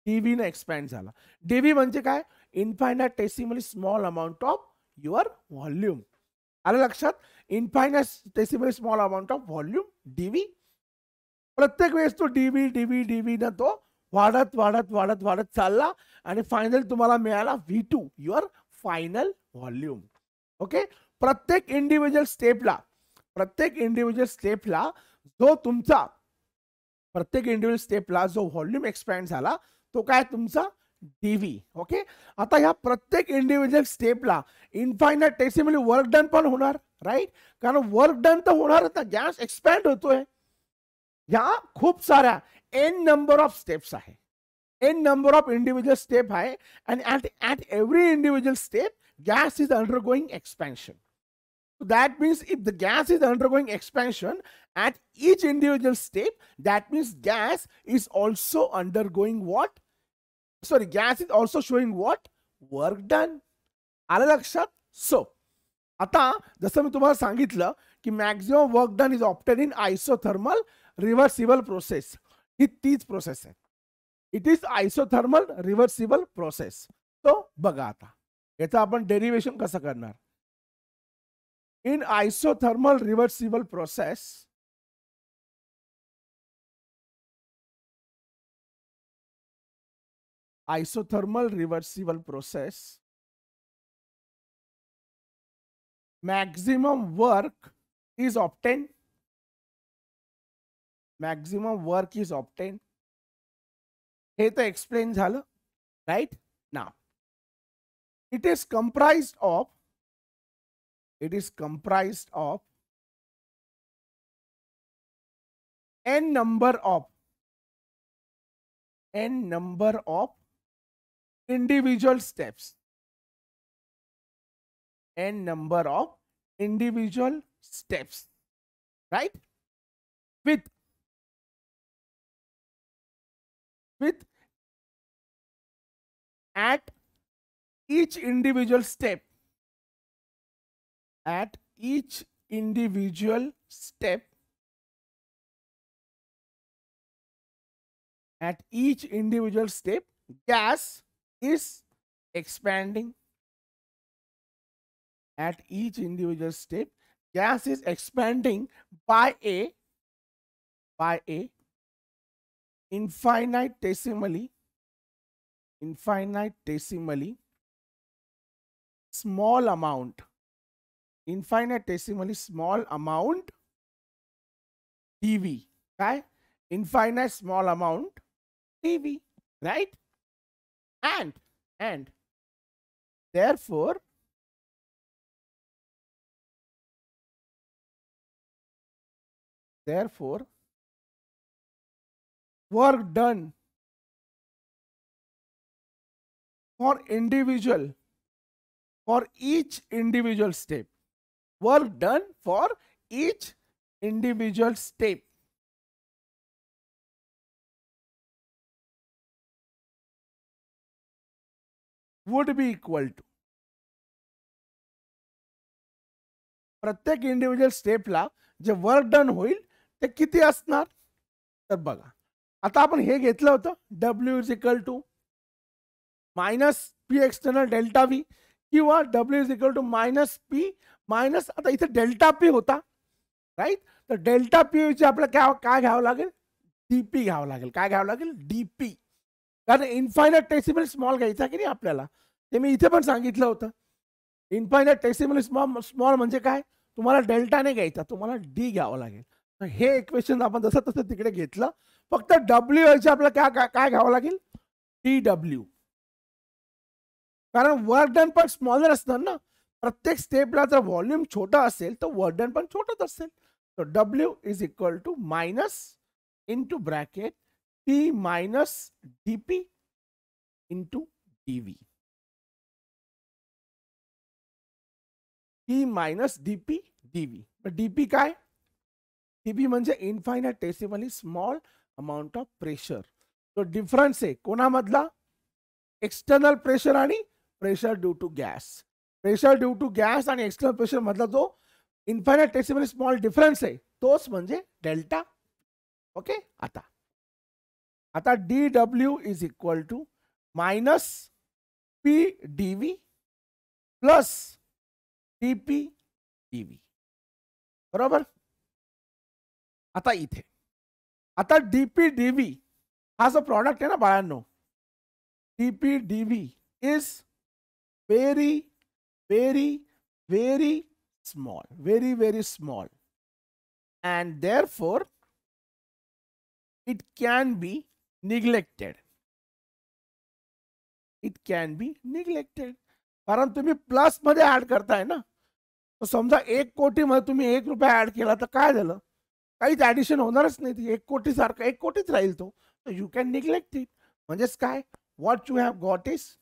DV ने एक्सपॅन्ड झाला. DV म्हणजे काय? Infinitesimally small amount of your volume. आलं लक्षात? Infinitesimally small amount of volume DV. प्रत्येक वेळेस तो DV ना तो वाढत चालला, आणि फायनल तुम्हाला मिळाला V2, your final volume. Okay, प्रत्येक इंडिव्हिज्युअल स्टेपला जो व्हॉल्यूम एक्सपॅन्ड झाला तो काय? तुमचा DV. ओके, आता ह्या प्रत्येक इंडिव्हिज्युअल स्टेपला इन्फायनाटेसिमली वर्क डन पण होणार. राईट? कारण वर्क डन तर होणार, आता गॅस एक्सपॅन्ड होतोय. ह्या खूप साऱ्या n नंबर ऑफ स्टेप्स आहे, n number of individual step आहे, and at every individual step gas is undergoing expansion. So that means if the gas is undergoing expansion at each individual step, that means gas is also undergoing what? Sorry, gas is also showing what? Work done. आलं लक्षात? So आता जसं मी तुम्हाला सांगितलं की maximum work done is obtain in isothermal reversible process. ही तीच प्रोसेस आहे. It is isothermal reversible process. तो बघा आता याचं आपण डेरिव्हेशन कसं करणार. In isothermal reversible process maximum work is obtained. हे तर एक्सप्लेन झालं, right. Now it is comprised of n number of individual steps. N number of individual steps, right? With at each individual step, gas is expanding. At each individual step, gas is expanding by a infinitesimally small amount, dV. Okay? Infinite small amount dV, right? And therefore work done for each individual step, would be equal to प्रत्येक इंडिव्हिज्युअल स्टेपला जे वर्क डन होईल ते किती असणार. तर बघा आता आपण हे घेतलं होतं W is equal to minus P external delta V किंवा W is equal to minus P minus, आता इथे डेल्टा पी होता, राईट. तर डेल्टा पी चे आपल्याला काय घ्यावं लागेल, डीपी घ्यावं लागेल. काय घ्यावं लागेल, डीपी. कारण इन्फायनाइटेसिमल स्मॉल घ्यायचा की नाही आपल्याला, ते मी इथे पण सांगितलं होतं. इन्फायनाइटेसिमल स्मॉल म्हणजे काय, तुम्हाला डेल्टा नाही घ्यायचा, तुम्हाला डी घ्यावं लागेल. हे इक्वेशन आपण जसं तसं तिकडे घेतलं, फक्त डब्ल्यू यायचे आपल्याला काय घ्यावं लागेल, टी डब्ल्यू. कारण वर्क डन पण स्मॉलर असणार ना. प्रत्येक स्टेपला जर व्हॉल्यूम छोटा असेल तर वर्क डन पण छोटच असेल. तर W is equal to minus into bracket T minus DP into DV. T minus DP DV. DP काय, डीपी म्हणजे infinitesimally small amount of pressure. तो डिफरन्स आहे कोणामधला, एक्सटर्नल प्रेशर आणि pressure due to gas. Pressure due to gas आणि एक्सटर्नल प्रेशर मधला जो इन्फायनाइटेसिमली स्मॉल डिफरन्स आहे तोच म्हणजे डेल्टा. ओके. आता D W is equal to minus P DV plus DP DV, बरोबर. आता इथे आता डीपी डीव्ही हा जो प्रॉडक्ट आहे ना बाळांनो, DP DV is very small, and therefore it can be neglected. कारण तुम्ही प्लस मध्ये ऍड करताय ना. तर समजा 1 कोटी मध्ये तुम्ही 1 रुपया ऍड केला तर काय झालं, काहीच ऍडिशन होणारच नाही, ती 1,00,00,000 सारखं 1,00,00,000च राहील तो. You can neglect it. म्हणजेच काय, what you have got is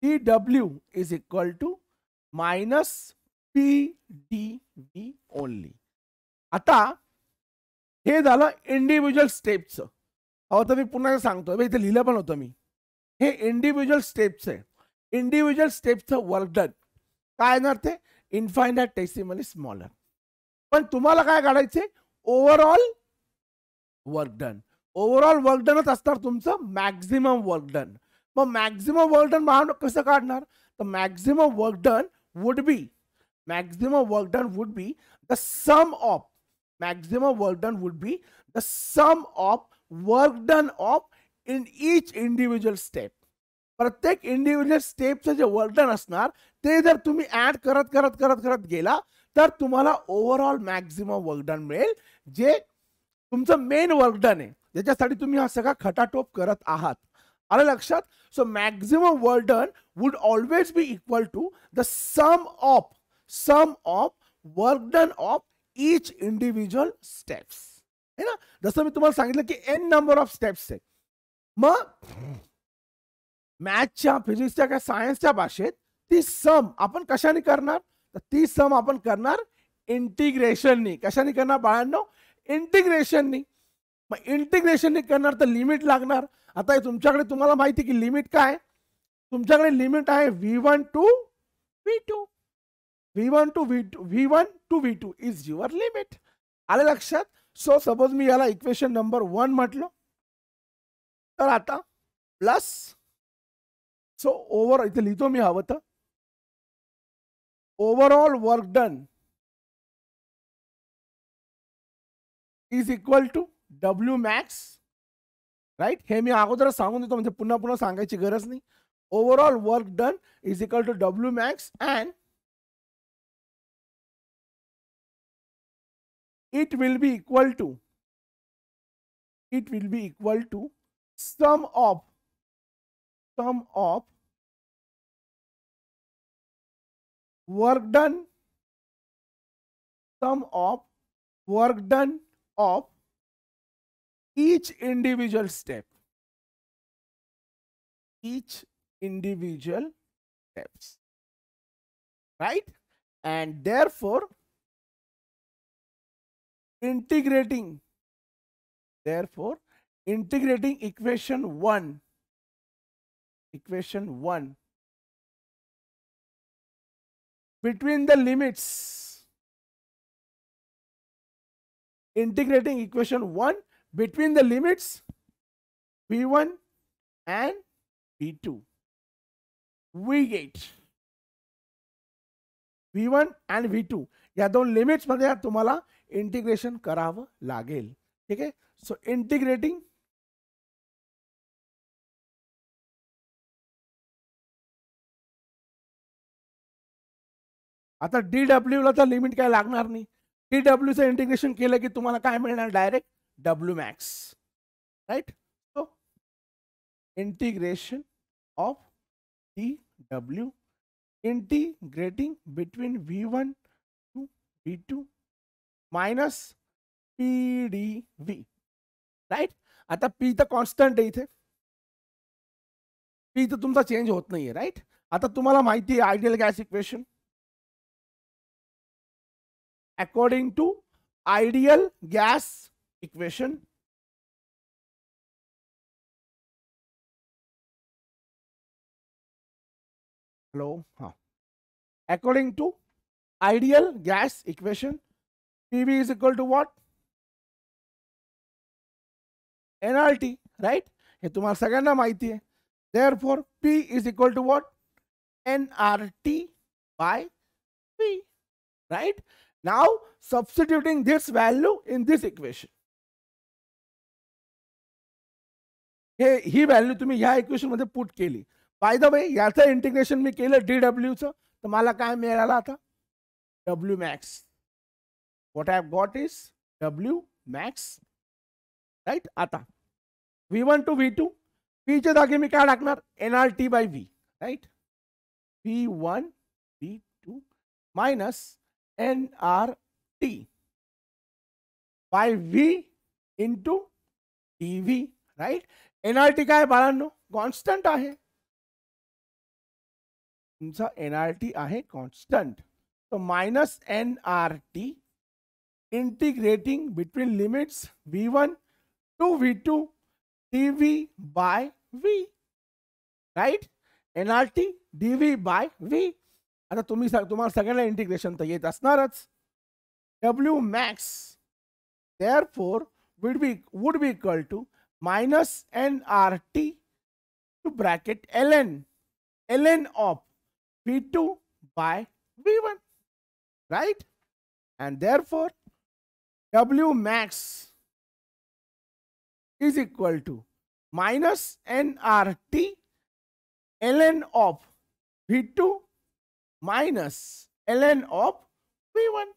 TW is equal to minus PdV only. आता हे झालं इंडिव्हिज्युअल स्टेपचं. अहो तर मी पुन्हा सांगतो, इथे लिहिलं पण होतं मी. हे इंडिव्हिज्युअल स्टेप्स आहे. इंडिव्हिज्युअल स्टेप्सचं वर्क डन काय येणार, ते इन्फायनाइटेसिमली स्मॉलर. पण तुम्हाला काय काढायचंय, overall work done. Overall work डनच असणार तुमचं मॅक्झिमम वर्क डन. मग मॅक्झिमम वर्क डन कसं काढणार, तर maximum work done would be the sum of work done of in each individual step. प्रत्येक इंडिव्हिज्युअल स्टेपचं जे वर्क डन असणार ते जर तुम्ही ऍड करत करत करत करत गेला तर तुम्हाला ओव्हरऑल मॅक्झिमम वर्क डन मिळेल, जे तुमचं मेन वर्क डन आहे, ज्याच्यासाठी तुम्ही हा सगळा खटाटोप करत आहात. आलं लक्षात. So maximum work done would always be equal to the sum of work done of each individual steps. है ना. जसं मी तुम्हाला सांगितलं की n नंबर ऑफ स्टेप्स आहे. मग मॅथच्या, फिजिक्सच्या काय सायन्सच्या भाषेत ती सम आपण कशाने करणार, तर ती सम आपण करणार इंटिग्रेशननी. कशाने करणार बाळांनो, इंटिग्रेशननी. मग इंटिग्रेशननी करणार तर लिमिट लागणार. आता तुमच्याकडे, तुम्हाला माहिती की लिमिट काय, तुमच्याकडे लिमिट आहे V1 to V2. V1 to V2 is your limit. आलं लक्षात. सो सपोज मी याला इक्वेशन नंबर 1 म्हटलं, तर आता प्लस, सो ओव्हर इथे लिहितो मी हवं तर, overall work done is equal to W max. Right. हे मी अगोदर सांगून देतो, म्हणजे पुन्हा पुन्हा सांगायची गरज नाही. Overall work done is equal to W max and it will be equal to sum of work done of each individual step. Right. And therefore integrating equation 1 between the limits, V1 and V2, we get V1 and V2 या दोन लिमिट्स मध्ये तुम्हाला इंटिग्रेशन करावं लागेल. ठीक आहे. सो इंटिग्रेटिंग, आता DW ला तर लिमिट काय लागणार नाही. DW चं इंटिग्रेशन केलं की तुम्हाला काय मिळणार, direct W max. Right. So integration of DW integrating between V1 to V2 minus PdV. Right. आता P तर कॉन्स्टंट आहे, इथे P तर तुमचा चेंज होत नाहीये. राईट. आता तुम्हाला माहिती आहे ideal gas equation, according to ideal gas equation, according to ideal gas equation, PV is equal to what? nRT, right? हे तुम्हाला सगळ्यांना माहिती आहे. Therefore, P is equal to what? nRT by P, right? Now, substituting this value in this equation. He value तुम्ही ह्या इक्वेशन मध्ये पुट केली. बाय द वे याचं इंटिग्रेशन मी केलं DW चं, तर मला काय मिळालं आता, W max. What I have got is W max. Right. आता V1 टू V2, P च्या जागी मी काय टाकणार, nRT by V. Right. V1 V2 मायनस nRT by V into dv, right. NRT काय बाळांनो, कॉन्स्टंट आहे. तुमचा एनआरटी आहे कॉन्स्टंट. तो minus NRT integrating between limits v1 to v2 dv by v, right. NRT dv by v. आता तुम्हाला सगळ्यांना इंटिग्रेशन तर येत असणारच. w max therefore would be equal to minus nRT to bracket ln of v2 by v1, right. And therefore w max is equal to minus nRT ln of v2 minus ln of v1,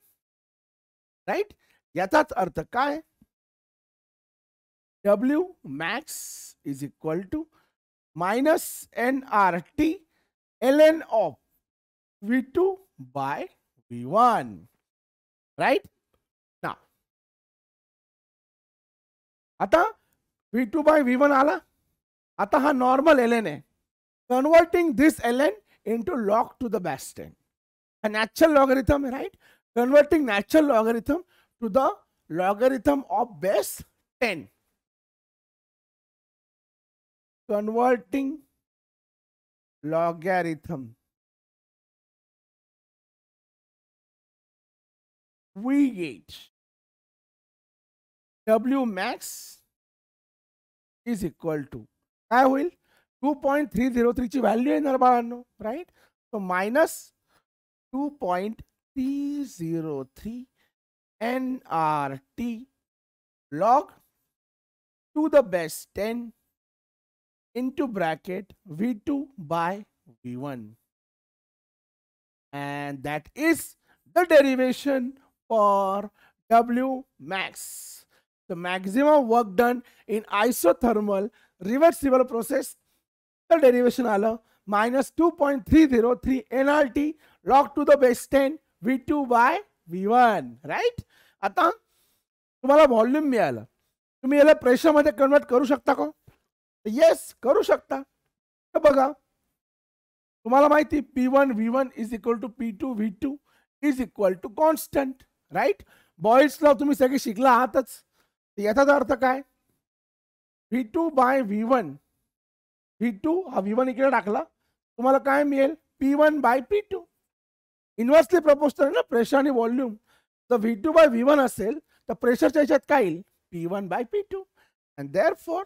right. याचाच अर्थ काय, W max is equal to minus nRT ln of v2 by v1, right. Now आता v2 by v1 आला. आता हा नॉर्मल ln आहे. Converting this ln into log to the base 10, a natural logarithm, right. Converting natural logarithm to the logarithm of base 10. Converting logarithm, we get W max is equal to काय होईल, 2.303 ची व्हॅल्यू येणार बाळांनो, right. So minus 2.303 nRT log to the base 10 into bracket v2 by v1, and that is the derivation for W max, the maximum work done in isothermal reversible process. The derivation आलं minus 2.303 nRT log to the base 10 v2 by v1, right. आता तुम्हाला व्हॉल्यूम मिळालं, तुम्ही याला प्रेशर मध्ये कन्वर्ट करू शकता का, येस करू शकता. तर बघा तुम्हाला माहिती P1 V1 is equal to P2 V2 is equal to constant, right. Boyle's law तुम्ही सगळे शिकला आहातच. याचा अर्थ काय, V2 बाय V1, V2 हा V1 इकडे टाकला, तुम्हाला काय मिळेल, P1 by P2. Inversely proportional ना प्रेशर आणि व्हॉल्यूम. तर V2 बाय V1 असेल तर प्रेशरच्या ह्याच्यात काय येईल, P1 by P2. And therefore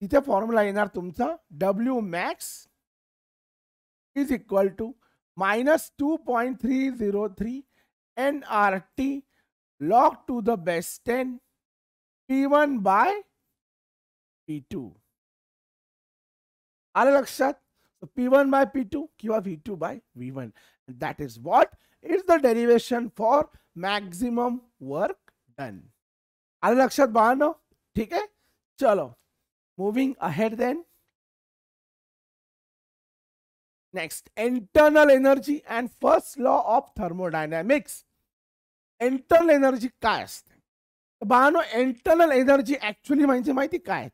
तिथे फॉर्म्युला येणार तुमचा W max is equal to minus 2.303 nRT log to the base 10 P1 by P2. आलं लक्षात. P1 by P2 किंवा V2 by V1. That is what is the derivation for maximum work done. आलं लक्षात बाळांनो, ठीक आहे. चलो moving ahead then. Next, internal energy and first law of thermodynamics. Internal energy काय असते बाळांनो, इंटरनल एनर्जी ऍक्च्युअली म्हणजे माहिती काय,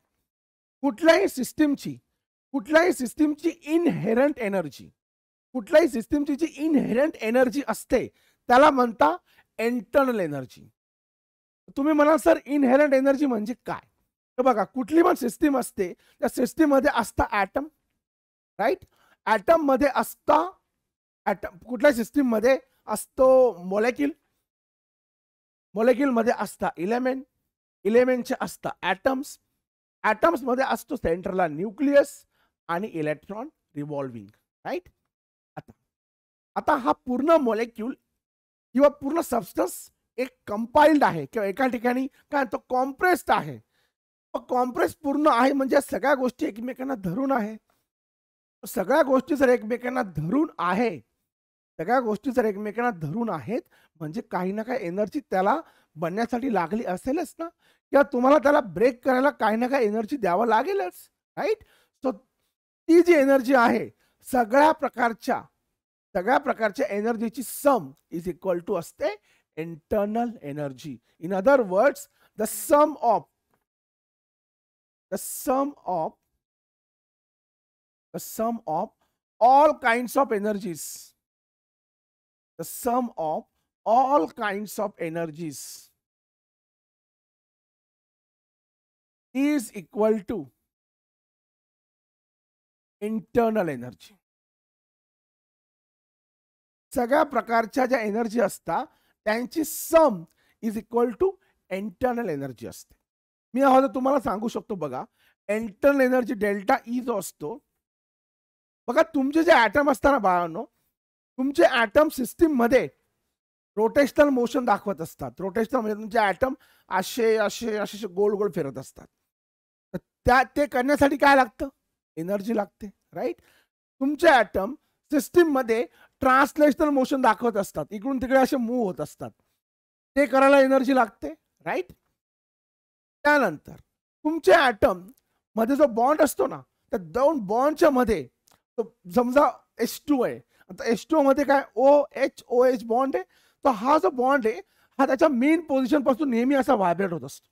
कुठल्याही सिस्टीमची इनहेरंट एनर्जी, कुठल्याही सिस्टीमची जी इनहेरंट एनर्जी असते त्याला म्हणता इंटरनल एनर्जी. तुम्ही म्हणाल सर इनहेरंट एनर्जी म्हणजे काय, तर बघा कुठली पण सिस्टीम असते त्या सिस्टीम मध्ये असता ऍटम, राईट. ऍटम मध्ये असता ऍटम, कुठल्या सिस्टीम मध्ये असतो मॉलिक्यूल, मॉलिक्यूल मध्ये असता इलेमेंट, इलेमेंटचे असता ऍटम्स, ऍटम्स मध्ये असतो सेंटरला न्यूक्लियस आणि इलेक्ट्रॉन रिव्हॉल्विंग, राईट. आता हा पूर्ण मॉलिक्यूल किंवा पूर्ण सबस्टन्स एक कंपाइल्ड आहे किंवा एका ठिकाणी काय तो कॉम्प्रेस्ड आहे. कॉम्प्रेस पूर्ण आहे म्हणजे सगळ्या गोष्टी एकमेकांना धरून आहे. सगळ्या गोष्टी जर एकमेकांना धरून आहे, सगळ्या गोष्टी जर एकमेकांना धरून आहेत म्हणजे काही ना काही एनर्जी त्याला बनण्यासाठी लागली असेलच ना, किंवा तुम्हाला त्याला ब्रेक करायला काही ना काही एनर्जी द्यावं लागेलच, राईट. सो ती जी एनर्जी आहे सगळ्या प्रकारच्या एनर्जीची सम इज इक्वल टू असते internal energy. In other words, the sum of all kinds of energies, the sum of all kinds of energies is equal to internal energy. सगळ्या प्रकारच्या ज्या एनर्जी असतात त्यांची sum is equal to internal energy असते. मी आता तुम्हाला सांगू शकतो बघा, इंटरनल एनर्जी डेल्टा ई जो असतो बघा, तुमचे जे ॲटम असतात ना बाळांनो, तुमचे ॲटम सिस्टीम मध्ये रोटेशनल मोशन दाखवत असतात. रोटेशनल म्हणजे तुमचे ॲटम असे असे असे गोल गोल फिरत असतात. तर ते करण्यासाठी काय लागतं? एनर्जी लागते, राईट. तुमचे ॲटम सिस्टीम मध्ये ट्रान्सलेशनल मोशन दाखवत असतात, इकडून तिकडे असे मूव्ह होत असतात. ते करायला एनर्जी लागते, राईट. त्यानंतर तुमचे ॲटम मध्ये जो बॉन्ड असतो ना, त्या दोन बॉन्डच्या मध्ये समजा H2 आहे, आता H2 मध्ये काय OH बॉन्ड आहे. तर हा जो बॉन्ड आहे हा त्याच्या मेन पोझिशन पासून नेहमी असा व्हायब्रेट होत असतो.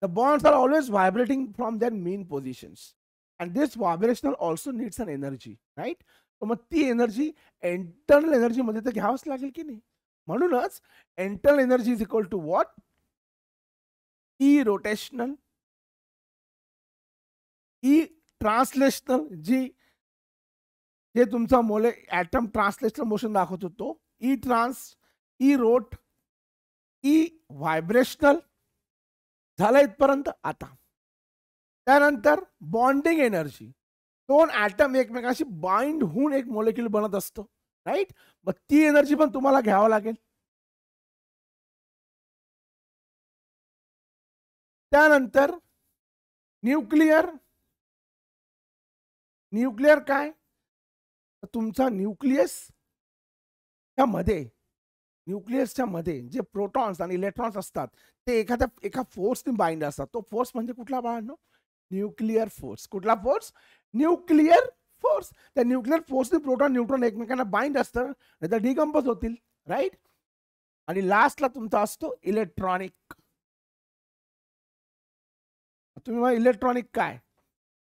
The bonds are always vibrating from their mean positions and this vibrational also needs an energy, right. तर मग ती एनर्जी इंटरनल एनर्जी मध्ये तर घ्यावंच लागेल की नाही. म्हणूनच internal energy is equal to what? E rotational, E translational, जे तुमचा मोले ॲटम ट्रान्सलेशनल मोशन दाखवतो तो E trans, E rot, E vibrational. झालं इथपर्यंत. आता त्यानंतर बॉन्डिंग एनर्जी, दोन ॲटम एकमेकांशी बाइंड होऊन एक मोलेक्युल बनत असतो, राईट. मग ती एनर्जी पण तुम्हाला घ्यावं लागेल. त्यानंतर न्यूक्लियर काय? तुमचा न्यूक्लियसच्या मध्ये जे प्रोटॉन्स आणि इलेक्ट्रॉन्स असतात ते एका फोर्सने बाइंड असतात. तो फोर्स म्हणजे कुठला बाळांनो? Nuclear force. कुठला फोर्स? Nuclear force. त्या न्यूक्लियर फोर्सने प्रोटॉन न्यूट्रॉन एकमेकांना बाइंड असतं, नाही तर डिकम्पोज होतील, राईट. आणि लास्टला तुमचा असतो इलेक्ट्रॉनिक. तुम्ही मला इलेक्ट्रॉनिक काय?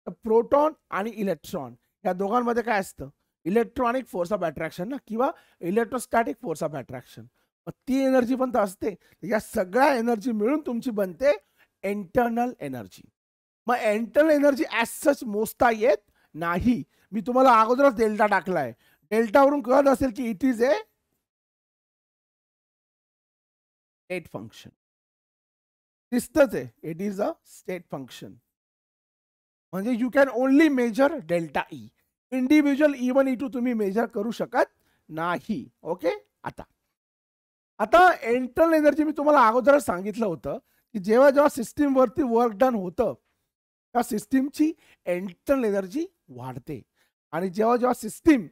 तर प्रोटॉन आणि इलेक्ट्रॉन या दोघांमध्ये काय असतं? इलेक्ट्रॉनिक फोर्स ऑफ अट्रॅक्शन ना, किंवा इलेक्ट्रोस्टॅटिक फोर्स ऑफ अट्रॅक्शन. ती एनर्जी पण तर असते. या सगळ्या एनर्जी मिळून तुमची बनते इंटरनल एनर्जी. मग इंटरनल एनर्जी ॲज सच मोजता येत नाही. मी तुम्हाला अगोदरच डेल्टा टाकलाय. डेल्टावरून कळत असेल की it is a state function. दिसतच आहे, it is a state function. म्हणजे you can only measure delta E. Individual E1 E2 तुम्ही मेजर करू शकत नाही. ओके. आता इंटरनल एनर्जी मी तुम्हाला अगोदरच सांगितलं होतं की जेव्हा जेव्हा सिस्टीम वरती वर्क डन होतं त्या सिस्टीमची इंटरनल एनर्जी वाढते, आणि जेव्हा जेव्हा सिस्टीम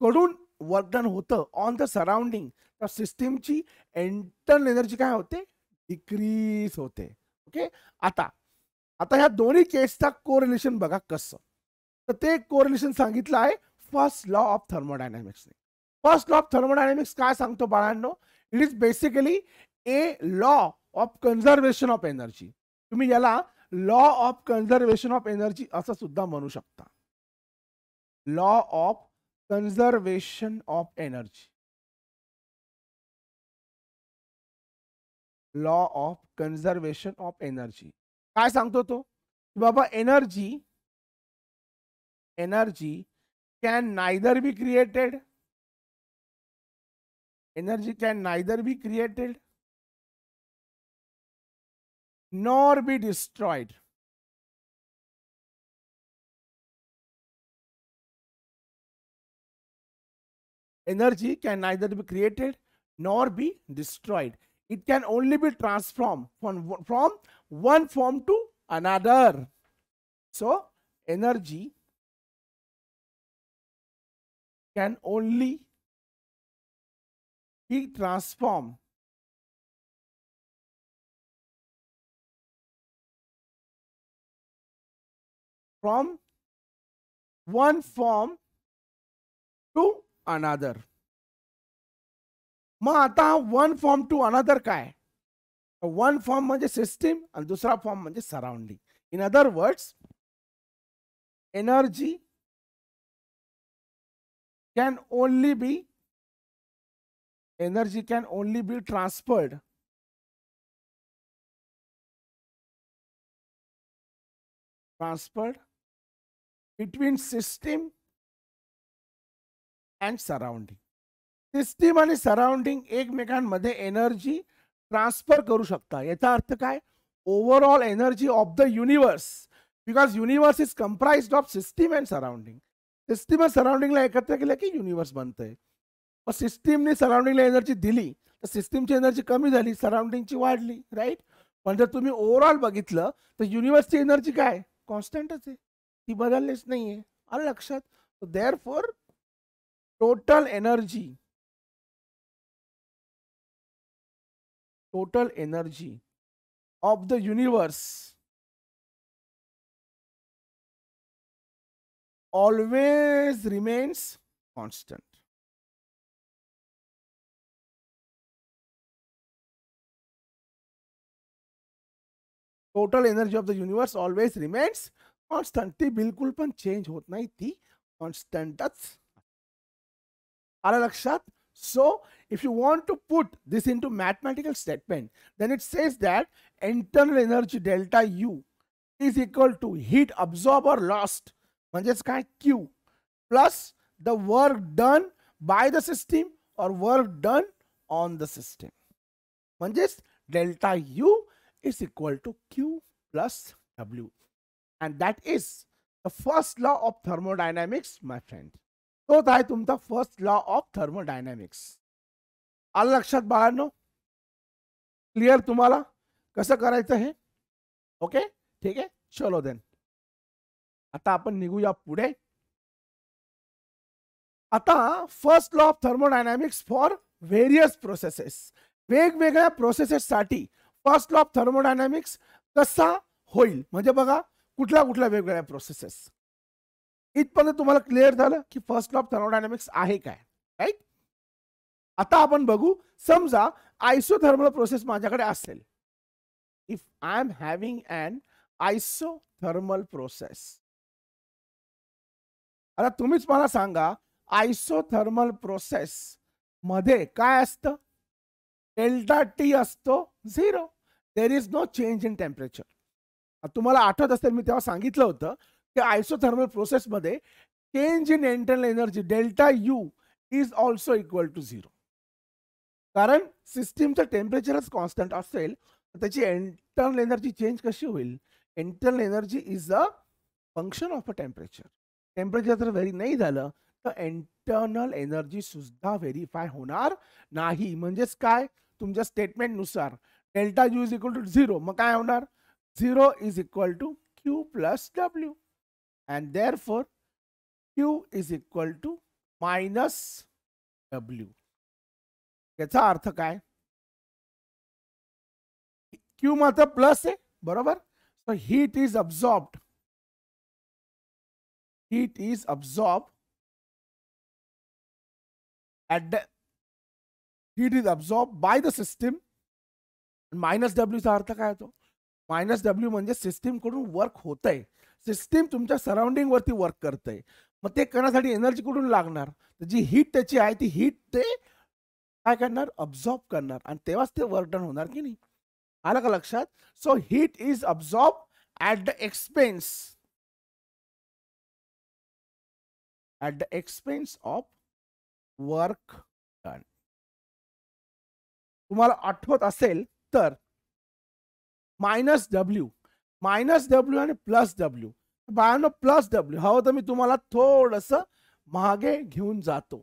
कडून वर्क डन होतं ऑन द सराउंडिंग, त्या सिस्टीमची इंटरनल एनर्जी काय होते? डिक्रीज होते. ओके. आता ह्या दोन्ही केसचा कोरिलेशन बघा कसं. तर ते कोरिलेशन सांगितलं आहे फर्स्ट लॉ ऑफ थर्मोडायनॅमिक्सने. फर्स्ट लॉ ऑफ थर्मोडायनॅमिक्स काय सांगतो बाळांनो? It is basically a law of conservation of energy. तुम्ही याला law of conservation of energy असं सुद्धा म्हणू शकता. Law of conservation of energy. Law of conservation of energy काय सांगतो तो? बाबा energy can neither be created, energy can neither be created nor be destroyed. Energy can neither be created nor be destroyed. It can only be transformed from one form to another. So energy can only be transformed from one form to another. मग आता वन फॉर्म टू अनदर काय? वन फॉर्म म्हणजे सिस्टीम आणि दुसरा फॉर्म म्हणजे surrounding. In other words, energy can only be transferred between system and surrounding. System आणि सराउंडिंग एकमेकांमध्ये एनर्जी ट्रान्सफर करू शकता. याचा अर्थ काय? Overall energy of the universe, because universe is comprised of system and surrounding. System आणि सराउंडिंगला एकत्र केलं की युनिवर्स बनतंय. मग सिस्टीमने सराउंडिंगला एनर्जी दिली तर सिस्टीमची एनर्जी कमी झाली, सराउंडिंगची वाढली, राईट. पण जर तुम्ही ओव्हरऑल बघितलं तर युनिवर्सची एनर्जी काय? कॉन्स्टंटच आहे, ती बदललीच नाहीये. आलं लक्षात? Therefore total energy of the universe always remains constant. Total energy of the universe always remains constant. ती बिलकुल पण चेंज होत नाही, ती कॉन्स्टंटच. आलं लक्षात? So if you want to put this into mathematical statement, then it says that internal energy delta U is equal to heat absorbed or lost, म्हणजेच काय? Q plus the work done by the system or work done on the system. म्हणजेच delta U is equal to Q plus W. And that is the first law of thermodynamics, my friend. तो आहे तुमचा फर्स्ट लॉ ऑफ थर्मोडायनॅमिक्स. आलं लक्षात बाळांनो? क्लिअर तुम्हाला कसं करायचं हे? ओके, ठीक आहे. चलो देन आता आपण निघूया पुढे. आता first law of thermodynamics for various processes. वेगवेगळ्या प्रोसेसेससाठी फर्स्ट लॉ ऑफ थर्मोडायनॅमिक्स कसा होईल, म्हणजे बघा कुठल्या कुठल्या वेगवेगळ्या प्रोसेसेस. इथपर्यंत तुम्हाला क्लिअर झालं की फर्स्ट लॉ ऑफ थर्मोडायनॅमिक्स आहे काय, राईट. आता आपण बघू. समजा आयसोथर्मल प्रोसेस माझ्याकडे असेल. If I am having an isothermal process. आता तुम्हीच मला सांगा, आयसोथर्मल प्रोसेस मध्ये काय असतं? डेल्टा टी असतो 0. There is no change in temperature. तुम्हाला आठवत असेल मी तेव्हा सांगितलं होतं की आयसोथर्मल प्रोसेस मध्ये change in internal energy delta U is also equal to 0. कारण सिस्टीमचं टेम्परेचरच कॉन्स्टंट असेल तर त्याची इंटरनल एनर्जी चेंज कशी होईल? Internal energy is a function of a temperature. Temperature जर व्हेरी नाही झालं तर इंटरनल एनर्जी सुद्धा व्हेरीफाय होणार नाही. म्हणजेच काय? तुमच्या स्टेटमेंट नुसार delta U is equal to 0. मग काय होणार? 0 is equal to Q plus W. And therefore Q is equal to minus W. याचा अर्थ काय? Q मात्र प्लस आहे, बरोबर. So heat is absorbed by the system. Minus W चा अर्थ काय होतो? मायनस W म्हणजे सिस्टीम कडून वर्क होतंय. सिस्टीम तुमच्या सराउंडिंग वरती वर्क करतंय. मग ते करण्यासाठी एनर्जी कुठून लागणार? जी हीट त्याची आहे ती हीट ते काय करणार? अब्सॉर्ब करणार, आणि तेव्हाच ते वर्क डन होणार की नाही. आलं का लक्षात? So heat is absorb at the expense of work done. तुम्हाला आठवत असेल तर मायनस डब्ल्यू आणि प्लस डब्ल्यू. बाळांनो प्लस डब्ल्यू हवं तर मी तुम्हाला थोडस मागे घेऊन जातो,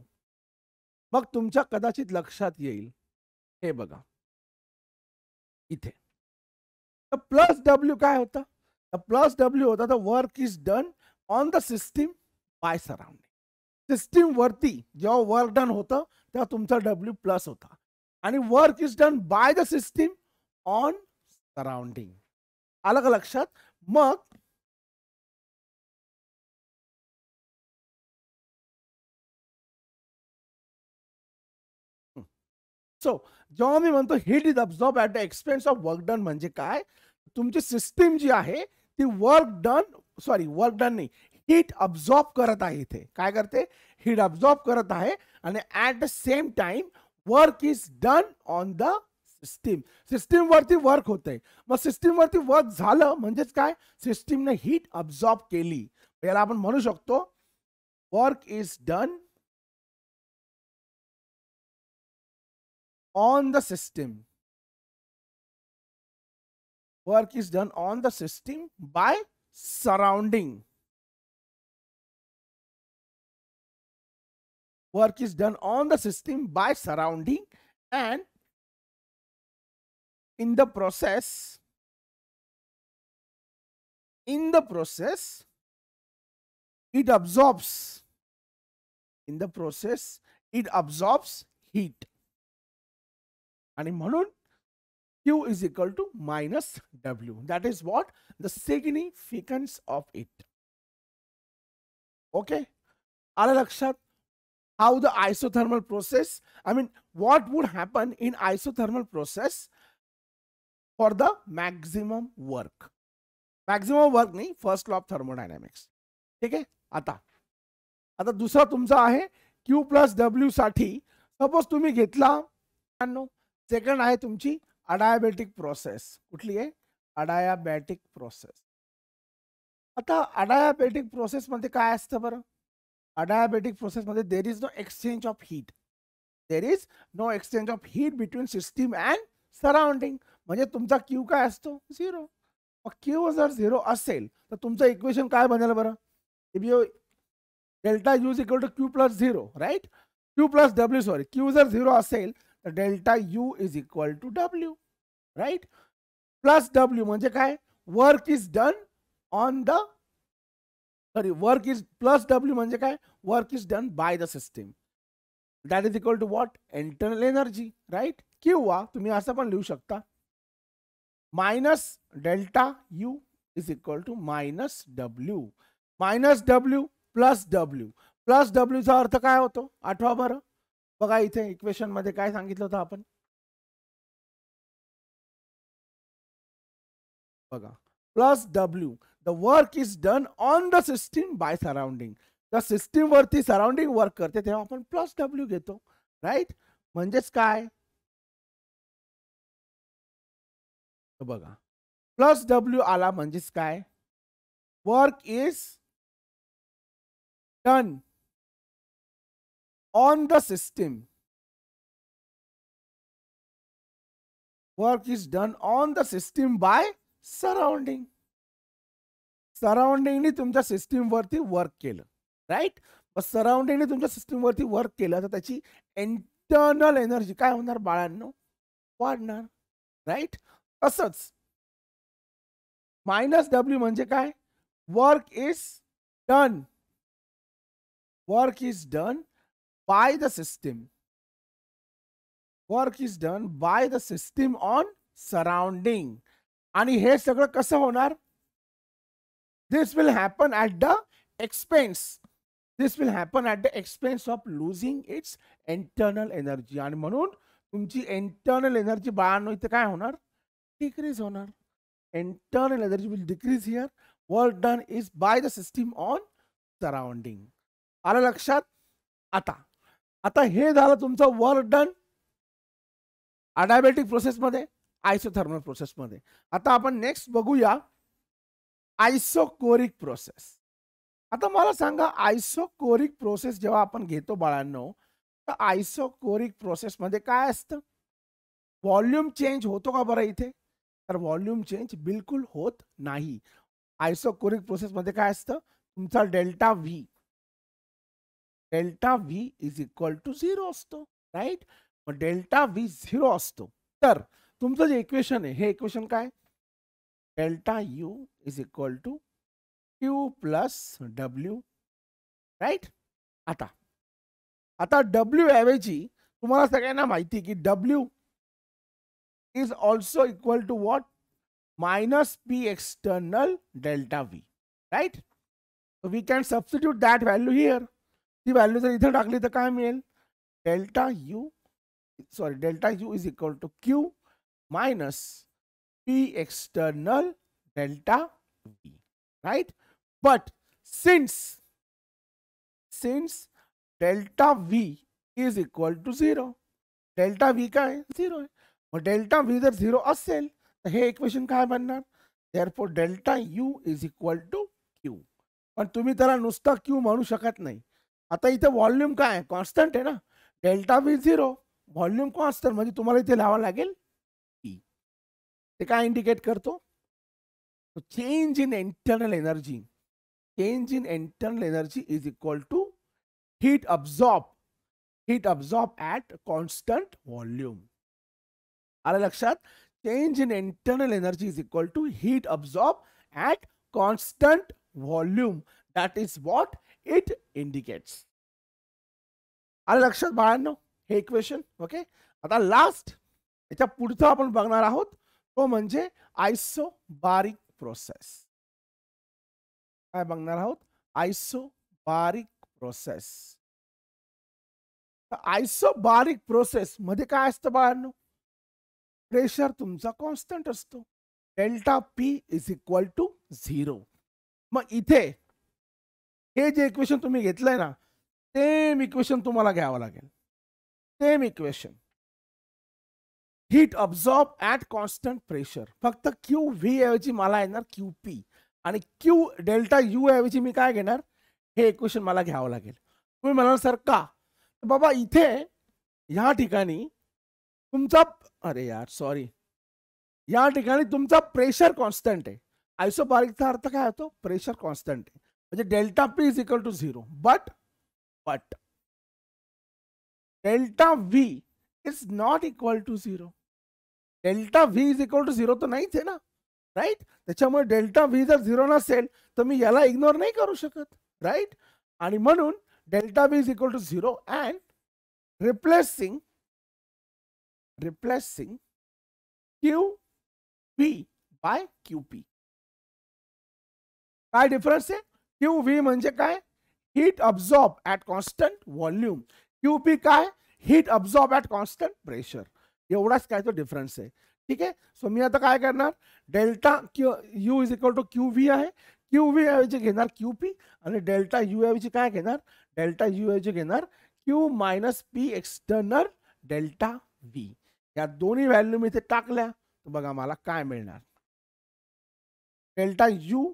मग तुमच्या कदाचित लक्षात येईल. हे बघा इथे तर प्लस डब्ल्यू काय होता? प्लस डब्ल्यू होता the work is done on the system by surrounding. System वरती जेव्हा वर्क डन होतं तेव्हा तुमचा डब्ल्यू प्लस होता, आणि work is done by the system on surrounding. आलं का लक्षात? मग सो जेव्हा मी म्हणतो heat is absorb at the expense of work done म्हणजे काय, तुमची सिस्टीम जी आहे ती वर्क डन नाही, हीट अब्झॉर्ब करत आहे. इथे काय करते, हीट अब्झॉर्ब करत आहे आणि at the same time work is done on the system. System वरती वर्क होतंय. मग सिस्टीम वरती वर्क झालं म्हणजेच काय, सिस्टीमने हीट अब्झॉर्ब केली. याला आपण म्हणू शकतो work is done on the system. Work is done on the system by surrounding. Work is done on the system by surrounding, and in the process it absorbs heat. आणि म्हणून Q is equal to minus W. That is what the significance of it. Okay, आलं लक्षात? How the isothermal process, I mean what would happen in isothermal process for the maximum work. Maximum work नाही, first law of thermodynamics. ठीक आहे. आता दुसरा तुमचा आहे Q plus W साठी. सपोज तुम्ही घेतला, सेकंड आहे तुमची अडायाबॅटिक प्रोसेस. कुठली आहे, अडायाबॅटिक प्रोसेस. आता अडायाबॅटिक प्रोसेस मध्ये काय असतं बरं, अडायाबॅटिक प्रोसेस मध्ये there is no exchange of heat. Between system and surrounding. म्हणजे तुमचा क्यू काय असतो, 0. मग क्यू जर 0 असेल तर तुमचं इक्वेशन काय बनेल बरं, delta U is equal to Q plus 0, right. Q plus W, sorry, Q जर 0 असेल तर delta U is equal to W, right. Plus W म्हणजे काय, work is done on the, work is plus W म्हणजे काय, work is done by the system. That is equal to what, internal energy, right. किंवा तुम्ही असं पण लिहू शकता, minus delta U is equal to minus W. Minus W plus W. Plus डब्ल्यूचा अर्थ काय होतो, आठवा बरं. बघा इथे इक्वेशन मध्ये काय सांगितलं होतं आपण, बघा, plus W, the work is done on the system by surrounding. तर सिस्टीम वरती सराउंडिंग वर्क करते तेव्हा आपण प्लस डब्ल्यू घेतो, राईट. म्हणजेच काय, बघा, प्लस डब्ल्यू आला म्हणजेच काय, work is done on the system. Work is done on the system by surrounding. सराउंडिंगने तुमच्या सिस्टीम वरती वर्क केलं, राईट. मग सराउंडिंगने तुमच्या सिस्टीम वरती वर्क केलं तर त्याची इंटरनल एनर्जी काय होणार बाळांनो, वाढणार, राईट. तसंच मायनस डब्ल्यू म्हणजे काय, work is done by the system. Work is done by the system on surrounding. आणि हे सगळं कसं होणार, this will happen at the expense. of losing its internal energy. आणि म्हणून तुमची इंटरनल एनर्जी बाळांनो इथे काय होणार, डिक्रीज होणार. Internal energy will decrease here. Work done is by the system on surrounding. आलं लक्षात? आता हे झालं तुमचं वर्क डन अडायबॅटिक प्रोसेस मध्ये, आयसोथर्मल प्रोसेस मध्ये. आता आपण नेक्स्ट बघूया आयसोकोरिक प्रोसेस. आता मला सांगा, आयसोकोरिक प्रोसेस जेव्हा आपण घेतो बाळांनो, तर आयसोकोरिक प्रोसेस मध्ये काय असतं, व्हॉल्यूम चेंज होतो का बरं इथे, तर व्हॉल्यूम चेंज बिलकुल होत नाही. आयसोकोरिक प्रोसेस मध्ये काय असतं, तुमचा delta V is equal to 0 असतो, राईट. मग डेल्टा व्ही 0 असतो तर तुमचं जे इक्वेशन आहे, हे इक्वेशन काय, delta U is equal to Q plus W, right. आता डब्ल्यू ऐवजी तुम्हाला सगळ्यांना माहिती की W is also equal to what, minus P external delta V, right. We can substitute that value here. ती व्हॅल्यू जर इथे टाकली तर काय मिळेल, delta U delta U is equal to Q minus P external delta V, right? But since delta V is equal to 0, delta V काय 0 आहे, मग डेल्टा V जर 0 असेल तर हे इक्वेशन काय बनणार, therefore delta U is equal to Q. पण तुम्ही त्याला नुसता Q म्हणू शकत नाही. आता इथे व्हॉल्यूम काय आहे, कॉन्स्टंट आहे ना, डेल्टा V 0, व्हॉल्यूम कॉन्स्टंट, म्हणजे तुम्हाला इथे लावावं लागेल P. ते काय इंडिकेट करतो, change in internal energy. Change in internal energy is equal to heat absorbed at constant volume. आलं लक्षात, change in internal energy is equal to heat absorbed at constant volume. That is what it indicates. आलं लक्षात बाळांनो हे इक्वेशन. ओके, आता लास्ट याच्या पुढचा आपण बघणार आहोत तो म्हणजे आयसोबारिक प्रोसेस. काय बघणार आहोत, आयसोबारिक प्रोसेस. आयसोबारिक प्रोसेस मध्ये काय असतं बाळांनो, प्रेशर तुमचा कॉन्स्टंट असतो, delta P is equal to 0. मग इथे हे जे इक्वेशन तुम्ही घेतलंय ना, सेम इक्वेशन तुम्हाला घ्यावं लागेल. Same equation, heat absorb at constant pressure. फक्त QV ऐवजी मला येणार QP, आणि डेल्टा U ऐवजी मी काय घेणार, हे इक्वेशन मला घ्यावं लागेल. तुम्ही म्हणाल सर का, बाबा इथे या ठिकाणी तुमचा, अरे यार सॉरी, या ठिकाणी तुमचा प्रेशर कॉन्स्टंट आहे. आयसोबारिकचा अर्थ काय होतो, प्रेशर कॉन्स्टंट आहे, म्हणजे delta P is equal to 0. But delta V is not equal to 0. Delta V is equal to 0 तर नाहीच आहे ना, राईट. त्याच्यामुळे डेल्टा V जर 0 नसेल तर मी याला इग्नोर नाही करू शकत, राईट. आणि म्हणून delta V is equal to 0 and replacing QV by QP. काय डिफरन्स आहे, QV म्हणजे काय, heat absorb at constant volume, QP काय, heat absorb at constant pressure. एवढाच काय तो डिफरन्स आहे. ठीक आहे. सो मी आता काय करणार, delta U is equal to QV आहे, QV ऐवजी घेणार QP, आणि डेल्टा U ऐवजी काय घेणार, डेल्टा U ऐवजी घेणार Q minus P external delta V. या दोन्ही व्हॅल्यू मी इथे टाकल्या तर बघा मला काय मिळणार, delta U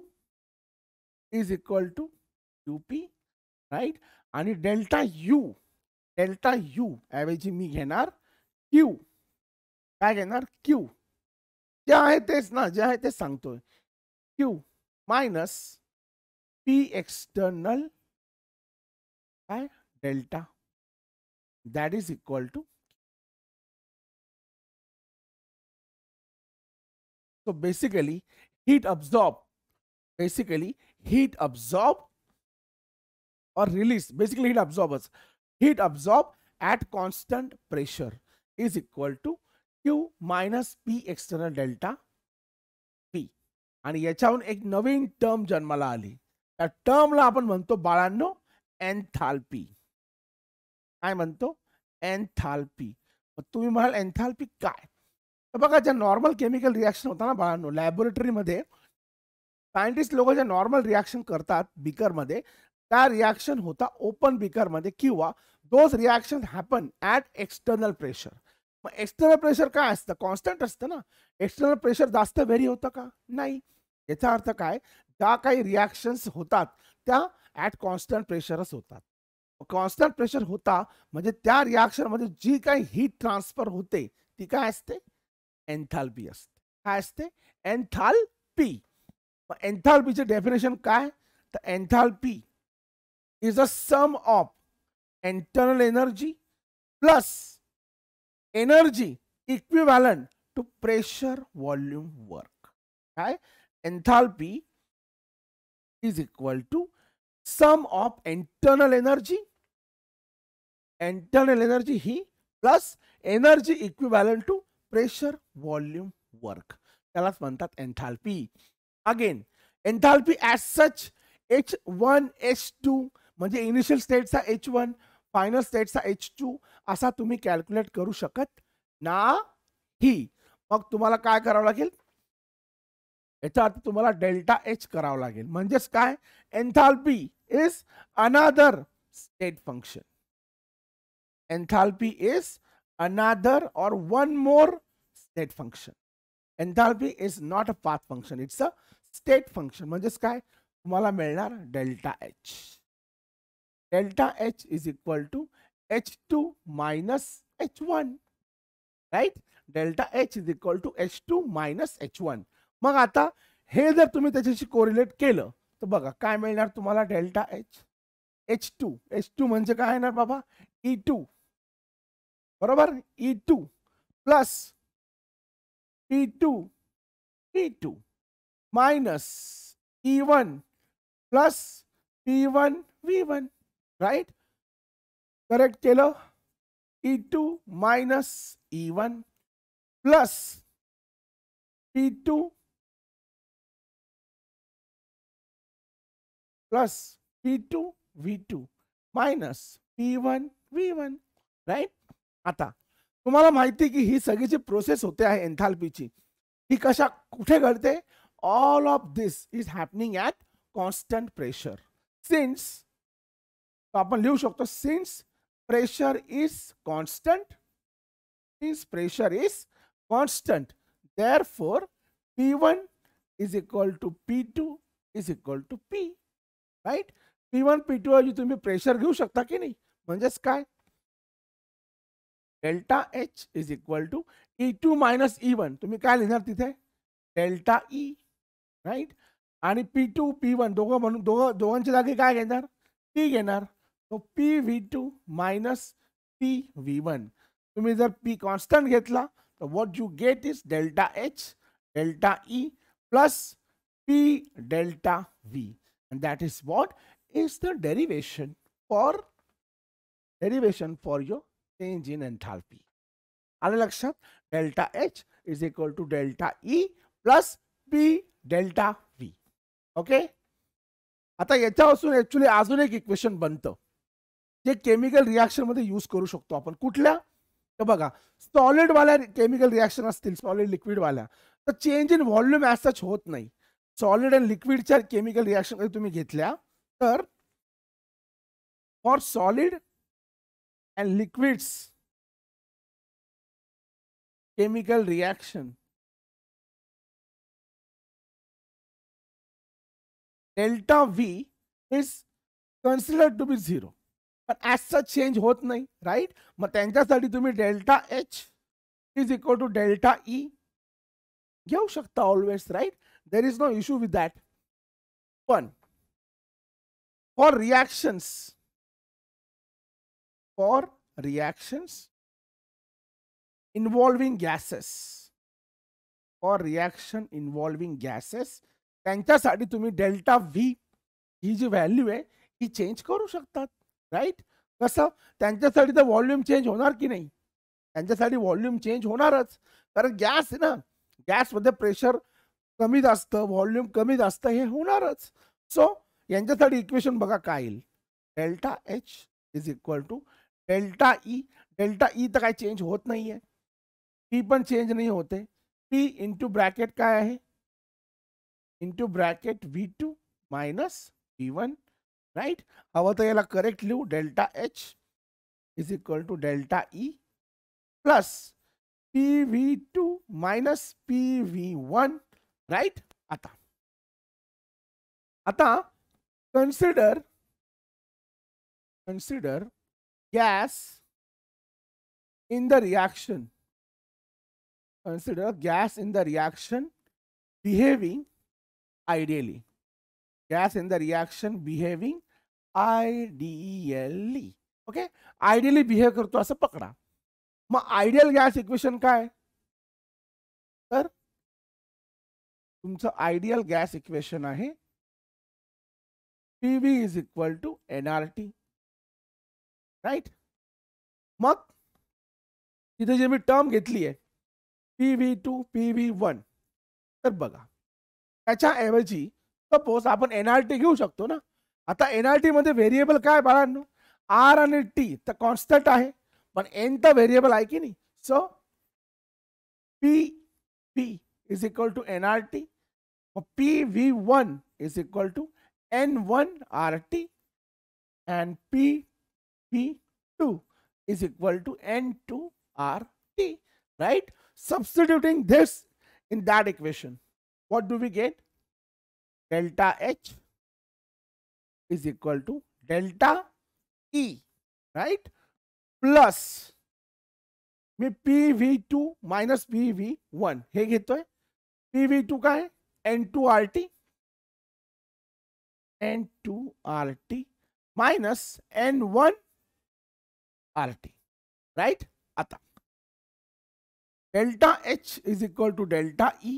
is equal to QP, right. आणि डेल्टा U ऐवजी मी घेणार Q, काय घेणार, Q जे आहे तेच ना, जे आहे तेच सांगतोय, Q मायनस P एक्सटर्नल काय delta, that is equal to, so basically heat absorb or release, basically heat absorb at constant pressure is equal to Q minus P external delta P. आणि याच्यावरून एक नवीन टर्म जन्माला आली, त्या टर्मला आपण म्हणतो बाळांनो एन्थाल्पी. काय म्हणतो, एन्थाल्पी. तुम्ही म्हणाल एन्थाल्पी काय, तर बघा ज्या नॉर्मल केमिकल रिॲक्शन होता ना बाळांनो, लॅबोरेटरीमध्ये सायंटिस्ट लोक ज्या नॉर्मल रिॲक्शन करतात बीकरमध्ये, त्या रिॲक्शन होता ओपन बीकरमध्ये, किंवा those reaction happen at external pressure. मग एक्सटर्नल प्रेशर काय असतं, कॉन्स्टंट असतं ना. एक्सटर्नल प्रेशर जास्त व्हेरी होतं का, नाही. याचा अर्थ काय, ज्या काही रिॲक्शन्स होतात त्या ॲट कॉन्स्टंट प्रेशरच होतात. कॉन्स्टंट प्रेशर होता म्हणजे त्या रिॲक्शन मध्ये जी काही हीट ट्रान्सफर होते ती काय असते, एन्थाल्पी असते. काय असते, एन्थाल्पी. एन्थाल्पीचे डेफिनेशन काय, तर enthalpy is a sum of internal energy plus energy equivalent to pressure volume work. काय, enthalpy is equal to sum of internal energy ही plus energy equivalent to pressure volume work, त्यालाच म्हणतात enthalpy. Again enthalpy as such H1 H2 म्हणजे इनिशियल स्टेटचा H1 फायनल स्टेटचा H2 असा तुम्ही कॅल्क्युलेट करू शकत नाही. मग तुम्हाला काय करावं लागेल, याचा अर्थ तुम्हाला डेल्टा एच करावं लागेल. म्हणजेच काय, enthalpy is another state function. Enthalpy is another और one more state function. Enthalpy is not a path function, it's a state function. म्हणजेच काय, तुम्हाला मिळणार delta H. Delta H is equal to H2 minus H1, right. Delta H is equal to H2 minus H1. मग आता हे जर तुम्ही त्याच्याशी कोरिलेट केलं तर बघा काय मिळणार तुम्हाला, डेल्टा एच. H2 म्हणजे काय येणार बाबा, E2, बरोबर. E2 plus P2 minus E1 plus P1 V1, right. Correct केलं. E2 minus E1 plus P2 plus P2 V2 minus P1 V1, right. आता तुम्हाला माहिती की ही सगळी जी प्रोसेस होते आहे एन्थाल्पीची, ही कशा कुठे घडते, all of this is happening at constant pressure. Since आपण लिहू शकतो, since pressure is constant, since pressure is constant, therefore P1 is equal to P2 is equal to P, right. P1 P2 ऐवजी तुम्ही प्रेशर घेऊ शकता की नाही. म्हणजेच काय, delta H is equal to E2 minus E1. तुम्ही काय लिहिणार तिथे, डेल्टा E, राईट. आणि P2 P1 दोघं म्हणून दोघांच्या जागी काय घेणार, P घेणार. तो PV2 मायनस PV1. तुम्ही जर P कॉन्स्टंट घेतला तर what you get is delta H, delta E plus P delta V, and that is what is the derivation for your change in enthalpy. आलं लक्षात, delta H is equal to delta E plus P delta V. Okay. आता याच्यापासून ऍक्च्युली अजून एक इक्वेशन बनतं जे केमिकल रिएक्शन मध्ये यूज करू शकतो आपण. कुठल्या, तर बघा, सॉलिड वाल्या केमिकल रिएक्शन असतील, सॉलिड लिक्विड वाल्या, तर change in volume as such होत नाही. सॉलिड अँड लिक्विडच्या केमिकल रिएक्शन मध्ये तुम्ही घेतल्या तर for solid and liquids chemical reaction, delta V is considered to be 0, पण ॲज सच चेंज होत नाही, राईट. मग त्यांच्यासाठी तुम्ही delta H is equal to delta E घेऊ शकता always, right. There is no issue with that. पण फॉर रिॲक्शन्स इन्व्हॉल्विंग गॅसेस, त्यांच्यासाठी तुम्ही डेल्टा V ही जी व्हॅल्यू आहे ही चेंज करू शकतात, राईट. कसं, त्यांच्यासाठी तर व्हॉल्यूम चेंज होणार की नाही, त्यांच्यासाठी व्हॉल्यूम चेंज होणारच, कारण गॅस आहे ना, गॅसमध्ये प्रेशर कमी जास्त, व्हॉल्यूम कमी जास्त हे होणारच. सो यांच्यासाठी इक्वेशन बघा काय येईल, delta H is equal to delta E. Delta E तर काय चेंज होत नाहीये, पी पण चेंज नाही होते. पी इंटू ब्रॅकेट काय आहे, into bracket V2 minus V1, right. हवं तर याला करेक्ट लिहू, delta H is equal to delta E plus PV2 minus PV1, right. आता consider gas in the reaction, behaving ideally. Gas in the reaction behaving ideally. Okay, ideally behave करतो असं पकडा. मग आयडियल गॅस इक्वेशन काय, तर तुमचं आयडियल गॅस इक्वेशन आहे PV is equal to NRT, right. मग तिथे जे मी टर्म घेतली आहे PV2 PV1, तर बघा त्याच्याऐवजी सपोज आपण NRT घेऊ शकतो ना. आता NRT मध्ये व्हेरिएबल काय बाळांनो, आर आणि टी तर कॉन्स्टंट आहे, पण एन तर व्हेरिएबल आहे की नाही. So P P is equal to N R T, P V one is equal to N one R T and P2 is equal to N2RT, right? Substituting this in that equation, what do we get? Delta H is equal to delta E, right? Plus me PV2 minus PV1 हे घेतोय. PV2 काय? N2RT minus N1 RT, right? आता delta H is equal to delta E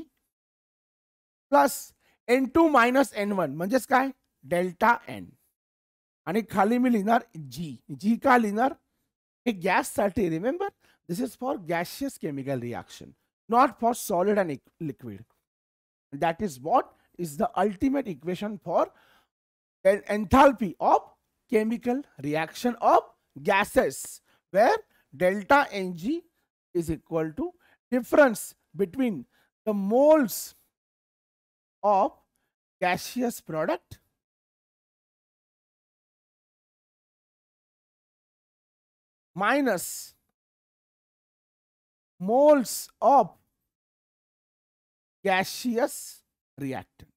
plus N2 minus N1 म्हणजेच काय? delta N. आणि खाली मी लिहिणार G. G का लिहिणार? हे गॅस साठी. Remember, this is for gaseous chemical reaction, not for solid and liquid. That is what is the ultimate equation for enthalpy of chemical reaction of gases, where delta Ng is equal to difference between the moles of gaseous product minus moles of gaseous reactant.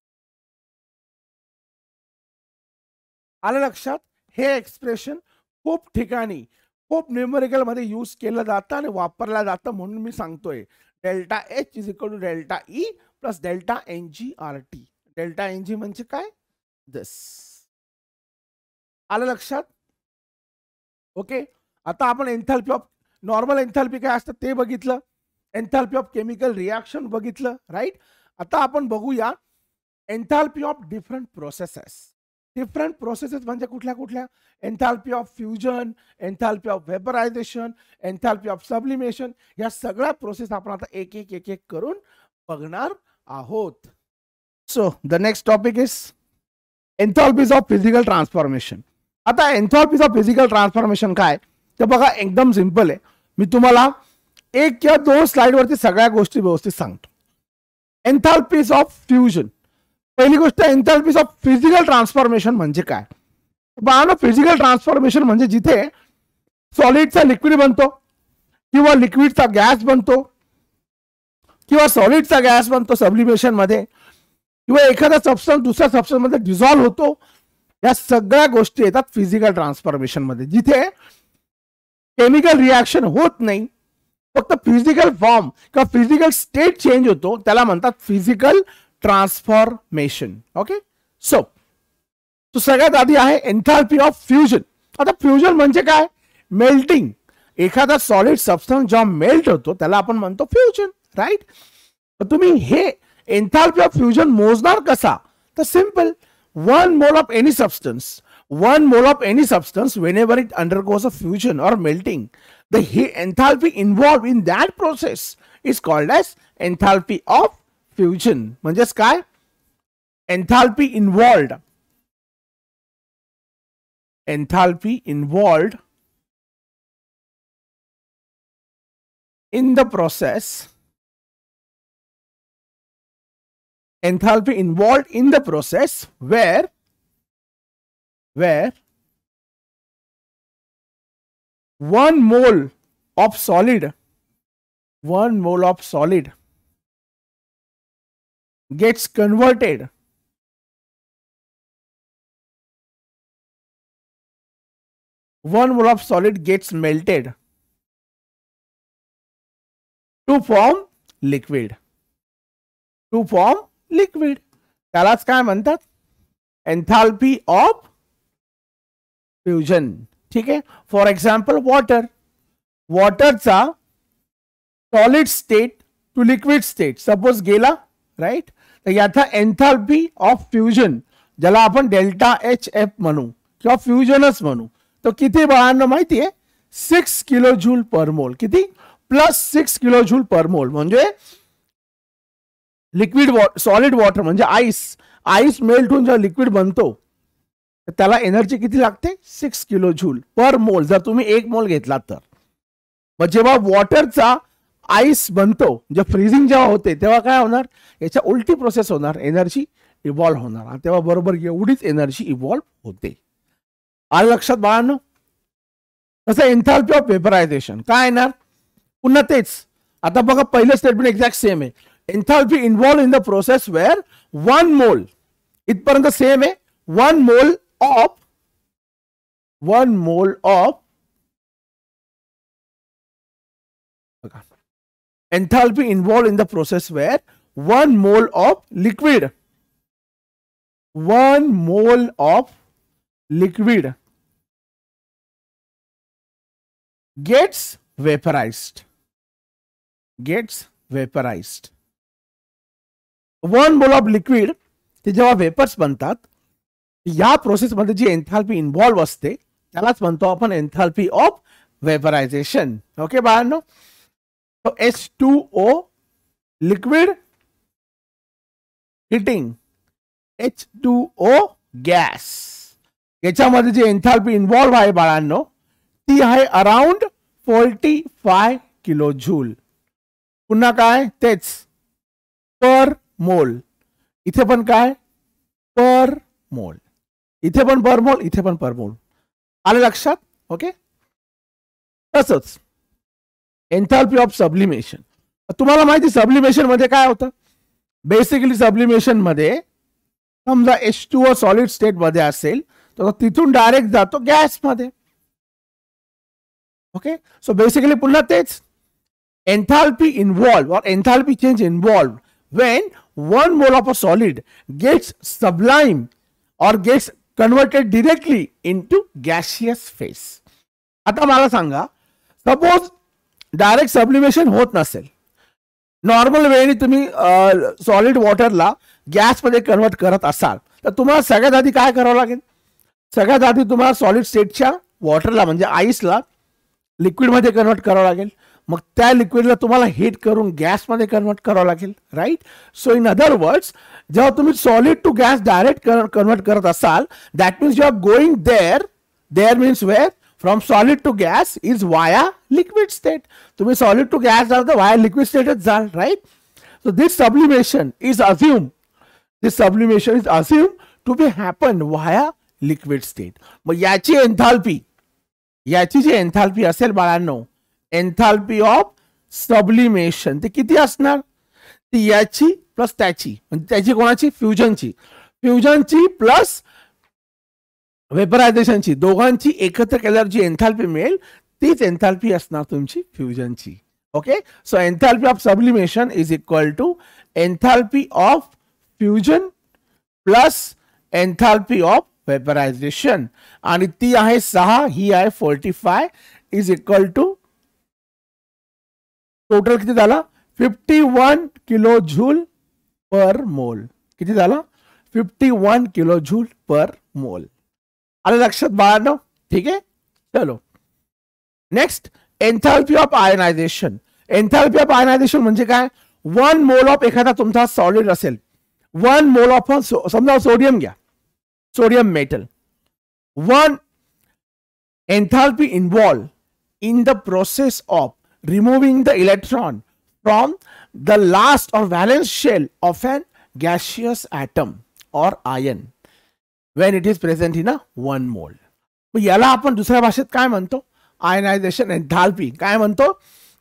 आलं लक्षात? हे एक्सप्रेशन खूप ठिकाणी खूप न्यूमेरिकल मध्ये यूज केलं जातं आणि वापरलं जातं, म्हणून मी सांगतोय delta H is equal to delta E plus delta NG R T. Delta NG म्हणजे काय? दिस. आलं लक्षात? ओके. आता आपण एन्थॅल्पी ऑफ नॉर्मल एन्थॅल्पी काय असतं ते बघितलं, एन्थॅल्पी ऑफ केमिकल रिएक्शन बघितलं, राईट? आता आपण बघूया एन्थॅल्पी of different processes. Different processes म्हणजे कुठल्या कुठल्या? एन्थॅल्पी of fusion, enthalpy of vaporisation, enthalpy of sublimation. या सगळ्या प्रोसेस आपण आता एक एक एक एक करून बघणार आहोत. So the next topic is enthalpies of physical transformation. आता एन्थॅल्पीज ऑफ फिजिकल ट्रान्सफॉर्मेशन काय ते बघा, एकदम सिंपल आहे. मी तुम्हाला एक किंवा दोन स्लाइड वरती सगळ्या गोष्टी व्यवस्थित सांगतो. एन्थॅल्पीज ऑफ फ्युजन. पहिली गोष्ट, एन्थॅल्पीज ऑफ फिजिकल ट्रान्सफॉर्मेशन म्हणजे काय? बघा, फिजिकल ट्रान्सफॉर्मेशन म्हणजे जिथे सॉलिडचा लिक्विड बनतो किंवा लिक्विडचा गॅस बनतो किंवा सॉलिडचा गॅस बनतो सब्लिमेशन मध्ये, किंवा एखादा सबस्टन्स दुसऱ्या सबस्टन्स मध्ये डिझॉल्व्ह होतो. या सगळ्या गोष्टी येतात फिजिकल ट्रान्सफॉर्मेशन मध्ये. जिथे केमिकल रिएक्शन होत नाही, फक्त फिजिकल फॉर्म किंवा फिजिकल स्टेट चेंज होतो, त्याला म्हणतात फिजिकल ट्रान्सफॉर्मेशन. ओके. सो सगळ्यात आधी आहे एन्थॅल्पी ऑफ फ्युजन. आता फ्युजन म्हणजे काय? मेल्टिंग. एखादा सॉलिड सबस्टन्स जेव्हा मेल्ट होतो त्याला आपण म्हणतो फ्युजन, राईट? तुम्ही हे एन्थॅल्पी ऑफ फ्युजन मोजणार कसा? तर simple, 1 mole of any substance, 1 mole of any substance, whenever it undergoes a fusion or melting, the enthalpy involved in that process is called as enthalpy of fusion. म्हणजेच काय? enthalpy involved in the process, enthalpy involved in the process where 1 mole of solid gets converted gets melted to form liquid. त्यालाच काय म्हणतात? Enthalpy of fusion. ठीक आहे. फॉर एक्झाम्पल वॉटरचा solid state to liquid state suppose गेला, राईट? तर याचा एन्थॅल्पी ऑफ फ्युजन, ज्याला आपण डेल्टा एच एफ म्हणू किंवा फ्युजनच म्हणू, तो किती बाळांना माहिती आहे? 6 किलोजूल पर मोल. किती? प्लस 6 किलोजूल पर मोल. म्हणजे लिक्विड सॉलिड वॉटर म्हणजे आईस मेल्ट होऊन जेव्हा लिक्विड बनतो त्याला एनर्जी किती लागते 6 किलो जूल पर मोल जर तुम्ही 1 मोल घेतला तर. मग जेव्हा वॉटरचा आईस बनतो जे फ्रीजिंग जेव्हा होते तेव्हा काय होणार याच्या उलटी प्रोसेस होणार एनर्जी इव्हॉल्व्ह होणार आणि तेव्हा बरोबर एवढीच एनर्जी इव्हॉल्व्ह होते. आलं लक्षात बाळांनो. तसं एन्थाल्पी ऑफ वेपरायझेशन काय येणार पुन्हा तेच. आता बघा पहिलं स्टेटमेंट एक्झॅक्ट सेम आहे. Enthalpy involve in the process where 1 mole इथपर्यंत सेम आहे. 1 mole of enthalpy involved in the process where 1 mole of liquid gets vaporized. 1 mole of liquid ते जेव्हा वेपर्स बनतात या प्रोसेस मध्ये जी एन्थाल्पी इन्व्हॉल्व असते त्यालाच म्हणतो आपण एन्थाल्पी ऑफ वेपरायझेशन. ओके बाळांनो. So H2O liquid hitting H2O gas याच्यामध्ये जी एन्थाल्पी इन्व्हॉल्व आहे बाळांनो ती आहे अराउंड 45 किलो जूल. पुन्हा काय तेच पर मोल. इथे पण काय पर मोल. इथे पण पर मोल इथे पण पर मोल. आलं लक्षात. ओके. तसंच एन्थाल्पी ऑफ सब्लिमेशन. तुम्हाला माहिती सब्लिमेशन मध्ये काय होतं बेसिकली सब्लिमेशन मध्ये समजा H2O सॉलिड स्टेट मध्ये असेल तर तिथून डायरेक्ट जातो गॅस मध्ये. ओके. सो बेसिकली पुन्हा तेच एन्थाल्पी इन्व्हॉल्व और enthalpy change involve when 1 mole of a solid gets sublime और gets converted directly into gaseous phase. आता मला सांगा सपोज डायरेक्ट सब्लिमेशन होत नसेल नॉर्मल वेळी तुम्ही सॉलिड वॉटरला गॅसमध्ये कन्वर्ट करत असाल तर तुम्हाला सगळ्यात आधी काय करावं लागेल. सगळ्यात आधी तुम्हाला सॉलिड स्टेटच्या वॉटरला म्हणजे आईसला लिक्विडमध्ये कन्वर्ट करावं लागेल. मग त्या लिक्विडला तुम्हाला हीट करून गॅसमध्ये कन्वर्ट करावं लागेल. Right. So in other words जेव्हा तुम्ही solid to gas direct convert करत असाल that means you are going there means where from solid to gas is via liquid state. तुम्ही सॉलिड टू गॅस जाल तर वाया लिक्विड स्टेटच जाल. Right. So this sublimation is assume to be happen via liquid state. मग याची जी एन्थाल्पी असेल बाळांनो एन्थाल्पी ऑफ सब्लिमेशन ते किती असणार ती याची प्लस त्याची म्हणजे त्याची कोणाची फ्युजनची प्लस वेपरायझेशनची दोघांची एकत्र केल्यावर जी एन्थाल्पी मिळेल तीच एन्थाल्पी असणार तुमची फ्युजनची. Okay. So enthalpy of sublimation is equal to enthalpy of fusion plus enthalpy of vaporisation आणि ती आहे 6 ही आहे 45 इज इक्वल टू टोटल किती झाला 51 किलो जूल पर मोल. किती झाला 51 किलो जूल पर मोल. आलं लक्षात बाळांनो. ठीक आहे. चलो next enthalpy of ionisation. Enthalpy of ionisation म्हणजे काय 1 मोल ऑफ एखादा तुमचा सॉलिड असेल 1 मोल ऑफ समजा सोडियम घ्या sodium metal 1 enthalpy involve in the process of removing the electron from the last or valence shell of an gaseous atom or ion when it is present in a 1 mole. याला आपण दुसऱ्या भाषेत काय म्हणतो आयनायझेशन एन्थाल्पी. काय म्हणतो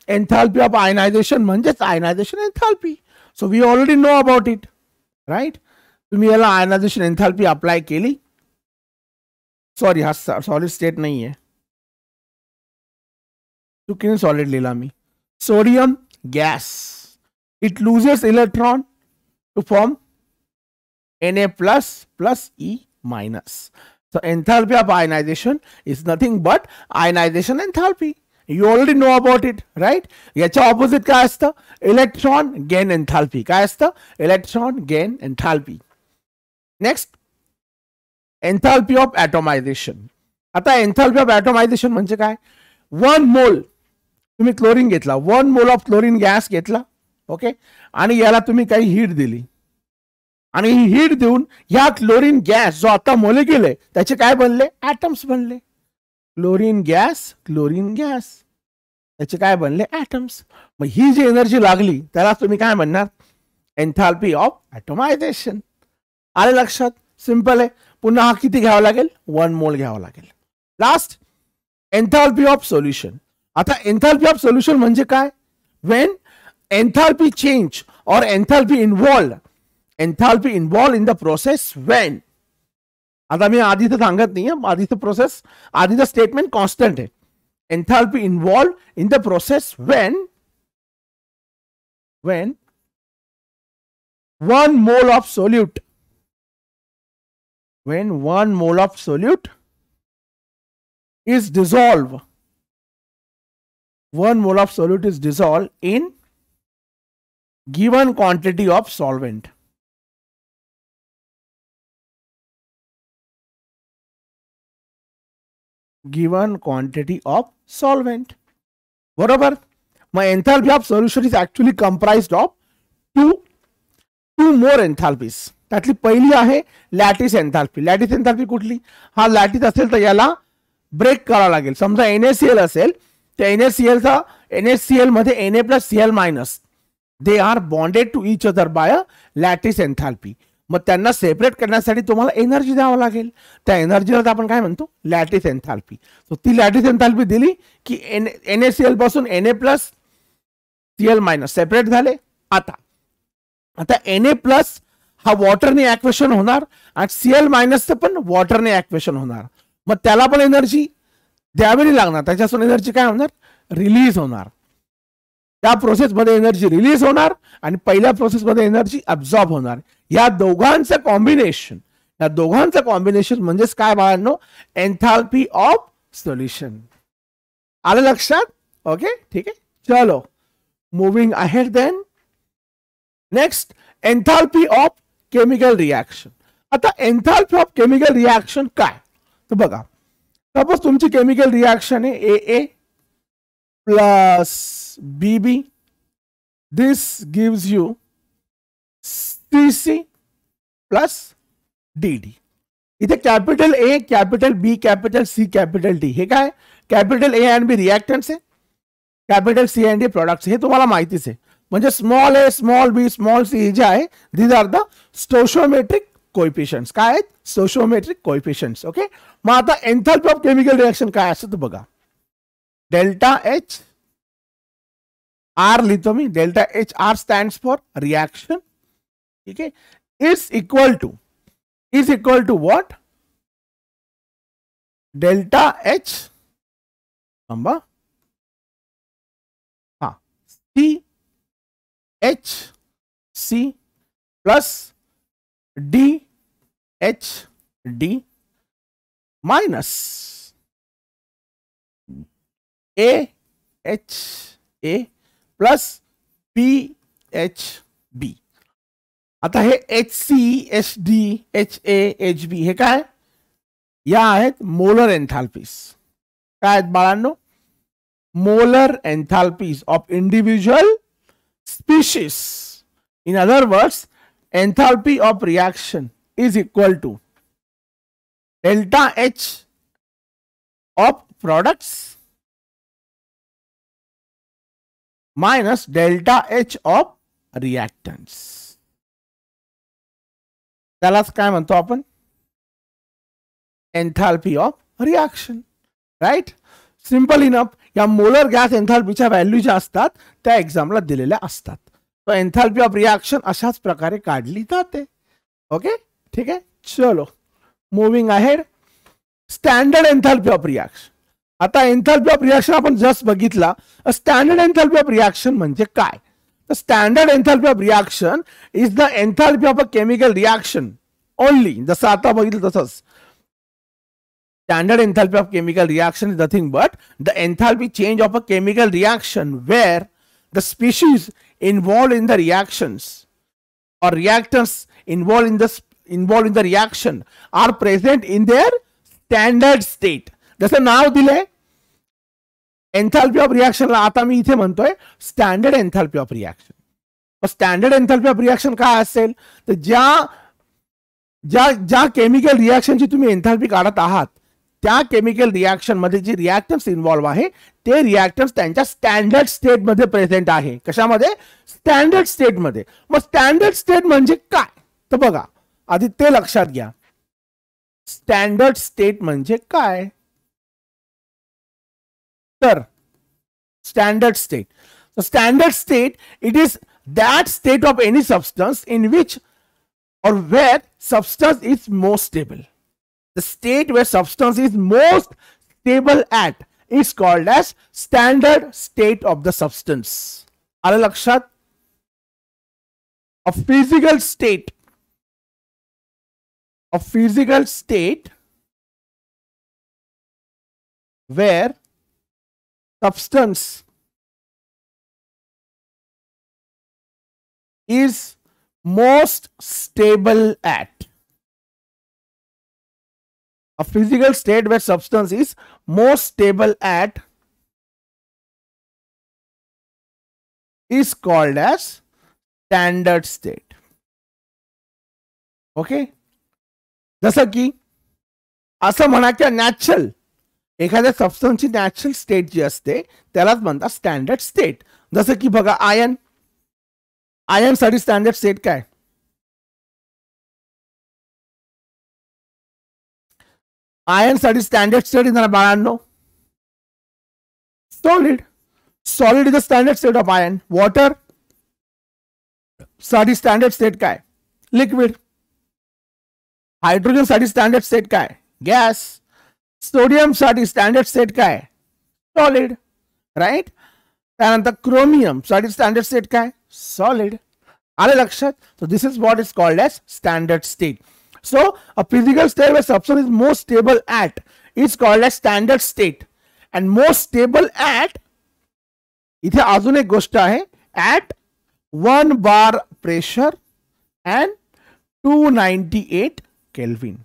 एन्थाल्पी ऑफ आयनायझेशन म्हणजेच ionisation enthalpy. So we already know about it. Right. तुम्ही याला आयनायझेशन एन्थाल्पी अप्लाय केली. सॉरी हा सॉलिड स्टेट नाही आहे चुकीने सॉलिड लिहिला मी. Sodium gas it loses electron to form Na plus E minus. So enthalpy of ionization is nothing but ionization enthalpy. You already know about it, right? याच्या ऑपोजिट काय असतं इलेक्ट्रॉन गेन एन्थाल्पी. काय असतं electron gain enthalpy. Next enthalpy of ॲटोमायझेशन. आता एन्थाल्पी ऑफ ॲटोमायझेशन म्हणजे काय 1 मोल तुम्ही क्लोरीन घेतला 1 मोल ऑफ क्लोरीन गॅस घेतला. ओके. आणि याला तुम्ही काही हीट दिली आणि हीट देऊन या क्लोरीन गॅस जो आता मॉलिक्यूल आहे त्याचे काय बनले, ऍटम्स बनले. क्लोरीन गॅस त्याचे काय बनले, ऍटम्स. मग ही जी एनर्जी लागली त्याला तुम्ही काय म्हणणार, एन्थाल्पी ऑफ ॲटोमायझेशन. आले लक्षात, सिंपल आहे. पुन्हा हा किती घ्यावा लागेल, 1 मोल घ्यावा लागेल. Last, enthalpy of solution. आता एन्थाल्पी ऑफ सोल्युशन म्हणजे काय, व्हेन एन्थाल्पी चेंज और enthalpy involve in the process when. आता मी आधीच सांगत नाही, आधीचं प्रोसेस, आधीचं स्टेटमेंट कॉन्स्टंट आहे. Enthalpy involve in the process when 1 mole of solute is dissolved, 1 mole of solute is dissolved in given quantity of solvent. Given quantity of solvent. बरोबर. मग enthalpy of solution is actually comprised of two more enthalpies. त्यातली पहिली आहे लॅटिस एन्थाल्पी. लॅटिस एन्थाल्पी कुठली, हा लॅटिस असेल तर याला ब्रेक करावा लागेल. समजा NaCl असेल तर NaCl मध्ये Na+Cl- they are bonded to each other by a lattice enthalpy. मग त्यांना सेपरेट करण्यासाठी तुम्हाला एनर्जी द्यावं लागेल. त्या एनर्जीला आपण काय म्हणतो, लॅटिस एन्थाल्पी. सो ती लॅटिस एन्थाल्पी दिली की NaCl पासून Na+Cl- सेपरेट झाले. आता Na+ हा वॉटरने ॲक्वेशन होणार आणि Cl- पण वॉटरने ॲक्वेशन होणार. मग त्याला पण एनर्जी द्यावी लागणार. त्याच्यापासून एनर्जी काय होणार, रिलीज होणार. त्या प्रोसेसमध्ये एनर्जी रिलीज होणार आणि पहिल्या प्रोसेसमध्ये एनर्जी अब्झॉर्ब होणार. या दोघांचं कॉम्बिनेशन म्हणजेच काय बाळांनो, एन्थाल्पी ऑफ सोल्युशन. आलं लक्षात, ओके, ठीक आहे. चलो moving ahead. Then next, enthalpy of chemical reaction. आता एन्थाल्पी ऑफ केमिकल रिॲक्शन काय, तर बघा, सपोज तुमची केमिकल रिॲक्शन आहे AA plus BB. This gives you CC plus DD. इथे capital A, capital B, capital C, capital D. हे काय, capital A and B reactants आहे, capital C and D products. हे तुम्हाला माहितीच आहे. म्हणजे small a, small b, small c हे जे आहे, these are the stoichiometric coefficients. काय आहेत, स्टोशियोमेट्रिक कोएफिशियंट्स. ओके. मग आता एन्थाल्पी ऑफ केमिकल रिॲक्शन काय असतं बघा, डेल्टा H R लिहितो मी. Delta HR stands for reaction. ठीक आहे. Is equal to what, delta H थांबा, हा, CHC plus DHD minus AHA plus PHB. आता हे HC, HD, HA, HB हे काय, या आहेत मोलर एन्थाल्पीज. काय आहेत बाळांनो, molar enthalpies of individual species. In other words, enthalpy of reaction is equal to delta H of products minus delta H of reactants. त्यालाच काय म्हणतो आपण, enthalpy of reaction. Right, simple enough. या मोलर गॅस एन्थाल्पीच्या व्हॅल्यू ज्या असतात त्या एक्झामला दिलेल्या असतात. तो एन्थाल्पी ऑफ रिॲक्शन अशाच प्रकारे काढली जाते. ओके, ठीक आहे. चलो moving ahead. Standard enthalpy of reaction. आता एन्थाल्पी ऑफ रिॲक्शन आपण जस्ट बघितला. स्टँडर्ड एन्थाल्पी ऑफ रिॲक्शन म्हणजे काय, तर standard enthalpy of reaction is the enthalpy of a chemical reaction only. जसं आता बघितलं तसंच, standard enthalpy of chemical reaction is nothing but the enthalpy change of a chemical reaction where the species involved in the reactions or reactants involved in the reaction are present in their standard state. जसं नाव दिले एन्थाल्पी ऑफ रिॲक्शनला, आता मी इथे म्हणतोय standard enthalpy of reaction. Standard enthalpy of reaction काय असेल तर ज्या ज्या ज्या केमिकल रिॲक्शनची तुम्ही एन्थॅल्पी काढत आहात त्या केमिकल रिॲक्शन मध्ये जे रिॲक्टन्स इन्व्हॉल्व्ह आहे ते रिॲक्टन्स त्यांच्या स्टँडर्ड स्टेट मध्ये प्रेझेंट आहे. कशामध्ये? स्टँडर्ड स्टेट मध्ये. मग स्टँडर्ड स्टेट म्हणजे काय तर बघा आधी ते लक्षात घ्या. स्टँडर्ड स्टेट म्हणजे काय तर standard state. So standard state, it is that state of any substance in which or where substance is most stable. The state where substance is most stable at is called as standard state of the substance. आलं लक्षात? A physical state where substance is most stable at. A physical state where substance is most stable at is called as standard state. Okay? जसं की असं म्हणा की नॅचरल एखाद्या सबस्टन्सची नॅचरल स्टेट जी असते त्यालाच म्हणतात स्टँडर्ड स्टेट. जसं की बघा आयन साठी स्टँडर्ड स्टेट काय? आयन साठी स्टँडर्ड स्टेट इज बाळांनो solid. Solid is the standard state of ion. Water साठी स्टँडर्ड स्टेट काय? लिक्विड. हायड्रोजन साठी स्टँडर्ड स्टेट काय? गॅस. सोडियम साठी स्टँडर्ड स्टेट काय? सॉलिड. राईट. त्यानंतर क्रोमियम साठी स्टँडर्ड स्टेट काय? सॉलिड. आले लक्षात? So this is what is called as standard state. So a physical state where substance is most stable at is called as standard state. And most stable at इथे अजून एक गोष्ट आहे at 1 bar pressure and 298 Kelvin.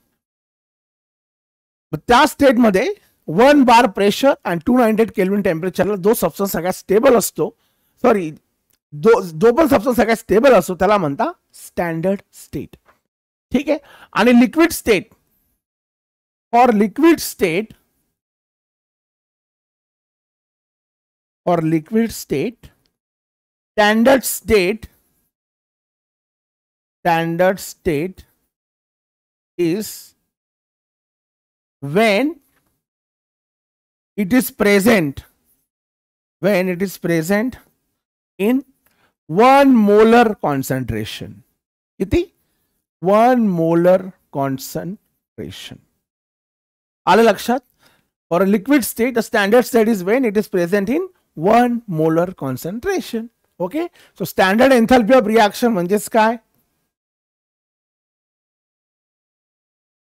त्या स्टेट मध्ये 1 bar pressure and 298 Kelvin टेम्परेचरला जो सबस्टन्स सगळ्यात स्टेबल असतो जो पण सबस्टन्स सगळ्यात स्टेबल असतो त्याला म्हणता स्टँडर्ड स्टेट. ठीक आहे. आणि liquid state for liquid state standard state is when it is present in 1 molar concentration. किती? 1 molar concentration. आलं लक्षात? For a liquid state, the standard state is when it is present in 1 molar concentration. Okay? So standard enthalpy of reaction म्हणजेच काय?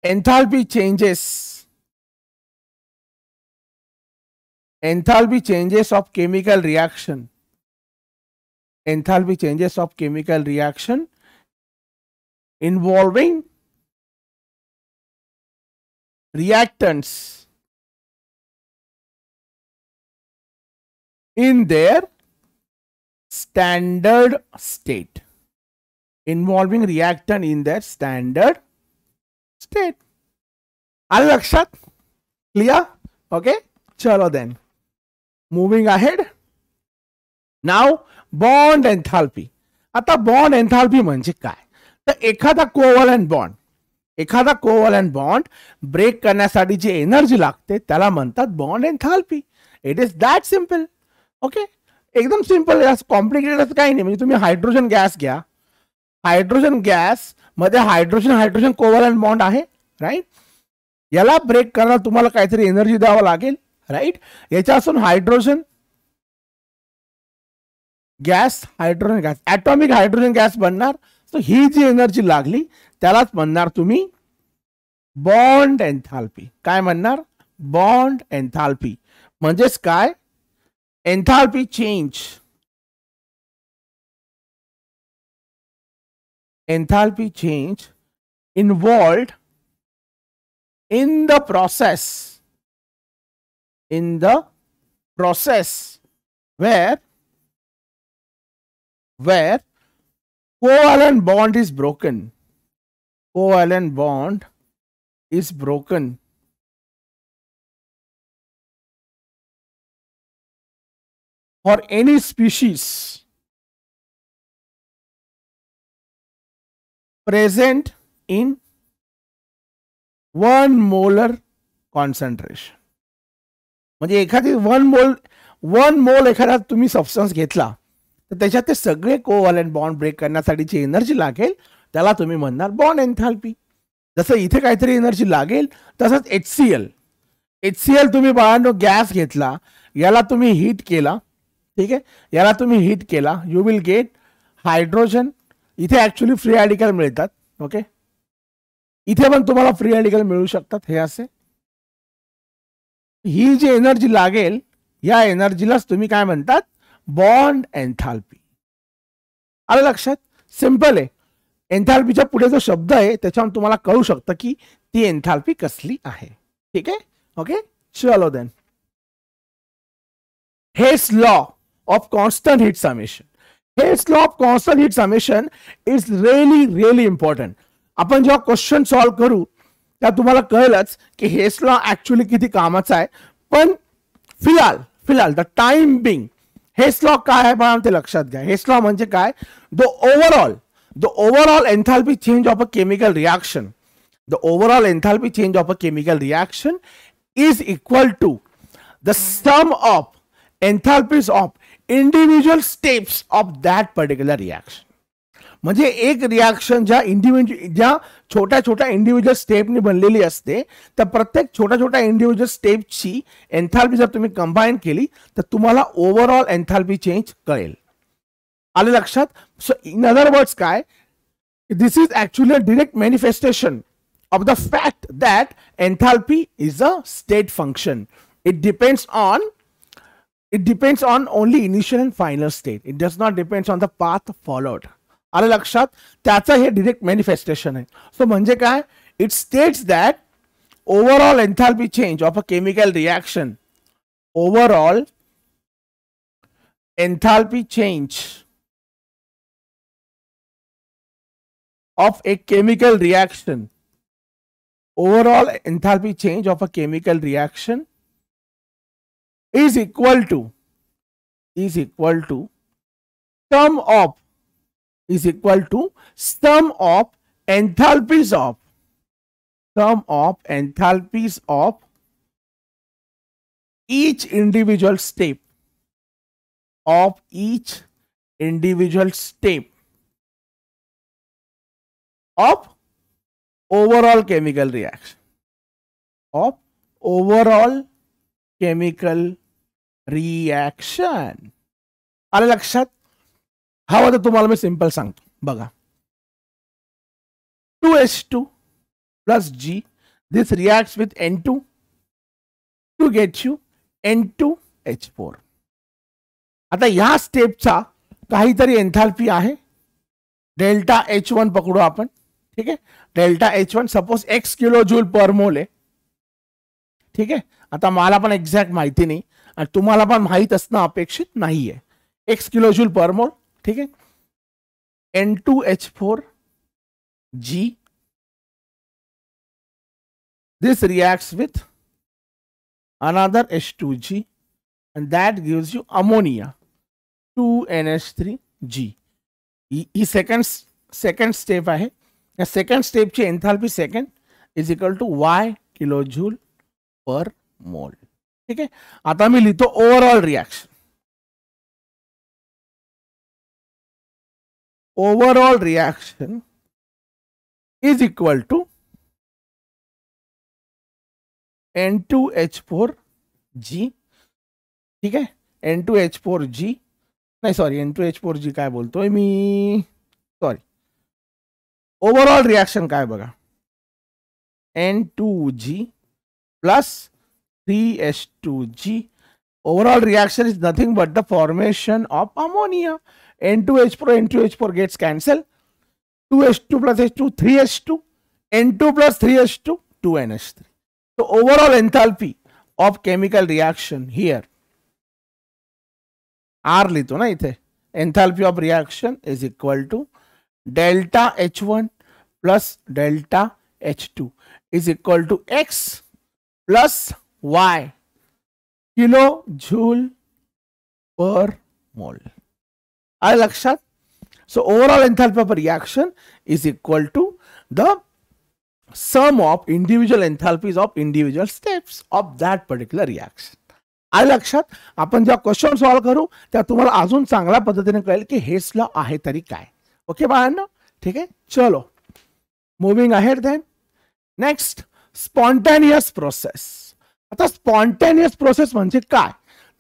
Enthalpy changes of chemical reaction. Enthalpy changes of chemical reaction involving reactants in their standard state. Involving reactant in their standard state. All lakshat? Clear? Okay. Chalo then. Moving ahead. Now bond enthalpy. आता बॉन्ड एन्थॅल्पी म्हणजे काय तर एखादा कोव्हॅलंट बॉन्ड ब्रेक करण्यासाठी जी एनर्जी लागते त्याला म्हणतात bond एन्थॅल्पी. It is that simple. Okay. एकदम सिंपल. कॉम्प्लिकेटेड काही नाही. म्हणजे तुम्ही हायड्रोजन गॅस घ्या. हायड्रोजन गॅस मध्ये हायड्रोजन कोव्हॅलंट बॉन्ड आहे. राईट. याला ब्रेक करायला तुम्हाला काहीतरी एनर्जी द्यावं लागेल. राईट. याच्यापासून hydrogen gas atomic hydrogen gas बनणार. सो ही जी एनर्जी लागली त्यालाच म्हणणार तुम्ही बॉन्ड एन्थॅल्पी. काय म्हणणार? बॉन्ड एन्थॅल्पी. म्हणजेच काय? एन्थॅल्पी change involved in the process where covalent bond is broken. Covalent bond is broken for any species present in 1 molar concentration. म्हणजे एखादी 1 मोल एखादा तुम्ही सबस्टन्स घेतला तर त्याच्यात ते सगळे कोव्हॅलेंट बॉन्ड ब्रेक करण्यासाठीची एनर्जी लागेल, त्याला तुम्ही म्हणणार बॉन्ड एन्थॅल्पी. जसं इथे काहीतरी एनर्जी लागेल तसंच HCl तुम्ही बाळांनो गॅस घेतला, याला तुम्ही हीट केला, ठीक आहे, याला तुम्ही हीट केला, यू विल गेट हायड्रोजन. इथे ऍक्च्युली फ्री रॅडिकल मिळतात. ओके, इथे पण तुम्हाला फ्री रॅडिकल मिळू शकतात. हे असे ही जी एनर्जी लागेल या एनर्जीलाच तुम्ही काय म्हणतात, बॉन्ड एन्थॅल्पी. आलं लक्षात? सिंपल आहे. एन्थॅल्पीच्या पुढे जो शब्द आहे त्याच्यावर तुम्हाला कळू शकतं की ती एन्थॅल्पी कसली आहे. ठीक आहे. ओके, चलो then. Hess law of constant heat summation. Hess law of constant heat summation is really important. आपण जेव्हा क्वेश्चन सॉल्व करू त्या तुम्हाला कळेलच की हेस लॉ ऍक्च्युली किती कामाचा आहे. पण फिलहाल द टाइम बिंग हेस लॉ काय आहे बघा ते लक्षात घ्या. हेस लॉ म्हणजे काय, the overall enthalpy change of a chemical reaction, the overall enthalpy change of a chemical reaction is equal to the sum of enthalpies of individual steps of that particular reaction. म्हणजे एक रिएक्शन ज्या छोट्या इंडिव्हिज्युअल स्टेपनी बनलेली असते त्या प्रत्येक छोट्या इंडिव्हिज्युअल स्टेपची एन्थॅल्पी जर तुम्ही कंबाईन केली तर तुम्हाला ओव्हरऑल एन्थॅल्पी चेंज कळेल. आले लक्षात? सो इन अदर वर्ड्स काय, this is actually a direct manifestation of the fact that enthalpy is a state function. It depends on only initial and final state. It does not depends on the path followed. आलं लक्षात? त्याचं हे डिरेक्ट मॅनिफेस्टेशन आहे. सो म्हणजे काय, it states that overall enthalpy change of a chemical reaction, overall enthalpy change of a chemical reaction, overall enthalpy change of a chemical reaction is equal to sum of enthalpies of each individual step of overall chemical reaction, आलं लक्षात? हवं तर तुम्हाला मी सिंपल सांगतो बघा. 2H2 plus G, this reacts with N2 to get you N2H4. आता या स्टेपचा काहीतरी एन्थॅल्पी आहे, डेल्टा H1 पकडू आपण. ठीक आहे, delta H1 suppose x kilo joule per मोल आहे. ठीक आहे, आता मला पण एक्झॅक्ट माहिती नाही आणि तुम्हाला पण माहित असणं अपेक्षित नाहीये. x kilo joule per mole. ठीक आहे, N2H4G, this reacts with another H2G and that gives you ammonia 2NH3G. ही सेकंड स्टेप आहे. या सेकंड स्टेपची enthalpy second is equal to y kilo joule per mole. ठीक आहे, आता मी लिहितो overall reaction. Overall reaction is equal to N2H4G. ठीक आहे, N2H4G नाही सॉरी N2H4G काय बोलतोय मी, सॉरी. ओव्हरऑल रिएक्शन काय बघा, N2G plus 3H2G. Overall reaction is nothing but the formation of ammonia. N2H4 gets cancelled. 2H2 plus H2 3H2, N2 plus 3H2 2NH3. So overall enthalpy of chemical reaction here, R लिहितो ना इथे, enthalpy of reaction is equal to delta H1 plus delta H2 is equal to X plus Y kilojoule per mole. Are you lakshat? So overall enthalpy of a reaction is equal to the sum of individual enthalpies of individual steps of that particular reaction. आहे लक्षात. आपण जेव्हा क्वेश्चन सॉल्व करू तेव्हा तुम्हाला अजून चांगल्या पद्धतीने कळेल की हेच लॉ आहे तरी काय. ओके बाळांनो, ठीक आहे. चलो moving ahead. Then next spontaneous process. आता स्पॉन्टेनियस प्रोसेस म्हणजे काय,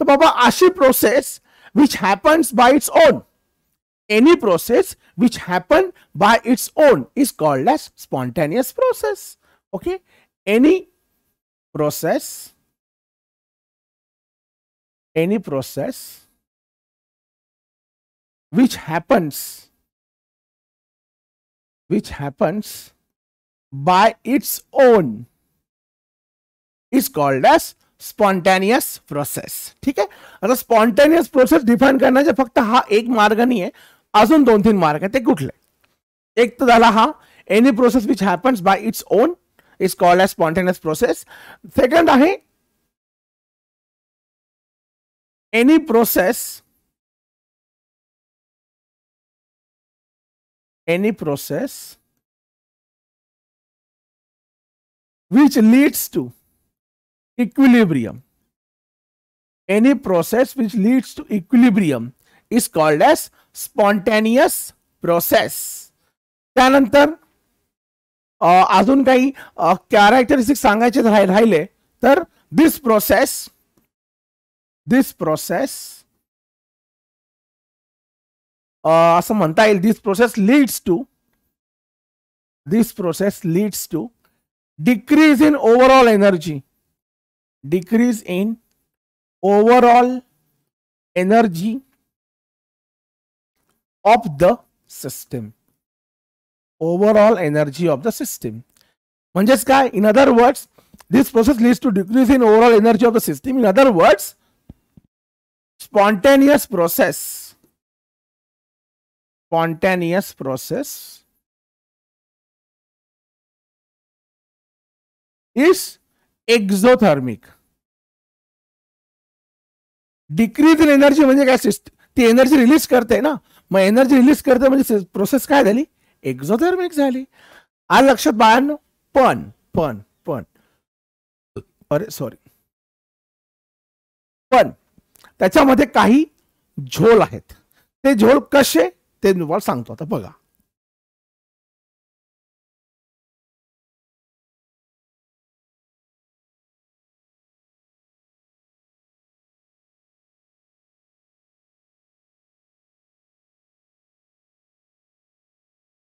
तर बाबा अशी process which happens by its own. Any process which happen by its own is called as spontaneous process. Okay, any process which happens by its own is called as spontaneous process. ठीक आहे. आता स्पॉन्टेनियस प्रोसेस डिफाइन करण्याचा फक्त हा एक मार्ग नाही आहे, अजून 2-3 मार्ग आहेत. ते कुठले? एक तर झाला हा any process which happens by its own is called as spontaneous process. Second आहे any process which leads to equilibrium. Any process which leads to equilibrium is called as spontaneous process. त्यानंतर अजून काही कॅरेक्टरिस्टिक्स सांगायचे राहिले तर this process असं म्हणता येईल, this process leads to decrease in overall energy. Decrease in overall energy of the system. Overall energy of the system. म्हणजेच काय? In other words, this process leads to decrease in overall energy of the system. In other words, spontaneous process is exothermic. Decrease in energy म्हणजे काय? ती एनर्जी रिलीज करते ना, मग एनर्जी रिलीज करते म्हणजे प्रोसेस काय झाली? एक्झोथर्मिक झाली. आज लक्षात बाळांनो. पण अरे सॉरी, पण त्याच्यामध्ये काही झोल आहेत. ते झोल कसे ते मी तुम्हाला सांगतो. आता बघा,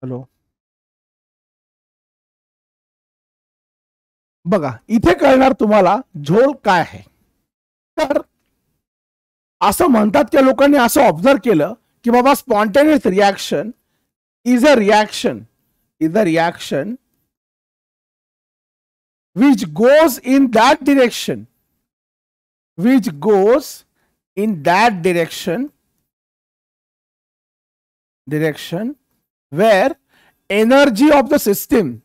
हॅलो, बघा इथे कळणार तुम्हाला झोल काय आहे. तर असं म्हणतात की लोकांनी असं ऑब्झर्व केलं की बाबा spontaneous reaction is a reaction which goes in that direction where energy of the system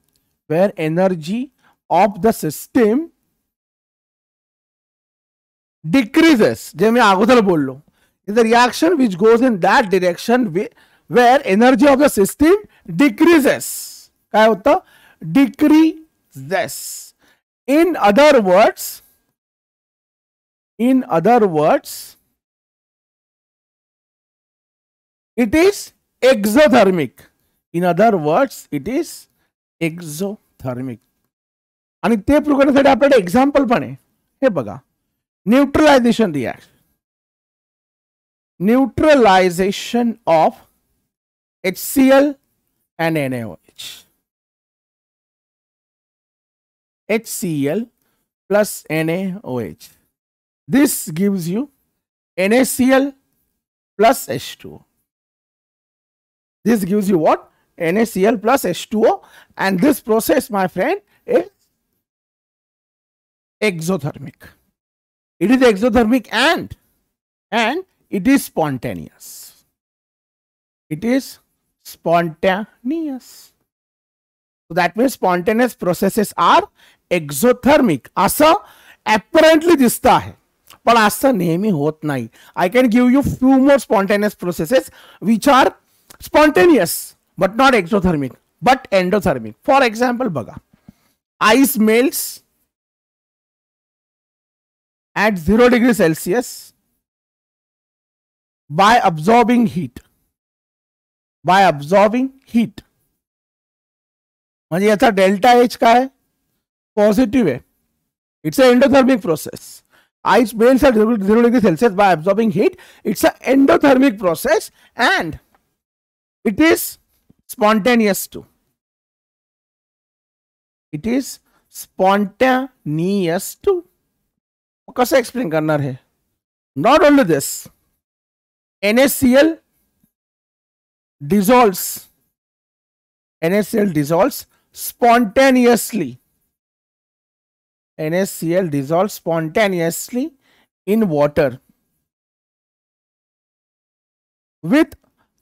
decreases. जे मी अगोदर बोललो, is a reaction which goes in that direction where energy of the system decreases. काय होतं? Decreases. In other words, it is exothermic. आणि ते प्रूव्ह करण्यासाठी आपल्याकडे एक्झाम्पल पण आहे. हे बघा, neutralisation of HCl and NaOH. HCl plus NaOH. This gives you NaCl plus H2O. This gives you what? NaCl plus H2O, and this process, my friend, is exothermic. It is exothermic and it is spontaneous. spontaneous. So that means spontaneous processes are exothermic. असं apparently दिसतं आहे, पण असं नेहमी होत नाही. I can give you few more spontaneous processes which are spontaneous but not exothermic but endothermic. For example, बघा, ice melts at 0 degree Celsius by absorbing heat. By absorbing heat. म्हणजे याचा डेल्टा एच काय, पॉझिटिव्ह आहे. It's a endothermic process. Ice melts at 0 degree Celsius by absorbing heat. It's an endothermic process and it is spontaneous too. It is spontaneous too. कसं एक्सप्लेन करणार है? Not only this, NaCl dissolves. NaCl dissolves spontaneously. NaCl dissolves spontaneously in water with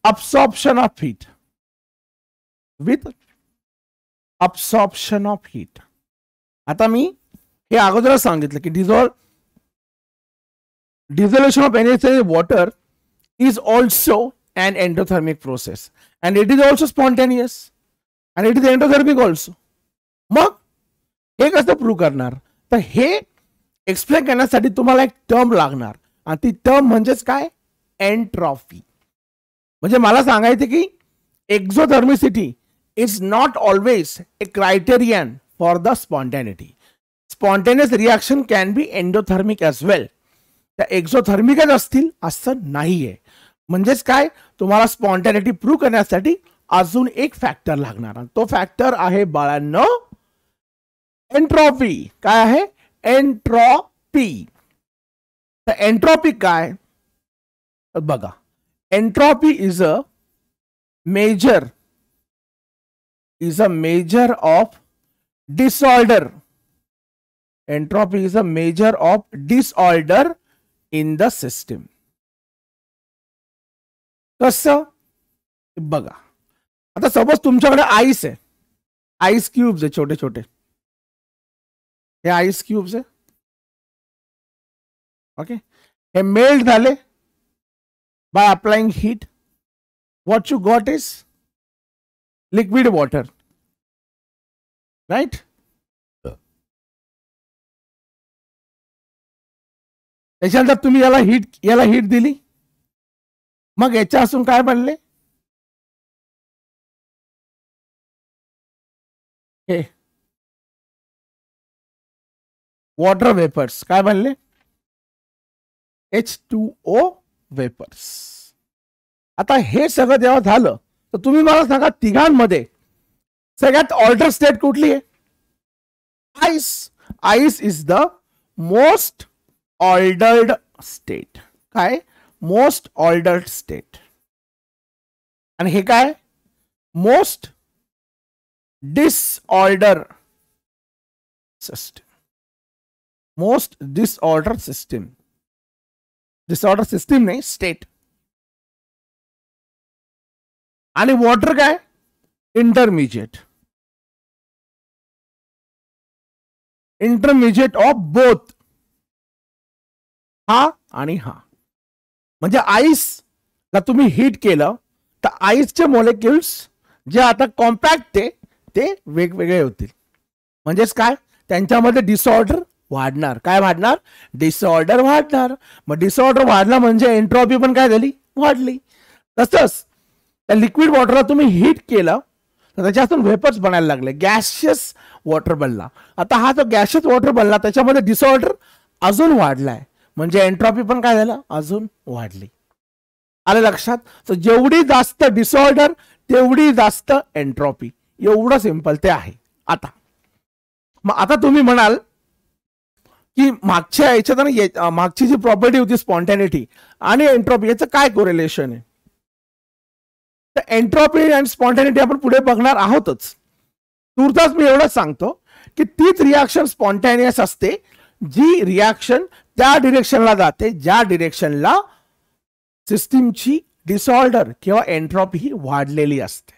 absorption of heat. With absorption of heat. आता मी हे अगोदरच सांगितलं की dissolution of NaCl in water is also an endothermic process and it is also spontaneous and it is endothermic also. मग हे कसं प्रूव्ह करणार? तर हे एक्सप्लेन करण्यासाठी तुम्हाला एक टर्म लागणार आणि ती टर्म म्हणजेच काय, एंट्रॉपी. म्हणजे मला सांगायचं की exothermicity is not always a criterion for the spontaneity. Spontaneous reaction can be endothermic as well. त्या एक्झोथर्मिकच असतील असं नाहीये. म्हणजेच काय, तुम्हाला स्पॉन्टॅनिटी प्रूव्ह करण्यासाठी अजून एक फॅक्टर लागणार. तो फॅक्टर आहे बाळांनो एंट्रॉपी. काय आहे? एंट्रॉपी. तर एंट्रॉपी काय बघा, entropy is a measure of disorder. Entropy is a measure of disorder in the system. कसं बघा, आता सपोज तुमच्याकडे आईस आहे, आईस क्यूब्स आहे छोटे छोटे. हे आईस क्यूब्स आहे. ओके, हे मेल्ट झाले by applying heat. What you got is liquid water, right. त्याच्यानंतर तुम्ही याला हीट दिली, मग याच्यापासून काय बनले, हे वॉटर वेपर्स. काय बनले? H2O vapours. आता हे सगळं जेव्हा झालं तर तुम्ही मला सांगा, तिघांमध्ये सगळ्यात ऑर्डर स्टेट कुठली आहे? Ice. Ice is the most ordered state. काय? Most ordered state. आणि हे काय? Most disorder system. Most disorder system. Disorder system नाही, स्टेट. आणि वॉटर काय? इंटरमिजिएट. Intermediate of both. हा आणि हा. म्हणजे आईसला तुम्ही हीट केलं तर आईसचे मोलेक्युल्स जे आता कॉम्पॅक्ट ते वेगवेगळे होतील. म्हणजेच काय, त्यांच्यामध्ये डिसऑर्डर वाढणार. काय वाढणार? डिसऑर्डर वाढणार. मग डिसऑर्डर वाढला म्हणजे एंट्रॉपी पण काय झाली? वाढली. तसंच त्या लिक्विड वॉटरला तुम्ही हीट केलं तर त्याच्यातून वेपर्स बनायला लागले, गॅशियस वॉटर बनला. आता हा जो गॅशियस वॉटर बनला त्याच्यामध्ये डिसऑर्डर अजून वाढलाय, म्हणजे एंट्रॉपी पण काय झालं? अजून वाढली. आलं लक्षात? तर जेवढी जास्त डिसऑर्डर तेवढी जास्त एंट्रॉपी. एवढं सिंपल ते आहे. आता तुम्ही म्हणाल की मागच्या याच्यात मागची जी प्रॉपर्टी होती स्पॉन्टॅनिटी आणि एंट्रॉपी याचं काय कोरिलेशन आहे? तर एंट्रॉपी आणि स्पॉन्टॅनिटी आपण पुढे बघणार आहोतच. तुर्तास मी एवढंच सांगतो की तीच रिॲक्शन स्पॉन्टॅनियस असते जी रिॲक्शन त्या डिरेक्शनला जाते ज्या डिरेक्शनला सिस्टीमची डिसऑर्डर किंवा एंट्रॉपी ही वाढलेली असते.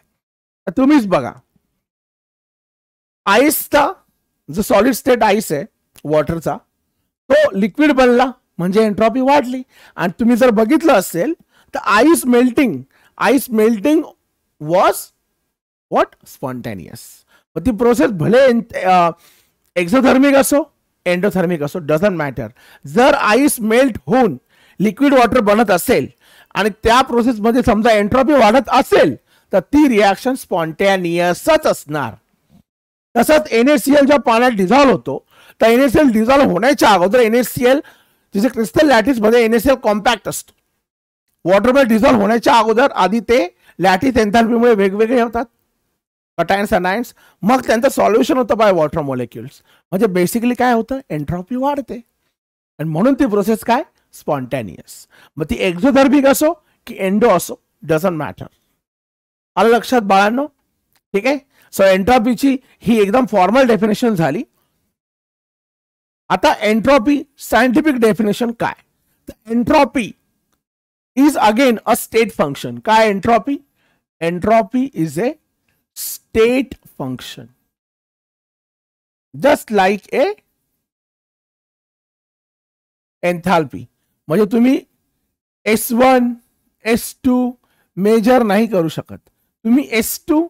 तुम्हीच बघा, आईसचा जो सॉलिड स्टेट आईस आहे वॉटरचा, तो लिक्विड बनला म्हणजे एंट्रॉपी वाढली. आणि तुम्ही जर बघितलं असेल तर ice melting was what, spontaneous. मग ती प्रोसेस भले एक्झोथर्मिक असो एंडोथर्मिक असो, डझंट मॅटर. जर आईस मेल्ट होऊन लिक्विड वॉटर बनत असेल आणि त्या प्रोसेसमध्ये समजा एंट्रॉपी वाढत असेल तर ती रिॲक्शन स्पॉन्टेनियसच असणार. तसंच NaCl जेव्हा पाण्यात डिझॉल्व्ह होतो तर NaCl डिझॉल्व्ह होण्याच्या अगोदर NaCl तिचे क्रिस्टल लॅटिस मध्ये NaCl कॉम्पॅक्ट असतो. वॉटरमध्ये डिझॉल्व्ह होण्याच्या अगोदर आधी ते लॅटिस एन्थॅल्पीमुळे वेगवेगळे होतात, कटायन्स अनायन्स, मग त्यांचं सॉल्युशन होतं बाय वॉटर मॉलिक्युल्स. म्हणजे बेसिकली काय होतं, एंट्रॉपी वाढते आणि म्हणून ती प्रोसेस काय, स्पॉन्टेनियस. मग ती एक्झोथर्मिक असो की एंडो असो, डझंट मॅटर. आलं लक्षात बाळांनो? ठीक आहे. सो एंट्रॉपीची ही एकदम फॉर्मल डेफिनेशन झाली. आता एंट्रॉपी सायंटिफिक डेफिनेशन काय, तर entropy is again a state function. काय entropy? Entropy is a state function, just like a enthalpy. म्हणजे तुम्ही S1 S2 मेजर नाही करू शकत. तुम्ही S2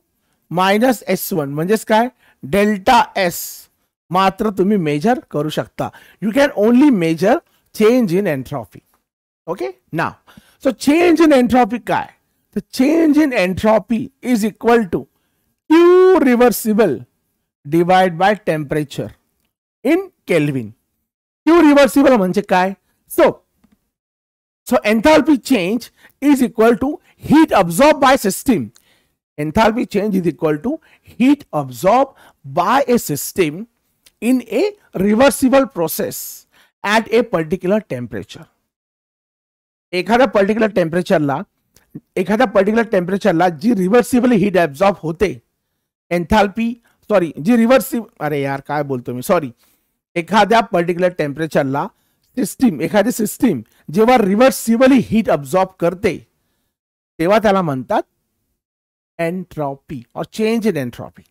मायनस S1 म्हणजेच काय, डेल्टा S मात्र तुम्ही मेजर करू शकता. You can only measure change in entropy. Okay. Now so change in entropy काय, तर change in entropy is equal to Q reversible divide by temperature in kelvin. Q reversible म्हणजे काय, so enthalpy change is equal to heat absorbed by system. Enthalpy change is equal to heat absorbed by a system in a reversible process at a particular temperature. एखाद्या पर्टिक्युलर टेम्परेचरला जी रिव्हर्सिबल हीट ऍब्झॉर्ब होते, एन्थॅल्पी जी रिव्हर्सिबल, अरे यार काय बोलतो मी, सॉरी. एखाद्या पर्टिक्युलर टेम्परेचरला एखादी सिस्टीम जेव्हा रिव्हर्सिबली हीट अब्सॉर्ब करते तेव्हा त्याला म्हणतात एंट्रॉपी और change in entropy.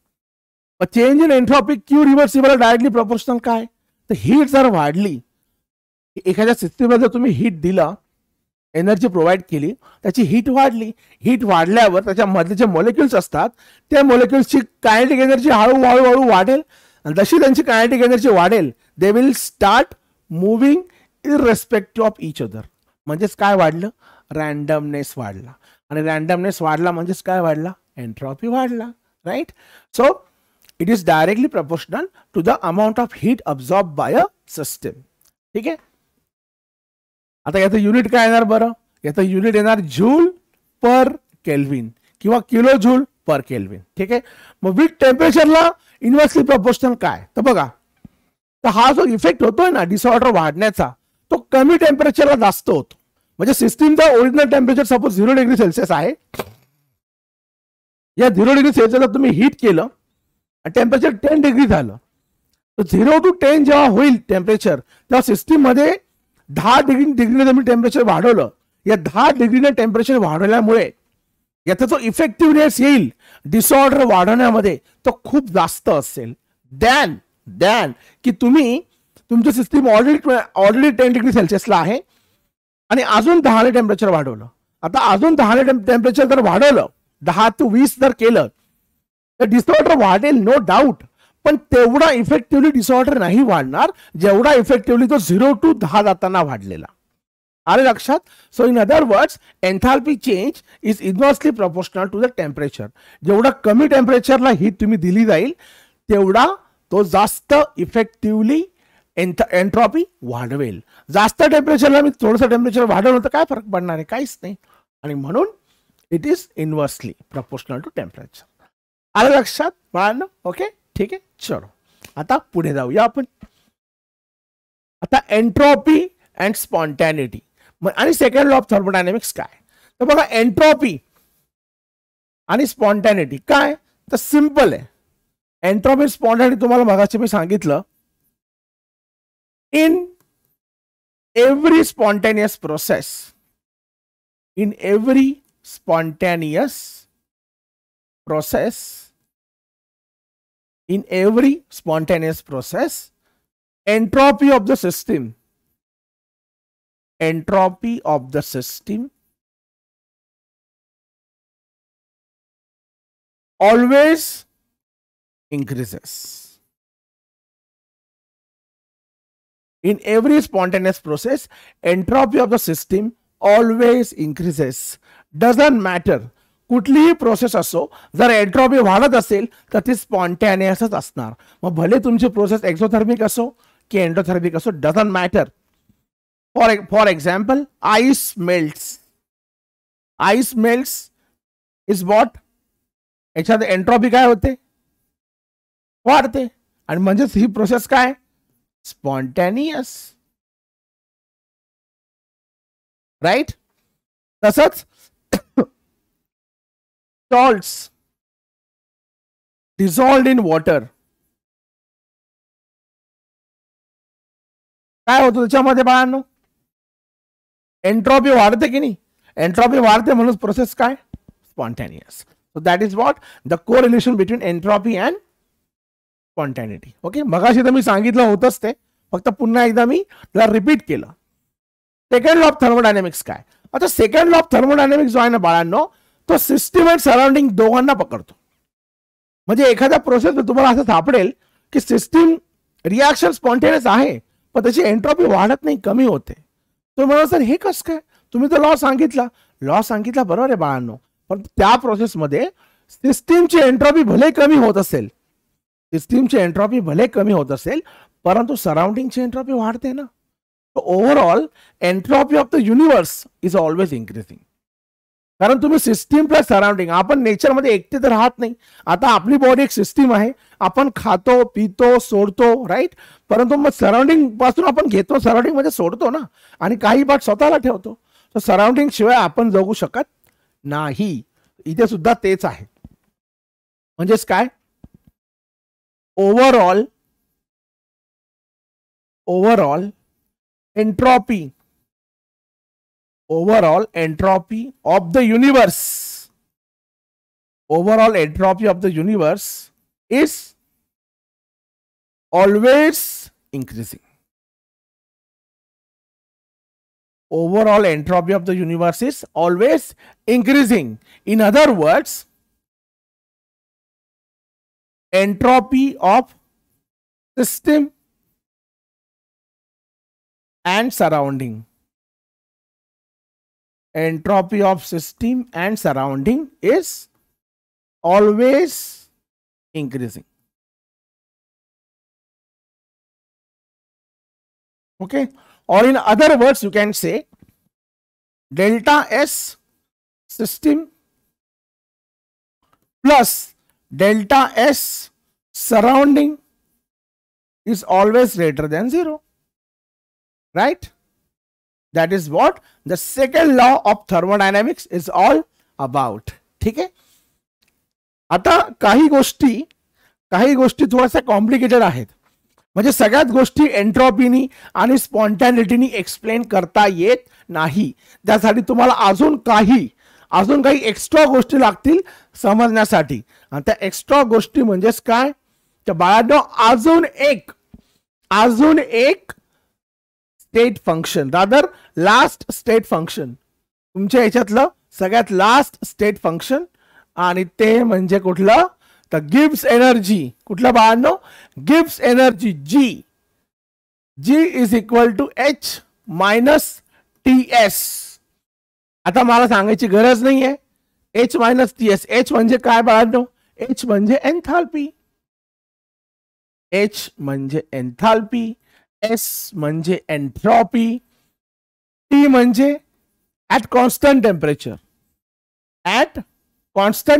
Change in entropy Q reversible directly proportional. काय, तर हीट जर वाढली, एखाद्या सिस्टीमला जर तुम्ही हीट दिला, एनर्जी प्रोव्हाइड केली, त्याची हीट वाढली. हीट वाढल्यावर त्याच्यामधले जे मॉलिक्युल्स असतात त्या मॉलिक्युल्सची कायनेटिक एनर्जी हळूहळू वाढेल. आणि जशी त्यांची कायनेटिक एनर्जी वाढेल, they will start moving इररेस्पेक्टिव्ह of each other. म्हणजेच काय वाढलं, रॅन्डमनेस वाढला. आणि रॅन्डमनेस वाढला म्हणजेच काय वाढला, एंट्रॉपी वाढला. Right. So it is directly proportional to the amount of heat absorb by a system. ठीक आहे. आता याचं युनिट काय येणार बरं, याचं युनिट येणार जूल पर केल्विन किंवा किलो जूल पर केल्विन. ठीक आहे. मग विथ टेम्परेचरला इन्व्हर्सली प्रपोर्शनल काय, तर बघा, तर हा जो इफेक्ट होतोय ना डिसऑर्डर वाढण्याचा, तो कमी टेम्परेचरला जास्त होतो. म्हणजे सिस्टीमचा original temperature suppose 0 degree Celsius आहे, या 0 डिग्री सेल्सिअसला तुम्ही हीट केलं आणि टेम्परेचर 10 डिग्री झालं, तर 0 to 10 जेव्हा होईल टेम्परेचर, तेव्हा सिस्टीम मध्ये 10 डिग्रीने तुम्ही टेम्परेचर वाढवलं. या 10 डिग्रीने टेम्परेचर वाढवल्यामुळे याचा जो इफेक्टिव्हनेस येईल डिसऑर्डर वाढवण्यामध्ये तो खूप जास्त असेल दॅन की तुम्ही तुमची सिस्टीम ऑलरेडी 10 डिग्री सेल्सिअसला आहे आणि अजून 10 टेम्परेचर वाढवलं. आता अजून 10 टेम्परेचर जर वाढवलं, 10 to 20 जर केलं, तर डिसऑर्डर वाढेल नो डाऊट, पण तेवढा इफेक्टिव्हली डिसऑर्डर नाही वाढणार जेवढा इफेक्टिव्हली तो 0 to 10 जाताना वाढलेला. आले लक्षात? So in other words, enthalpy change is inversely proportional to the temperature. जेवढा कमी टेम्परेचरला हीट तुम्ही दिली जाईल तेवढा तो जास्त इफेक्टिव्हली एंट्रॉपी वाढवेल. जास्त टेम्परेचरला मी थोडंसं टेम्परेचर वाढवलं तर काय फरक पडणार आहे, काहीच नाही. आणि म्हणून it is inversely proportional to temperature. आलं लक्षात बाळांनो? ओके, ठीक आहे. चलो आता पुढे जाऊया आपण. आता एंट्रॉपी अँड स्पॉन्टॅनिटी आणि सेकंड लॉ ऑफ थर्मोडायनेमिक्स काय, तर बघा, एंट्रॉपी आणि स्पॉन्टॅनिटी काय, तर सिंपल आहे. एंट्रॉपी स्पॉन्टॅनिटी तुम्हाला मगाशी मी सांगितलं, in every spontaneous process in every spontaneous process, entropy of the system always increases. In every spontaneous process, entropy of the system always increases. Doesn't matter कुठलीही प्रोसेस असो, जर एंट्रॉपी वाढत असेल तर ती स्पॉन्टॅनियसच असणार. मग भले तुमची प्रोसेस एक्झोथर्मिक असो की एंडोथर्मिक असो, doesn't matter. For example, ice melts is what, याच्यात एंट्रॉपी काय होते, वाढते. आणि म्हणजेच ही प्रोसेस काय, स्पॉन्टॅनियस, राईट. तसंच salts dissolved in water, काय होतं त्याच्यामध्ये बाळांनो, एंट्रॉपी वाढते की नाही, एंट्रॉपी वाढते म्हणून प्रोसेस काय, spontaneous. So that is what the correlation between entropy and spontaneity. Okay, मगाशी तर मी सांगितलं होतंच ते, फक्त पुन्हा एकदा मी त्याला रिपीट केलं. सेकंड लॉ ऑफ थर्मोडायनेमिक्स काय. आता सेकंड लॉ ऑफ थर्मोडायनेमिक्स जो आहे ना बाळांनो, तो सिस्टीम अँड सराउंडिंग दोघांना पकडतो. म्हणजे एखाद्या प्रोसेस तुम्हाला असं सापडेल की सिस्टीम रिॲक्शन स्पॉन्टेनियस आहे पण त्याची एंट्रॉपी वाढत नाही, कमी होते. तो म्हणा सर हे कसं काय, तुम्ही तर लॉ सांगितला बरोबर आहे बाळांनो, पण त्या प्रोसेसमध्ये सिस्टीमची एंट्रॉपी भले कमी होत असेल, परंतु सराउंडिंगची एंट्रॉपी वाढते ना. Overall entropy of the universe is always increasing. कारण तुम्ही सिस्टीम प्लस सराउंडिंग, आपण नेचरमध्ये एकटे तर राहत नाही. आता आपली बॉडी एक सिस्टीम आहे, आपण खातो पितो सोडतो, राईट. परंतु मग सराउंडिंग पासून आपण घेतो, सराउंडिंग मध्ये सोडतो ना, आणि काही पार्ट स्वतःला ठेवतो. तर सराउंडिंग शिवाय आपण जगू शकत नाही. इथे सुद्धा तेच आहे. म्हणजेच काय, overall entropy of the universe is always increasing. Overall entropy of the universe is always increasing. In other words, entropy of system and surrounding. Entropy of system and surrounding is always increasing. Okay, or in other words you can say delta S system plus delta S surrounding is always greater than 0, right? That is what the second law of thermodynamics is all about. ठीक आहे. आता काही गोष्टी थोड्याशा कॉम्प्लिकेटेड आहेत. म्हणजे सगळ्यात गोष्टी एंट्रॉपीनी आणि स्पॉन्टॅनिटीनी एक्सप्लेन करता येत नाही. त्यासाठी तुम्हाला अजून काही एक्स्ट्रा गोष्टी लागतील समजण्यासाठी. आणि त्या एक्स्ट्रा गोष्टी म्हणजेच काय, तर बाळांनो अजून एक state function, rather last state function, तुमच्या याच्यातलं सगळ्यात लास्ट स्टेट फंक्शन, आणि ते म्हणजे कुठलं, तर गिब्स एनर्जी. कुठलं बाळांनो, Gibbs energy G is equal to H minus TS. आता मला सांगायची गरज नाहीये H मायनस TS. H म्हणजे काय बाळांनो, H म्हणजे एन्थाल्पी, S म्हणजे एंट्रॉपी, T म्हणजे ॲट कॉन्स्टंट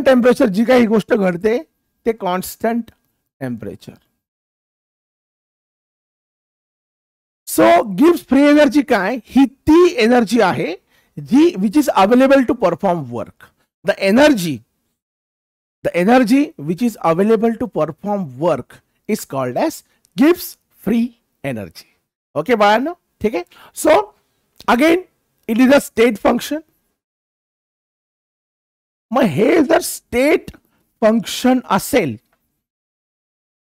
टेम्परेचर जी काही गोष्ट घडते ते कॉन्स्टंट टेम्परेचर. सो गिव्स फ्री एनर्जी काय, ही ती एनर्जी आहे जी which is available to perform work. The energy which is available to perform work is called as गिव्स फ्री एनर्जी. ओके बाळांनो, ठीक आहे. So again it is a state function. मग हे जर स्टेट फंक्शन असेल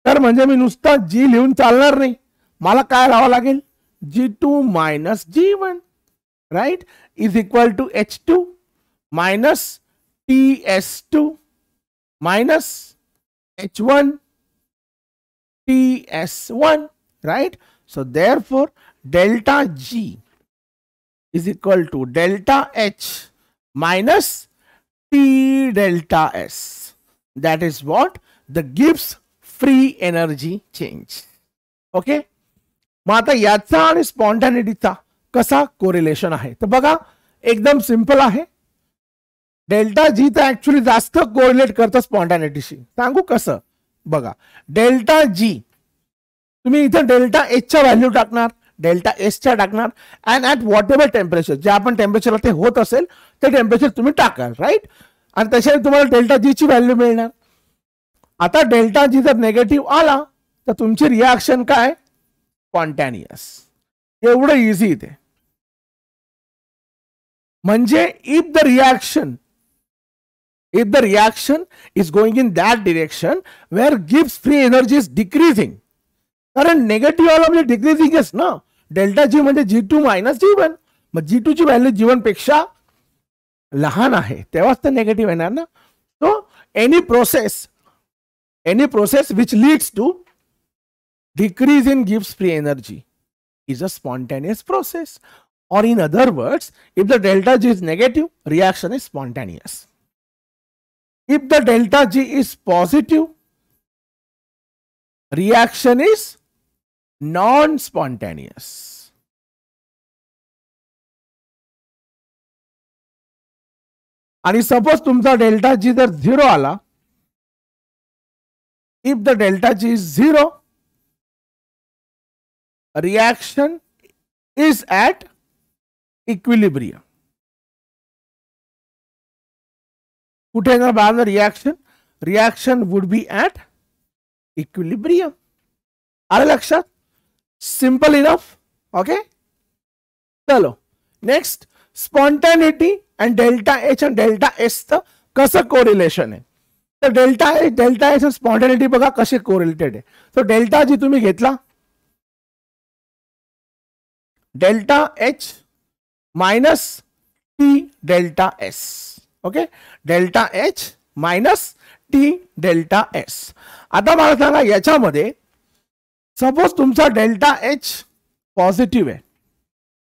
तर म्हणजे मी नुसतं जी लिहून चालणार नाही, मला काय लावावं लागेल, G2 minus G1 right is equal to H2 minus TS2 minus H1 TS1 right. So therefore delta G is equal to delta H minus T delta S. That is what the Gibbs free energy change. Okay. मग आता याचा आणि स्पॉन्टॅनिटीचा कसा कोरिलेशन आहे तर बघा एकदम सिंपल आहे. डेल्टा जी तर ऍक्च्युअली जास्त कोरिलेट करतं स्पॉन्टॅनिटीशी. सांगू कसं बघा. डेल्टा जी तुम्ही इथं डेल्टा एच च्या व्हॅल्यू टाकणार, डेल्टा एस च्या टाकणार and at what ever temperature जे आपण टेम्परेचरला ते होत असेल ते टेम्परेचर तुम्ही टाकाल राईट. आणि तशाने तुम्हाला डेल्टा जी ची व्हॅल्यू मिळणार. आता डेल्टा जी जर नेगेटिव्ह आला तर तुमची रिॲक्शन काय, स्पॉन्टॅनियस. एवढं इझी ते. म्हणजे if the reaction is going in that direction where Gibbs free energy is decreasing, कारण नेगेटिव्ह आला म्हणजे डिक्रीजिंगच ना. डेल्टा जी म्हणजे G2 मायनस G1. मग G2 ची व्हॅल्यू G1 पेक्षा लहान आहे तेव्हाच तर नेगेटिव्ह येणार ना. So any process which leads to decrease in Gibbs free energy is a spontaneous process, or in other words, if the delta G is negative, reaction is spontaneous. If the delta G is positive, reaction is non-spontaneous. आणि सपोज तुमचा डेल्टा जी जर 0 आला, if the delta G is 0, reaction is at equilibrium. कुठे येणार बाहेर reaction would be at equilibrium. आलं लक्षात. Simple enough. ओके. चलो next spontaneity and delta H and delta S चं कसं कोरिलेशन आहे. तर डेल्टा एच आणि स्पॉन्टॅनिटी बघा कसे कोरिलेटेड आहे. तर डेल्टा जी तुम्ही घेतला, delta H minus T delta S. Okay. Delta H minus T delta S. आता मला सांगा याच्यामध्ये सपोज तुमचा डेल्टा एच पॉझिटिव्ह आहे.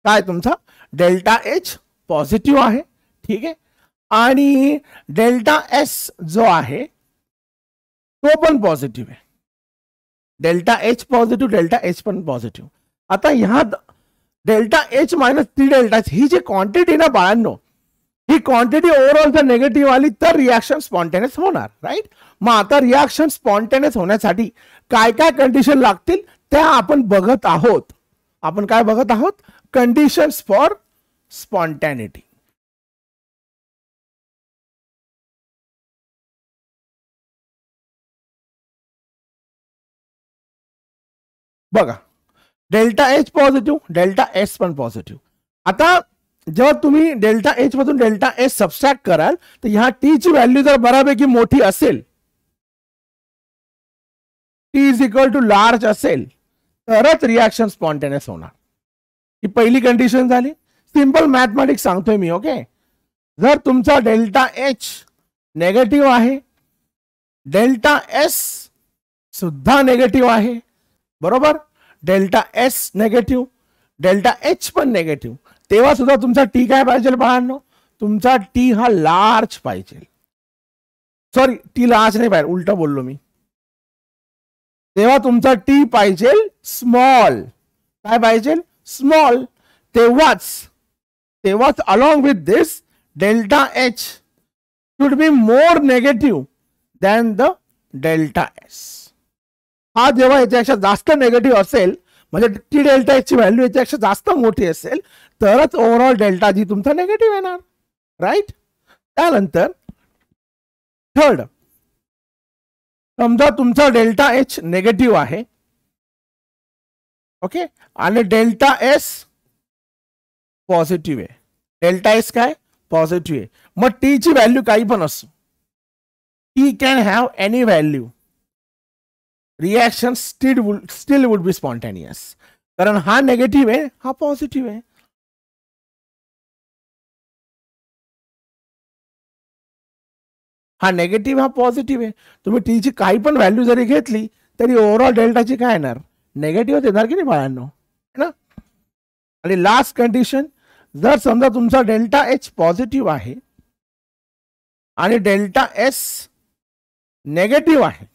काय तुमचा डेल्टा एच पॉझिटिव्ह आहे. ठीक आहे. आणि डेल्टा एस जो आहे तो पण पॉझिटिव्ह आहे. Delta H positive, delta H पण पॉझिटिव्ह. आता ह्या delta H minus T delta H ही जी क्वांटिटी ना बाळांनो, ही क्वांटिटी ओव्हरऑल जर नेगेटिव्ह आली तर रिॲक्शन स्पॉन्टेनियस होणार राईट. मग आता रिॲक्शन स्पॉन्टेनियस होण्यासाठी काय काय कंडिशन लागतील त्या आपण बघत आहोत. आपण काय बघत आहोत, कंडिशन्स फॉर स्पॉन्टॅनिटी. बघा delta H positive, delta S पण पॉझिटिव्ह. आता जेव्हा तुम्ही डेल्टा एच मधून डेल्टा एस सबस्ट्रॅक्ट कराल तर ह्या टी ची व्हॅल्यू जर बऱ्यापैकी मोठी असेल, T is equal to large असेल तरच रिॲक्शन स्पॉन्टेनियस होणार. ही पहिली कंडिशन झाली. सिंपल मॅथमॅटिक्स सांगतोय मी. ओके. जर तुमचा डेल्टा एच नेगेटिव्ह आहे, डेल्टा एस सुद्धा नेगेटिव्ह आहे बरोबर, delta S negative, delta H पण नेगेटिव्ह, तेव्हा सुद्धा तुमचा टी काय पाहिजे बाळांनो, तुमचा टी हा लार्ज पाहिजे. सॉरी टी लार्ज नाही पाहिजे, उलट बोललो मी. तेव्हा तुमचा टी पाहिजे स्मॉल. काय पाहिजे, स्मॉल. तेव्हाच along with this delta H should be more negative than the delta S. हा जेव्हा याच्यापेक्षा जास्त नेगेटिव्ह असेल म्हणजे टी डेल्टा एच ची व्हॅल्यू याच्यापेक्षा जास्त मोठी असेल तरच ओव्हरऑल डेल्टा जी तुमचा नेगेटिव्ह येणार राईट. त्यानंतर थर्ड, समजा तुमचा डेल्टा एच नेगेटिव्ह आहे. ओके. आणि डेल्टा एस पॉझिटिव्ह आहे. डेल्टा एस काय पॉझिटिव्ह आहे. मग टी ची व्हॅल्यू काही पण असो, T can have any value, reaction steel would be spontaneous. कारण हा नेगेटिव्ह आहे, हा पॉझिटिव्ह आहे. हा नेगेटिव्ह, हा पॉझिटिव्ह आहे. तुम्ही टी ची काही पण व्हॅल्यू जरी घेतली तरी ओव्हरऑल डेल्टाची काय येणार, नेगेटिव्ह येणार की नाही बाळांनो, है ना. आणि लास्ट कंडिशन, जर समजा तुमचा डेल्टा एच पॉझिटिव्ह आहे आणि डेल्टा एस नेगेटिव्ह आहे,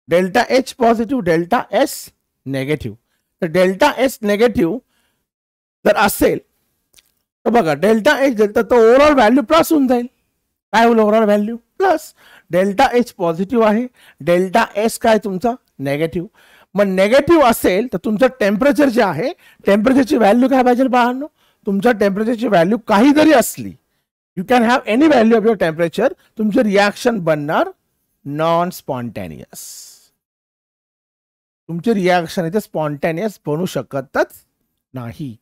delta H positive, delta S negative, तर डेल्टा एस नेगेटिव्ह जर असेल तर बघा डेल्टा एच तर तो ओव्हरऑल व्हॅल्यू प्लस होऊन जाईल. काय होईल overall value plus. Delta H positive आहे, डेल्टा एस काय तुमचा नेगेटिव्ह. मग नेगेटिव्ह असेल तर तुमचं टेम्परेचर जे आहे, टेम्परेचरची व्हॅल्यू काय पाहिजे बाळांनो, तुमच्या टेम्परेचरची व्हॅल्यू काही जरी असली, you can have any value of your temperature, तुमचे रिॲक्शन बनणार नॉन स्पॉन्टेनियस. तुमचे रिॲक्शन इथे स्पॉन्टेनियस बनू शकतच नाही.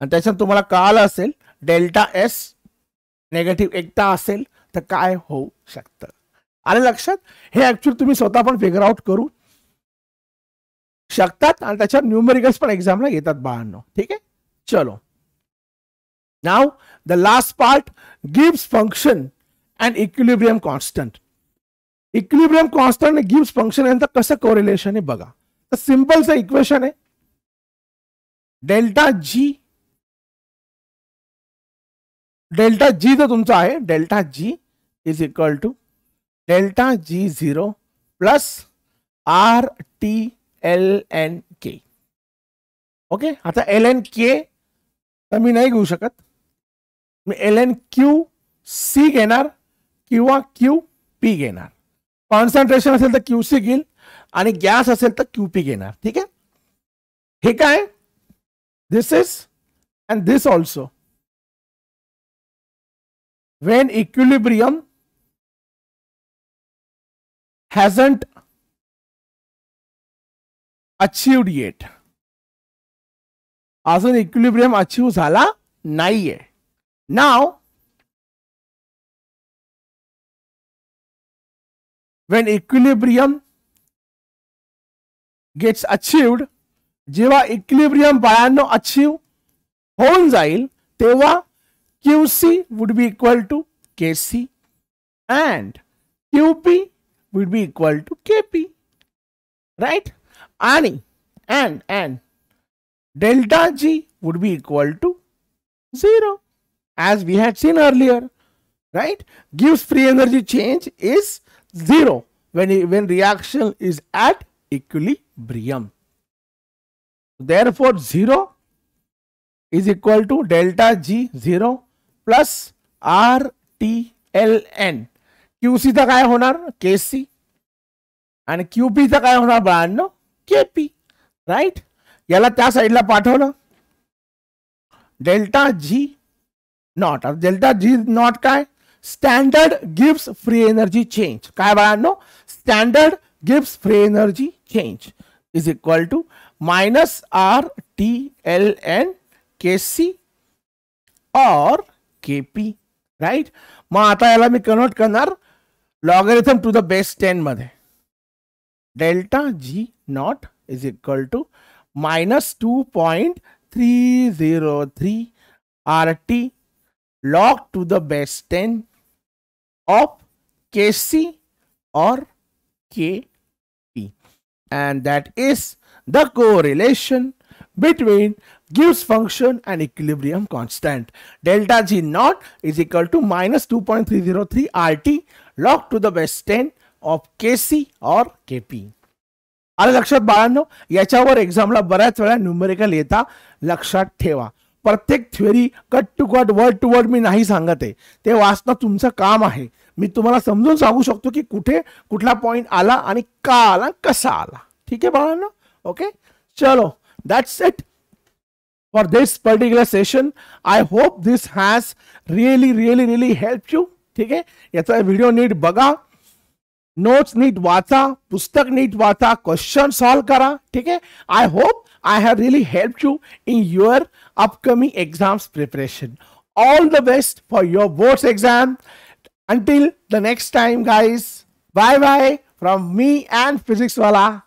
आणि त्याच्यात तुम्हाला कळालं असेल डेल्टा एस नेगेटिव्ह एकटा असेल तर काय होऊ शकतं. आलं लक्षात. हे ऍक्च्युअली तुम्ही स्वतः पण फिगर आउट करू शकतात आणि त्याच्यात न्यूमेरिकल्स पण एक्झामला येतात बाळांनो. ठीक आहे, चलो नाउ द लास्ट पार्ट, गिव्स function and equilibrium constant. Equilibrium constant आणि गिव्स फंक्शन यांचं कसं कोरिलेशन आहे बघा. तर सिंपलचं इक्वेशन आहे डेल्टा जी, डेल्टा जी जो तुमचा आहे delta G is equal to delta G zero plus R T L N K. Okay, आता एल एन के तर मी नाही घेऊ शकत, मी एल एन क्यू सी घेणार किंवा क्यू पी घेणार. कॉन्सन्ट्रेशन असेल तर क्यू सी घेईल आणि गॅस असेल तर क्यू पी घेणार. ठीक आहे, हे काय this is and this also. When equilibrium hasn't achieved yet, अजून इक्विलिब्रियम अचीव झाला नाहीये. Now when equilibrium gets achieved, जेव्हा इक्विलिब्रियम बाळांनो अचीव होऊन जाईल तेव्हा QC would be equal to KC and QP would be equal to KP, right? And delta G would be equal to 0 as we had seen earlier, right? Gives free energy change is 0 when reaction is at equilibrium. Therefore 0 is equal to delta G 0 plus R T L N. Q C चा काय होणार केसी आणि क्यूपी चा काय होणार बाळांनो केपी. राईट, याला त्या साईडला पाठवलं delta G naught. Delta G naught काय स्टँडर्ड गिव्स फ्री एनर्जी चेंज. काय बाळांनो स्टँडर्ड गिव्स free energy change is equal to minus R T L N K C और केपी. राईट, मग आता याला मी कन्वर्ट करणार लॉगरिथम टू द बेस 10 मध्ये. Delta G naught is equal to minus 2.303 R T log to the base 10 of K C और K P. And that is the correlation between gives function and equilibrium constant. Delta G naught is equal to minus 2.303 RT log to the base 10 of KC or KP. आलं लक्षात बाळांनो. याच्यावर एक्झामला बऱ्याच वेळा न्यूमेरिकल येता, लक्षात ठेवा. प्रत्येक theory cut to cut word to word मी नाही सांगत आहे, ते वाचणं तुमचं काम आहे. मी तुम्हाला समजून सांगू शकतो की कुठे कुठला पॉइंट आला आणि का आला, कसा आला. ठीक आहे बाळांनो. ओके, चलो that's it for this particular session. I hope this has really helped you. ठीक आहे, याचा व्हिडिओ नीट बघा. नोट्स नीट वाचा, पुस्तक नीट वाचा, क्वेश्चन सॉल्व करा. ठीक आहे. I hope I have really helped you in your upcoming exams preparation. All the best for your boards exam. Until the next time, guys. Bye bye from me and PhysicsWallah.